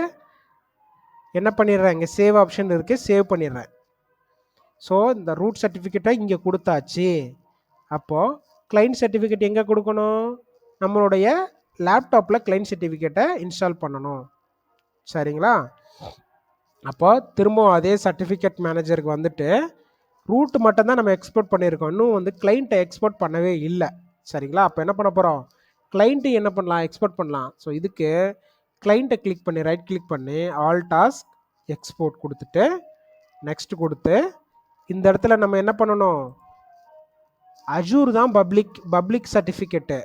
[SPEAKER 1] என்ன பண்ணிடுறேன், இங்கே சேவ் ஆப்ஷன் இருக்குது, சேவ் பண்ணிடுறேன். ஸோ இந்த ரூட் சர்டிஃபிகேட்டை இங்கே கொடுத்தாச்சு. அப்போது கிளைண்ட் சர்டிஃபிகேட் எங்கே கொடுக்கணும், நம்மளுடைய லேப்டாப்பில் கிளைண்ட் சர்டிஃபிகேட்டை இன்ஸ்டால் பண்ணணும். சரிங்களா? அப்போ திரும்பவும் அதே சர்டிஃபிகேட் மேனேஜருக்கு வந்துட்டு ரூட் மட்டும்தான் நம்ம எக்ஸ்போர்ட் பண்ணியிருக்கோம், இன்னும் வந்து கிளைண்ட்டை எக்ஸ்போர்ட் பண்ணவே இல்லை. சரிங்களா? அப்போ என்ன பண்ண போகிறோம், கிளைண்ட்டு என்ன பண்ணலாம், எக்ஸ்போர்ட் பண்ணலாம். ஸோ இதுக்கு கிளைண்ட்டை கிளிக் பண்ணி ரைட் கிளிக் பண்ணி ஆல் டாஸ்க் எக்ஸ்போர்ட் கொடுத்துட்டு நெக்ஸ்ட் கொடுத்து இந்த இடத்துல நம்ம என்ன பண்ணணும், அஜூர் தான் பப்ளிக் சர்டிஃபிகேட்டு,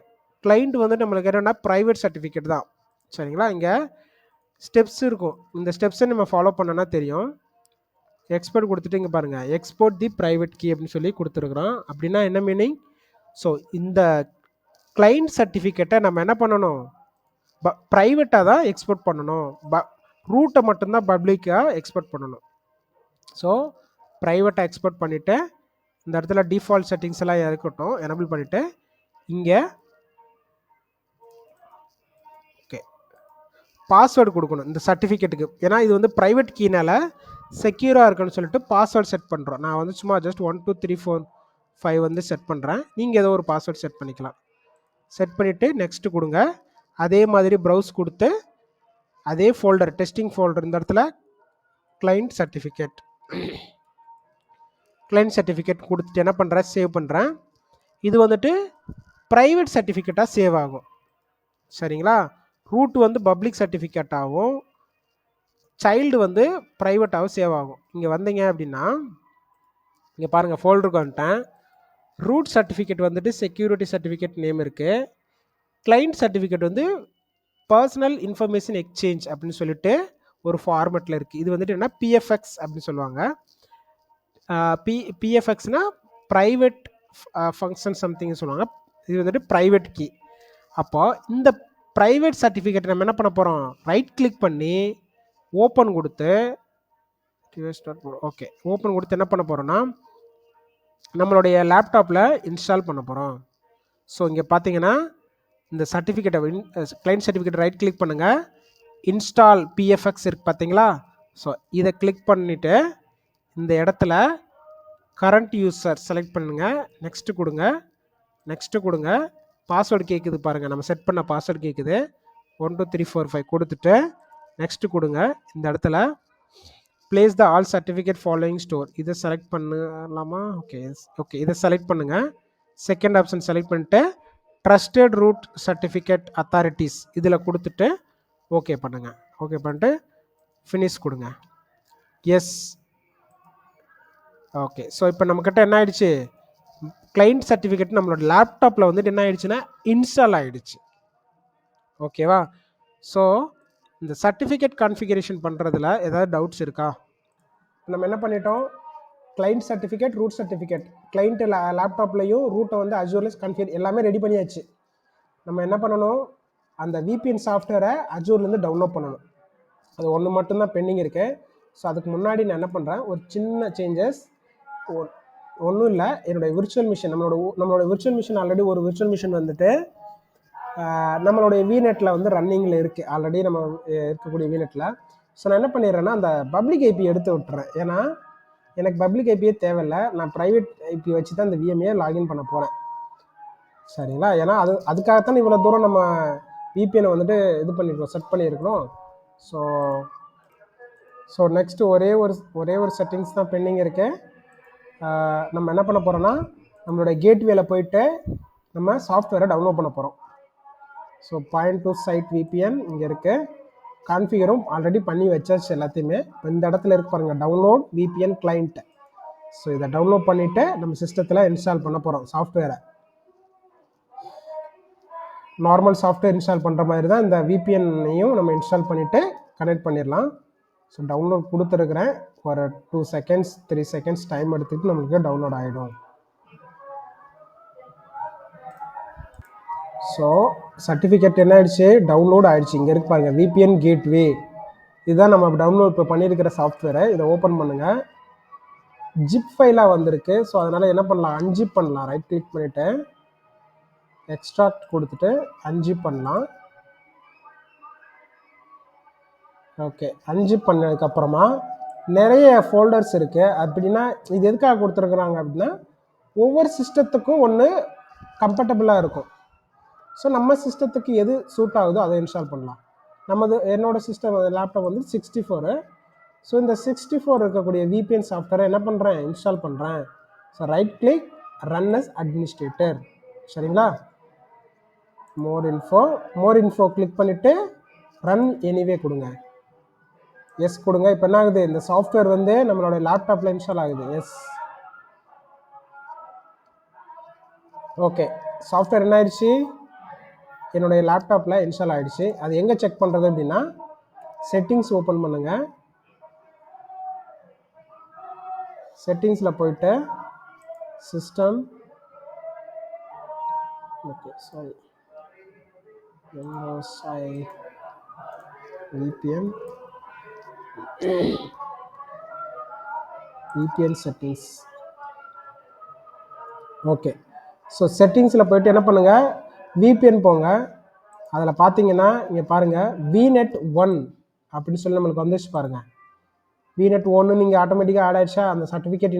[SPEAKER 1] கிளைண்ட் வந்துட்டு நம்மளுக்கு என்னென்னா ப்ரைவேட் சர்டிஃபிகேட் தான். சரிங்களா? இங்கே ஸ்டெப்ஸ் இருக்கும், இந்த ஸ்டெப்ஸை நம்ம ஃபாலோ பண்ணனா தெரியும். எக்ஸ்போர்ட் கொடுத்துட்டு இங்கே பாருங்கள், எக்ஸ்போர்ட் தி ப்ரைவேட் கீ அப்படின்னு சொல்லி கொடுத்துருக்குறோம். அப்படின்னா என்ன மீனிங், ஸோ இந்த கிளைண்ட் சர்டிஃபிகேட்டை நம்ம என்ன பண்ணணும், ப்ரைவேட்டாக தான் எக்ஸ்போர்ட் பண்ணணும், ரூட்டை மட்டும்தான் பப்ளிக்காக எக்ஸ்போர்ட் பண்ணணும். ஸோ ப்ரைவேட்டாக எக்ஸ்போர்ட் பண்ணிவிட்டு இந்த இடத்துல டிஃபால்ட் செட்டிங்ஸ் எல்லாம் இருக்கட்டும், எனபிள் பண்ணிவிட்டு இங்கே ஓகே பாஸ்வேர்டு கொடுக்கணும் இந்த சர்டிஃபிகேட்டுக்கு. ஏன்னா இது வந்து ப்ரைவேட் கீனால் செக்யூராக இருக்குன்னு சொல்லிட்டு பாஸ்வேர்டு செட் பண்ணுறோம். நான் வந்து சும்மா ஜஸ்ட் 1 2 3 4 5 வந்து செட் பண்ணுறேன். நீங்கள் ஏதோ ஒரு பாஸ்வேர்டு செட் பண்ணிக்கலாம். செட் பண்ணிவிட்டு நெக்ஸ்ட்டு கொடுங்க. அதே மாதிரி ப்ரௌஸ் கொடுத்து அதே ஃபோல்டர் டெஸ்டிங் ஃபோல்டர் இந்த இடத்துல கிளைண்ட் சர்டிஃபிகேட் கொடுத்துட்டு என்ன பண்ணுறேன், சேவ் பண்ணுறேன். இது வந்துட்டு ப்ரைவேட் சர்டிஃபிகேட்டாக சேவ் ஆகும். சரிங்களா? ரூட் வந்து பப்ளிக் சர்டிஃபிகேட்டாகவும் சைல்டு வந்து ப்ரைவேட்டாகவும் சேவ் ஆகும். இங்கே வந்தீங்க அப்படின்னா இங்கே பாருங்கள், ஃபோல்டருக்கு வந்துட்டேன், ரூட் சர்டிஃபிகேட் வந்துட்டு செக்யூரிட்டி சர்டிஃபிகேட் நேம் இருக்குது. கிளைண்ட் சர்டிஃபிகேட் வந்து பர்சனல் இன்ஃபர்மேஷன் எக்ஸ்சேஞ்ச் அப்படின்னு சொல்லிட்டு ஒரு ஃபார்மெட்டில் இருக்குது. இது வந்துட்டு என்ன பிஎஃப்எக்ஸ் அப்படின்னு சொல்லுவாங்க. பிஎஃப்எக்ஸ்னால் ப்ரைவேட் ஃபங்க்ஷன் சம்திங்னு சொல்லுவாங்க. இது வந்துட்டு ப்ரைவேட் கீ. அப்போ இந்த ப்ரைவேட் சர்டிஃபிகேட் நம்ம என்ன பண்ண போகிறோம், ரைட் கிளிக் பண்ணி ஓப்பன் கொடுத்து ஓகே ஓப்பன் கொடுத்து என்ன பண்ண போகிறோன்னா நம்மளுடைய லேப்டாப்பில் இன்ஸ்டால் பண்ண போகிறோம். ஸோ இங்கே பார்த்தீங்கன்னா இந்த சர்டிஃபிகேட்டை கிளைண்ட் சர்டிஃபிகேட் ரைட் கிளிக் பண்ணுங்கள், இன்ஸ்டால் பிஎஃப்எக்ஸ் இருக்குது பார்த்தீங்களா. ஸோ இதை கிளிக் பண்ணிவிட்டு இந்த இடத்துல கரண்ட் யூஸர் செலக்ட் பண்ணுங்கள், நெக்ஸ்ட்டு கொடுங்க, பாஸ்வேர்டு கேட்குது பாருங்கள், நம்ம செட் பண்ண பாஸ்வேர்டு கேட்குது 1 2 3 4 5 கொடுத்துட்டு நெக்ஸ்ட்டு கொடுங்க. இந்த இடத்துல place the all certificate following store இதை செலக்ட் பண்ணலாமா. ஓகே இதை செலக்ட் பண்ணுங்கள். செகண்ட் ஆப்ஷன் செலக்ட் பண்ணிட்டு ட்ரஸ்டட் ரூட் சர்டிஃபிகேட் அத்தாரிட்டிஸ் இதில் கொடுத்துட்டு ஓகே பண்ணுங்கள். ஓகே பண்ணிட்டு ஃபினிஷ் கொடுங்க. S okay. ஸோ இப்போ நம்மக்கிட்ட என்ன ஆயிடுச்சு, கிளைண்ட் சர்டிஃபிகேட் நம்மளோட லேப்டாப்பில் வந்துட்டு என்ன ஆயிடுச்சுன்னா இன்ஸ்டால் ஆகிடுச்சு. ஓகேவா. ஸோ இந்த சர்டிஃபிகேட் கான்ஃபிகரேஷன் பண்ணுறதுல ஏதாவது டவுட்ஸ் இருக்கா? நம்ம என்ன பண்ணிட்டோம், client certificate root certificate client லேப்டாப்லேயும் ரூட்டை வந்து அஜூரில் கான்ஃபிகர் எல்லாமே ரெடி பண்ணியாச்சு. நம்ம என்ன பண்ணணும், அந்த விபிஎன் சாஃப்ட்வேரை அஜூர்லேருந்து டவுன்லோட் பண்ணணும். அது ஒன்று மட்டும்தான் பெண்டிங் இருக்குது. ஸோ அதுக்கு முன்னாடி நான் என்ன பண்ணுறேன், ஒரு சின்ன சேஞ்சஸ். ஒன்றும் இல்லை, என்னுடைய விர்ச்சுவல் மிஷின் நம்மளோட விர்ச்சுவல் மிஷின் ஆல்ரெடி ஒரு விர்ச்சுவல் மிஷின் வந்துட்டு நம்மளுடைய விநெட்டில் வந்து ரன்னிங்கில் இருக்குது ஆல்ரெடி நம்ம இருக்கக்கூடிய விநெட்டில். ஸோ நான் என்ன பண்ணிடுறேன்னா அந்த பப்ளிக் ஐபி எடுத்து விட்டுறேன். ஏன்னா எனக்கு பப்ளிக் ஐபியே தேவையில்லை, நான் ப்ரைவேட் ஐபி வச்சு தான் இந்த விஎம்ஏ லாகின் பண்ண போகிறேன். சரிங்களா. ஏன்னா அதுக்காகத்தான் இவ்வளோ தூரம் நம்ம விபிஎனை வந்துட்டு இது பண்ணியிருக்கோம், செட் பண்ணியிருக்கிறோம். ஸோ நெக்ஸ்ட்டு ஒரே ஒரு செட்டிங்ஸ் தான் பெண்டிங் இருக்குது. நம்ம என்ன பண்ண போகிறோன்னா நம்மளுடைய கேட்வேல போயிட்டு நம்ம சாஃப்ட்வேரை டவுன்லோட் பண்ண போகிறோம். So point to site VPN இங்கே இருக்குது, கான்ஃபிகரும் ஆல்ரெடி பண்ணி வச்சாச்சு எல்லாத்தையுமே. இப்போ இந்த இடத்துல இருக்கு பாருங்கள், டவுன்லோட் விபிஎன் கிளைண்ட். ஸோ இதை டவுன்லோட் பண்ணிவிட்டு நம்ம சிஸ்டத்தில் இன்ஸ்டால் பண்ண போகிறோம் சாஃப்ட்வேரை. நார்மல் சாஃப்ட்வேர் இன்ஸ்டால் பண்ணுற மாதிரி தான் இந்த விபிஎன்னையும் நம்ம இன்ஸ்டால் பண்ணிவிட்டு கனெக்ட் பண்ணிடலாம். ஸோ டவுன்லோட் கொடுத்துருக்குறேன், ஒரு 2 seconds 3 seconds டைம் எடுத்துகிட்டு நம்மளுக்கு டவுன்லோட் ஆகிடும். ஸோ சர்டிஃபிகேட் என்ன ஆயிடுச்சு, டவுன்லோட் ஆகிடுச்சு. இங்கே இருக்கு பாருங்கள் விபிஎன் கேட்வே, இதுதான் நம்ம டவுன்லோட் இப்போ பண்ணியிருக்கிற சாஃப்ட்வேரை. இதை ஓப்பன் பண்ணுங்கள், ஜிப் ஃபைலாக வந்திருக்கு. ஸோ அதனால் என்ன பண்ணலாம், அன்ஜிப் பண்ணலாம். ரைட் கிளிக் பண்ணிவிட்டு எக்ஸ்ட்ராக்ட் கொடுத்துட்டு அன்ஜிப் பண்ணலாம். ஓகே அன்ஜிப் பண்ணதுக்கப்புறமா நிறைய ஃபோல்டர்ஸ் இருக்குது. அப்படின்னா இது எதுக்காக கொடுத்துருக்குறாங்க அப்படின்னா ஒவ்வொரு சிஸ்டத்துக்கும் ஒன்று கம்ஃபர்டபுளாக இருக்கும். ஸோ நம்ம சிஸ்டத்துக்கு எது சூட் ஆகுதோ அதை இன்ஸ்டால் பண்ணலாம். என்னோடய சிஸ்டம் லேப்டாப் வந்து 64. ஸோ இந்த 64 இருக்கக்கூடிய விபிஎன் சாஃப்ட்வேரை என்ன பண்ணுறேன், இன்ஸ்டால் பண்ணுறேன். So right click run as administrator. சரிங்களா. மோர் இன்ஃபோ கிளிக் பண்ணிவிட்டு ரன் எனிவே கொடுங்க. எஸ் கொடுங்க. இப்போ என்ன ஆகுது, இந்த சாஃப்ட்வேர் வந்து நம்மளோட லேப்டாப்பில் இன்ஸ்டால் ஆகுது. S okay. சாஃப்ட்வேர் என்ன ஆயிடுச்சு, என்னுடைய லேப்டாப்பில் இன்ஸ்டால் ஆகிடுச்சு. அது எங்கே செக் பண்ணுறது அப்படின்னா செட்டிங்ஸ் ஓப்பன் பண்ணுங்கள். செட்டிங்ஸில் போயிட்டு system VPN settings. Okay. So செட்டிங்ஸில் போய்ட்டு என்ன பண்ணுங்கள், விபிஎன் போங்க. அதில் பார்த்தீங்கன்னா இங்கே பாருங்கள் விநெட் 1 அப்படின்னு சொல்லி நம்மளுக்கு வந்துச்சு பாருங்கள். விநெட் 1 நீங்கள் ஆட்டோமேட்டிக்காக ஆட் ஆகிடுச்சா, அந்த சர்டிஃபிகேட்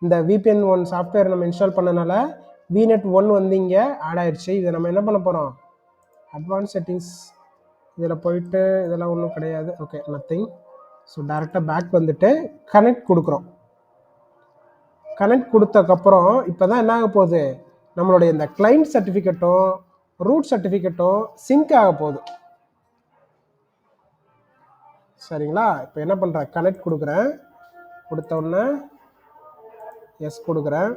[SPEAKER 1] இந்த விபிஎன் 1 சாஃப்ட்வேர் நம்ம இன்ஸ்டால் பண்ணனால விநெட் 1 வந்து இங்கே ஆட் ஆகிடுச்சு. இதை நம்ம என்ன பண்ண போகிறோம், அட்வான்ஸ் செட்டிங்ஸ் இதில் போயிட்டு இதெல்லாம் ஒன்றும் கிடையாது. Okay nothing. ஸோ டேரெக்டாக பேக் வந்துட்டு கனெக்ட் கொடுக்குறோம். கனெக்ட் கொடுத்ததுக்கப்புறம் இப்போ தான் என்ன ஆக போகுது, நம்மளுடைய இந்த கிளைண்ட் சர்டிஃபிகேட்டும் ரூட் சர்டிஃபிகேட்டும் சிங்க் ஆக போகுது. சரிங்களா. இப்போ என்ன பண்ணுறேன், கனெக்ட் கொடுக்குறேன். கொடுத்த உடனே எஸ் கொடுக்குறேன்.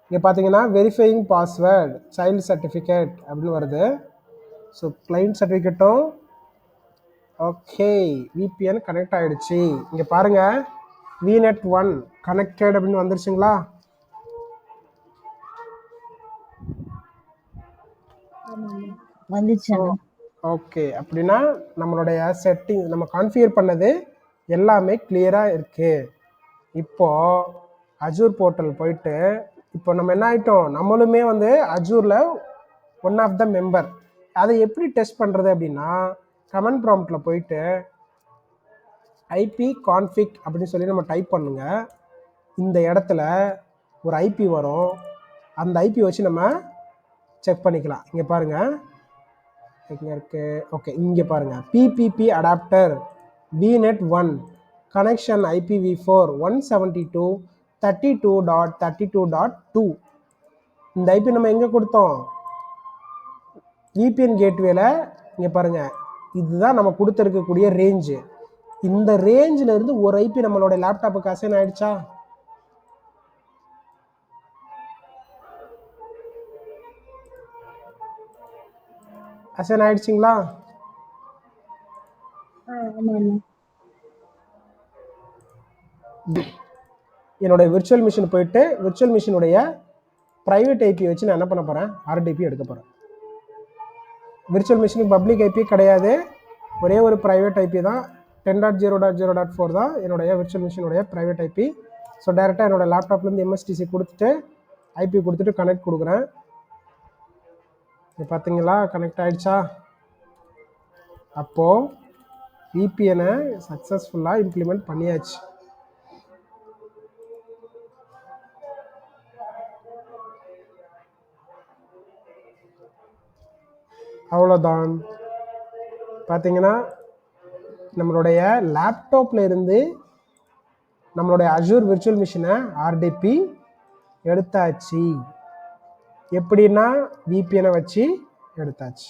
[SPEAKER 1] இங்கே பார்த்தீங்கன்னா வெரிஃபையிங் பாஸ்வேர்டு சைல்டு சர்டிஃபிகேட் அப்படின்னு வருது. ஸோ கிளைண்ட் சர்டிஃபிகேட்டும் ஓகே விபிஎன் கனெக்ட் ஆகிடுச்சு. இங்கே பாருங்கள் விநெட் 1 கனெக்டட் அப்படின்னு வந்துருச்சுங்களா?
[SPEAKER 2] வந்துச்சு.
[SPEAKER 1] ஓகே, அப்படின்னா நம்மளுடைய செட்டிங் நம்ம கான்ஃபிகர் பண்ணது எல்லாமே கிளியராக இருக்குது. இப்போது அஜூர் போர்ட்டல் போயிட்டு இப்போ நம்ம என்ன ஆகிட்டோம், நம்மளுமே வந்து அஜூரில் ஒன் ஆஃப் த மெம்பர். அதை எப்படி டெஸ்ட் பண்ணுறது அப்படின்னா கமெண்ட் ப்ராம்ப்டில் போயிட்டு ஐபி கான்ஃபிக் அப்படின்னு சொல்லி நம்ம டைப் பண்ணுங்க. இந்த இடத்துல ஒரு ஐபி வரும், அந்த ஐபி வச்சு நம்ம செக் பண்ணிக்கலாம். இங்கே பாருங்கள் இங்கே இருக்குது. ஓகே, இங்கே பாருங்கள் PPP adapter vignette 1 connection IPv4 172.32.32.2. இந்த ஐபி நம்ம எங்கே கொடுத்தோம், விபிஎன் கேட்வேல. இங்கே பாருங்கள் இதுதான் நம்ம கொடுத்துருக்கக்கூடிய ரேஞ்சு. இந்த ரேஞ்சில் இருந்து ஒரு ஐபி நம்மளோட லேப்டாப்புக்கு அசைன் ஆகிடுச்சா? அசைன் ஆகிடுச்சிங்களா? என்னுடைய விர்ச்சுவல் மிஷின் போயிட்டு விர்ச்சுவல் மிஷினுடைய ப்ரைவேட் ஐபி வச்சு நான் என்ன பண்ண போகிறேன், RDP எடுக்க போகிறேன். விர்ச்சுவல் மிஷினுக்கு பப்ளிக் ஐபி கிடையாது, ஒரே ஒரு ப்ரைவேட் ஐபி தான். 10.0.0.4 தான் என்னுடைய விர்ச்சுவல் மிஷினுடைய ப்ரைவேட் ஐபி. ஸோ டேரெக்டாக என்னோடய லேப்டாப்லேருந்து MSTC கொடுத்துட்டு ஐபி கொடுத்துட்டு கனெக்ட் கொடுக்குறேன். இது பார்த்தீங்களா கனெக்ட் ஆகிடுச்சா? அப்போது விபிஎனை சக்ஸஸ்ஃபுல்லாக இம்ப்ளிமெண்ட் பண்ணியாச்சு. அவ்வளோதான். பார்த்தீங்கன்னா நம்மளுடைய லேப்டாப்பில் இருந்து நம்மளுடைய அஜூர் விர்ச்சுவல் மிஷினை RDP எடுத்தாச்சு. எப்படின்னா விபிஎனை வச்சு எடுத்தாச்சு.